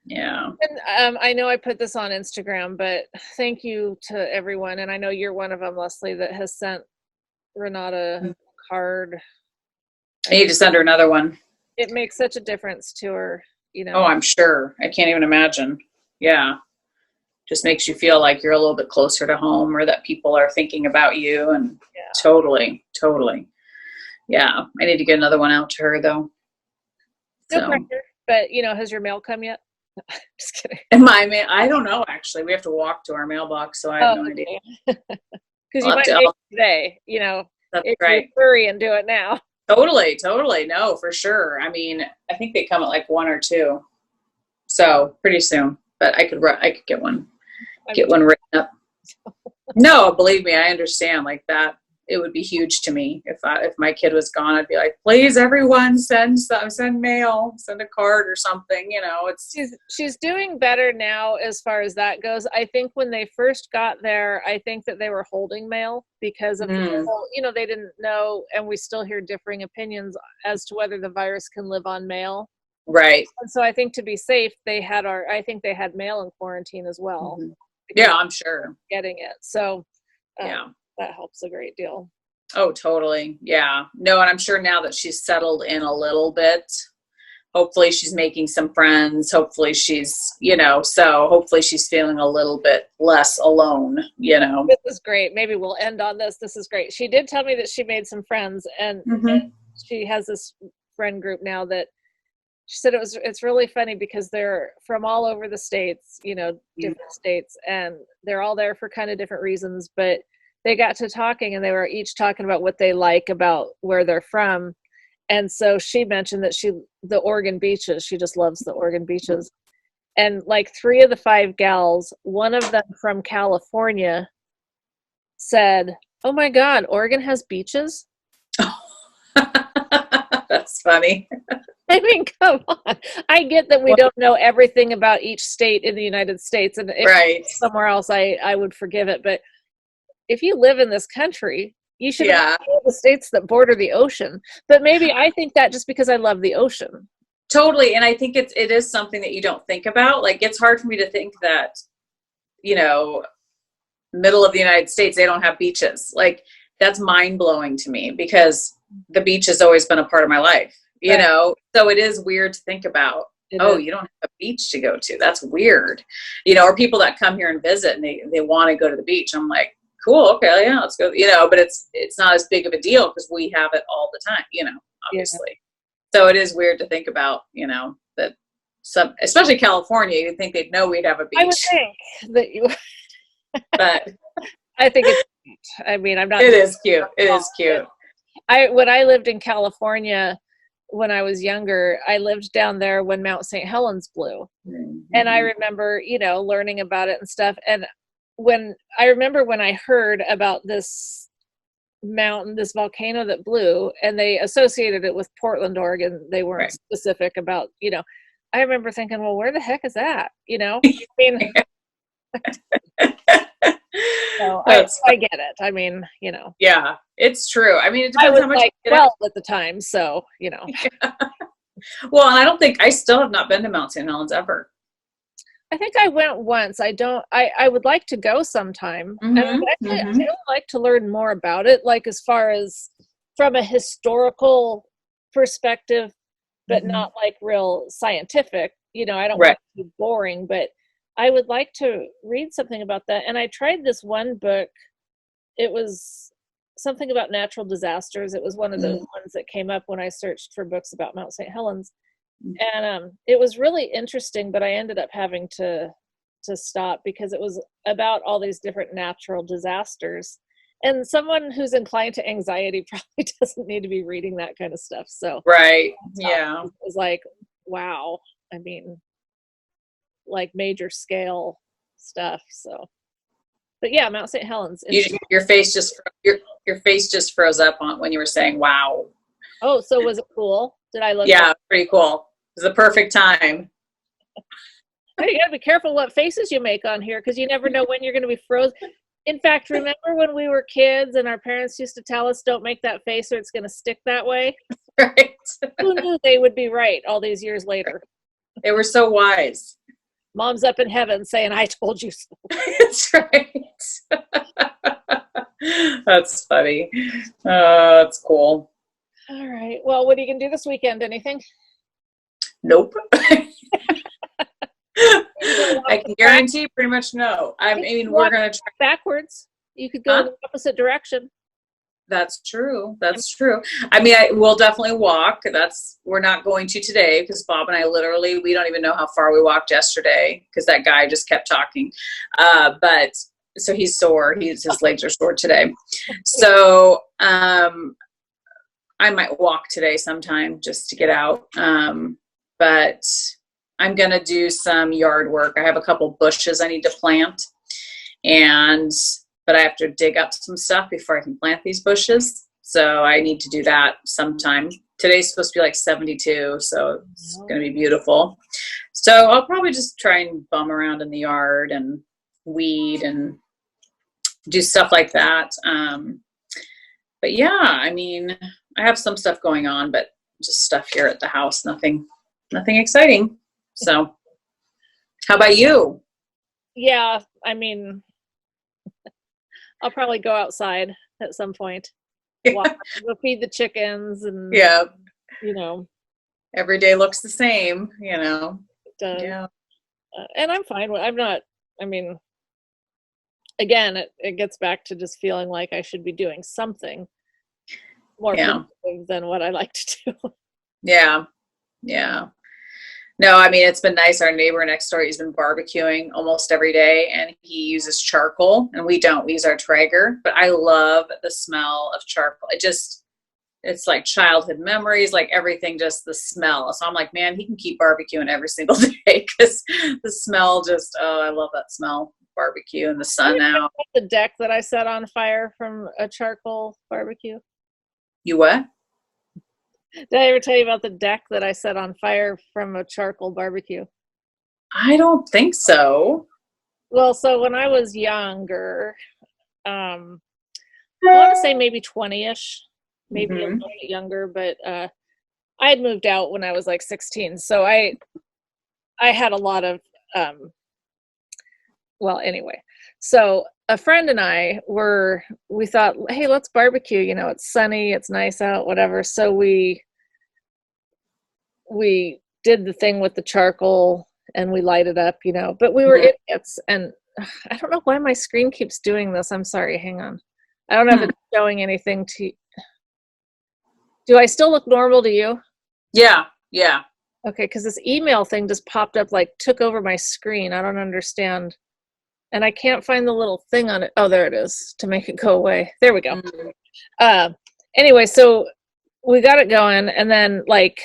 [SPEAKER 1] Yeah.
[SPEAKER 2] And I know I put this on Instagram, but thank you to everyone. And I know you're one of them, Leslie, that has sent Renata a card.
[SPEAKER 1] I need to send her another one.
[SPEAKER 2] It makes such a difference to her,
[SPEAKER 1] Oh, I'm sure. I can't even imagine. Yeah. Just makes you feel like you're a little bit closer to home or that people are thinking about you. And totally. Yeah. I need to get another one out to her though.
[SPEAKER 2] No pressure. But, has your mail come yet? Just kidding.
[SPEAKER 1] My mail, I don't know, actually. We have to walk to our mailbox, so I have no idea.
[SPEAKER 2] Because you might make it today,
[SPEAKER 1] That's
[SPEAKER 2] if
[SPEAKER 1] right.
[SPEAKER 2] you hurry and do it now.
[SPEAKER 1] Totally. No, for sure. I mean, I think they come at like 1 or 2. So pretty soon. But I could get one written up. No, believe me, I understand like that. It would be huge to me if my kid was gone. I'd be like, please, everyone, send mail, send a card or something.
[SPEAKER 2] She's doing better now as far as that goes. I think when they first got there, I think that they were holding mail because of the whole, they didn't know, and we still hear differing opinions as to whether the virus can live on mail.
[SPEAKER 1] Right.
[SPEAKER 2] And so I think to be safe, they had mail in quarantine as well.
[SPEAKER 1] Mm-hmm. Yeah, I'm sure.
[SPEAKER 2] Getting it. So that helps a great deal.
[SPEAKER 1] Oh, totally. Yeah. No, and I'm sure now that she's settled in a little bit, hopefully she's making some friends. Hopefully she's, so hopefully she's feeling a little bit less alone,
[SPEAKER 2] This is great. Maybe we'll end on this. This is great. She did tell me that she made some friends and she has this friend group now that she said it's really funny because they're from all over the states, different states, and they're all there for kind of different reasons, but they got to talking and they were each talking about what they like about where they're from. And so she mentioned that the Oregon beaches, she just loves the Oregon beaches. And like 3 of the 5 gals, one of them from California said, oh my God, Oregon has beaches?
[SPEAKER 1] That's funny.
[SPEAKER 2] I mean, come on. I get that we don't know everything about each state in the United States. And if somewhere else, I would forgive it. But if you live in this country, you should have all the states that border the ocean. But maybe I think that just because I love the ocean.
[SPEAKER 1] Totally. And I think it is something that you don't think about. Like, it's hard for me to think that, middle of the United States, they don't have beaches. Like, that's mind blowing to me because the beach has always been a part of my life, so it is weird to think about. You don't have a beach to go to. That's weird. Or people that come here and visit and they want to go to the beach. I'm like, cool. Okay. Yeah, let's go. But it's not as big of a deal because we have it all the time, obviously. So it is weird to think about, that especially California, you'd think they'd know we'd have a beach.
[SPEAKER 2] I would think that you,
[SPEAKER 1] but
[SPEAKER 2] I think it's cute. I mean, I'm not.
[SPEAKER 1] It is cute. It is cute.
[SPEAKER 2] When I lived in California, when I was younger, I lived down there when Mount St. Helens blew. And I remember, learning about it and stuff. And when I heard about this mountain, this volcano that blew, and they associated it with Portland, Oregon, they weren't specific about, I remember thinking, well, where the heck is that? I mean, so I get it. I mean,
[SPEAKER 1] Yeah, it's true. I mean, it
[SPEAKER 2] I
[SPEAKER 1] depends
[SPEAKER 2] was
[SPEAKER 1] how much
[SPEAKER 2] like
[SPEAKER 1] you get
[SPEAKER 2] 12 at the time, so
[SPEAKER 1] Yeah. Well, and I still have not been to Mount St. Helens ever.
[SPEAKER 2] I think I went once. I would like to go sometime. And I would like to learn more about it, like as far as from a historical perspective, but not like real scientific. I don't want it to be boring, but I would like to read something about that. And I tried this one book. It was something about natural disasters. It was one of those ones that came up when I searched for books about Mount St. Helens. And it was really interesting, but I ended up having to stop because it was about all these different natural disasters. And someone who's inclined to anxiety probably doesn't need to be reading that kind of stuff. So
[SPEAKER 1] Yeah.
[SPEAKER 2] It was like, wow. I mean, like major scale stuff. So, but yeah, Mount St. Helens.
[SPEAKER 1] Your face just froze up on when you were saying wow.
[SPEAKER 2] Oh, so was it cool? Did I look?
[SPEAKER 1] Yeah, pretty cool. It was the perfect time.
[SPEAKER 2] You gotta be careful what faces you make on here because you never know when you're going to be frozen. In fact, remember when we were kids and our parents used to tell us, "Don't make that face or it's going to stick that way."
[SPEAKER 1] Right.
[SPEAKER 2] Who knew they would be right all these years later?
[SPEAKER 1] They were so wise.
[SPEAKER 2] Mom's up in heaven saying, "I told you so."
[SPEAKER 1] That's right. That's funny. That's cool.
[SPEAKER 2] All right. Well, what are you going to do this weekend? Anything?
[SPEAKER 1] Nope. I can guarantee pretty much no. I mean, we're going to try
[SPEAKER 2] backwards. You could go in the opposite direction.
[SPEAKER 1] That's true. That's true. I mean, we'll definitely walk. We're not going to today because Bob and I we don't even know how far we walked yesterday because that guy just kept talking. But so he's sore. His legs are sore today. So, I might walk today sometime just to get out. But I'm going to do some yard work. I have a couple bushes I need to plant but I have to dig up some stuff before I can plant these bushes. So I need to do that sometime. Today's supposed to be like 72, so it's going to be beautiful. So I'll probably just try and bum around in the yard and weed and do stuff like that. But yeah, I mean, I have some stuff going on, but just stuff here at the house. Nothing exciting. So how about you?
[SPEAKER 2] Yeah, I mean, I'll probably go outside at some point. We'll feed the chickens and
[SPEAKER 1] every day looks the same,
[SPEAKER 2] It does. Yeah. And I'm fine with again, it gets back to just feeling like I should be doing something more productive than what I like to do. Yeah.
[SPEAKER 1] No, I mean, it's been nice. Our neighbor next door, he's been barbecuing almost every day, and he uses charcoal, and we don't. We use our Traeger, but I love the smell of charcoal. It's like childhood memories, like everything, just the smell. So I'm like, man, he can keep barbecuing every single day because the smell I love that smell. Barbecue in the sun out.
[SPEAKER 2] The deck that I set on fire from a charcoal barbecue.
[SPEAKER 1] You what?
[SPEAKER 2] Did I ever tell you about the deck that I set on fire from a charcoal barbecue?
[SPEAKER 1] I don't think so.
[SPEAKER 2] Well, so when I was younger, I want to say maybe 20-ish, maybe a little bit younger, but I had moved out when I was like 16. So I had a lot of, well, anyway, so a friend and I we thought, hey, let's barbecue, it's sunny, it's nice out, whatever. So we did the thing with the charcoal and we light it up, but we were idiots. And I don't know why my screen keeps doing this. I'm sorry. Hang on. I don't know if it's showing anything to you. Do I still look normal to you?
[SPEAKER 1] Yeah.
[SPEAKER 2] Okay. Cause this email thing just popped up, like took over my screen. I don't understand. And I can't find the little thing on it. Oh, there it is to make it go away. There we go. Anyway, so we got it going, and then like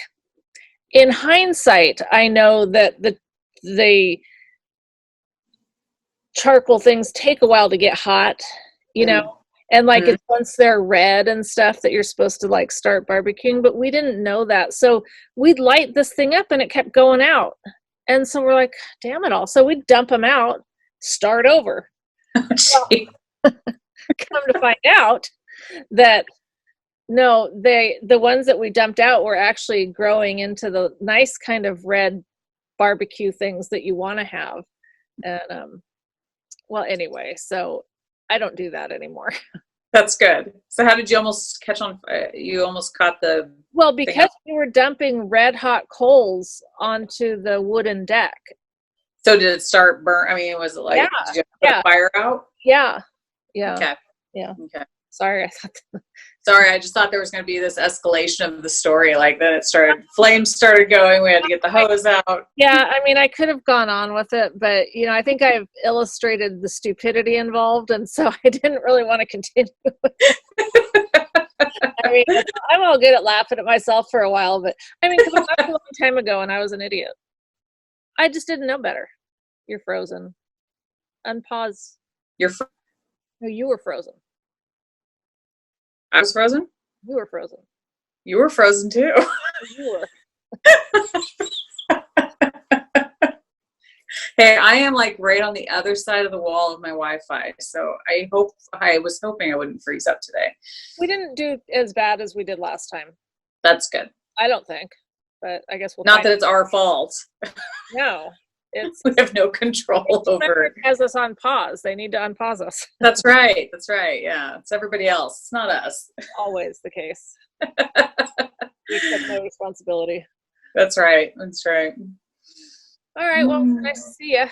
[SPEAKER 2] in hindsight, I know that the charcoal things take a while to get hot, you know, and like it's once they're red and stuff that you're supposed to like start barbecuing, but we didn't know that. So we'd light this thing up and it kept going out. And so we're like, damn it all. So we'd dump them out, start over. Well, come to find out that no, the ones that we dumped out were actually growing into the nice kind of red barbecue things that you want to have. And well, anyway, so I don't do that anymore.
[SPEAKER 1] That's good. So how did you almost catch on? You almost caught the.
[SPEAKER 2] Well, because we were dumping red hot coals onto the wooden deck.
[SPEAKER 1] So did it start burn? I mean, was it like, did you put a fire out?
[SPEAKER 2] Yeah. Yeah.
[SPEAKER 1] Okay.
[SPEAKER 2] Yeah.
[SPEAKER 1] Okay.
[SPEAKER 2] Sorry.
[SPEAKER 1] Sorry, I just thought there was going to be this escalation of the story. Like then it started, flames started going. We had to get the hose out.
[SPEAKER 2] Yeah, I mean, I could have gone on with it, but you know, I think I've illustrated the stupidity involved, and so I didn't really want to continue. I mean, I'm all good at laughing at myself for a while, but I mean, that was a long time ago, and I was an idiot. I just didn't know better. You're frozen. Unpause. No, you were frozen.
[SPEAKER 1] I was frozen?
[SPEAKER 2] You were frozen.
[SPEAKER 1] You were frozen too.
[SPEAKER 2] You were.
[SPEAKER 1] Hey, I am like right on the other side of the wall of my Wi-Fi, so I was hoping I wouldn't freeze up today.
[SPEAKER 2] We didn't do as bad as we did last time.
[SPEAKER 1] That's good.
[SPEAKER 2] I don't think, but I guess we'll.
[SPEAKER 1] Not that it's our fault.
[SPEAKER 2] No, it's
[SPEAKER 1] we have no control over it.
[SPEAKER 2] It has us on pause. They need to unpause us.
[SPEAKER 1] That's right. That's right. Yeah, it's everybody else. It's not us.
[SPEAKER 2] Always the case. We take no responsibility.
[SPEAKER 1] That's right. That's right.
[SPEAKER 2] All right. Well, nice to see you.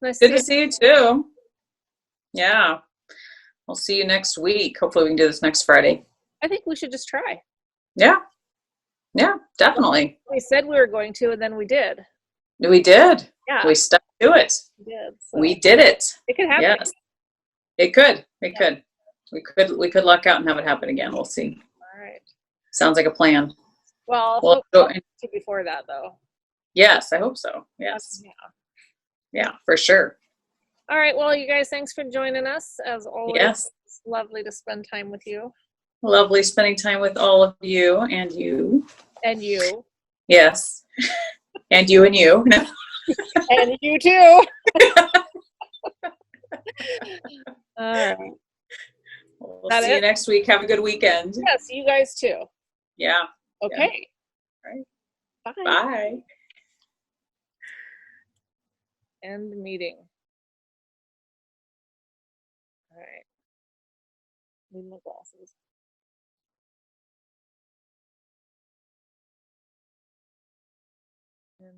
[SPEAKER 1] Good to see you too. Yeah. We'll see you next week. Hopefully we can do this next Friday.
[SPEAKER 2] I think we should just try.
[SPEAKER 1] Yeah. Yeah, definitely.
[SPEAKER 2] We said we were going to, and then we did.
[SPEAKER 1] We did.
[SPEAKER 2] Yeah.
[SPEAKER 1] We stuck to it.
[SPEAKER 2] We did. So.
[SPEAKER 1] We did it.
[SPEAKER 2] It could happen.
[SPEAKER 1] Yes. It could. It could. We could luck out and have it happen again. We'll see.
[SPEAKER 2] All right.
[SPEAKER 1] Sounds like a plan.
[SPEAKER 2] Well, hopefully before that though.
[SPEAKER 1] Yes, I hope so. Yes. Yeah, for sure.
[SPEAKER 2] All right. Well, you guys, thanks for joining us. As always,
[SPEAKER 1] yes.
[SPEAKER 2] It's lovely to spend time with you.
[SPEAKER 1] Lovely spending time with all of you and you.
[SPEAKER 2] And you.
[SPEAKER 1] Yes. And you and you.
[SPEAKER 2] And you too. All right.
[SPEAKER 1] We'll see you next week. Have a good weekend.
[SPEAKER 2] Yes, you guys too.
[SPEAKER 1] Yeah.
[SPEAKER 2] Okay.
[SPEAKER 1] Yeah. All right.
[SPEAKER 2] Bye.
[SPEAKER 1] Bye.
[SPEAKER 2] End meeting. All right. Need my glasses. And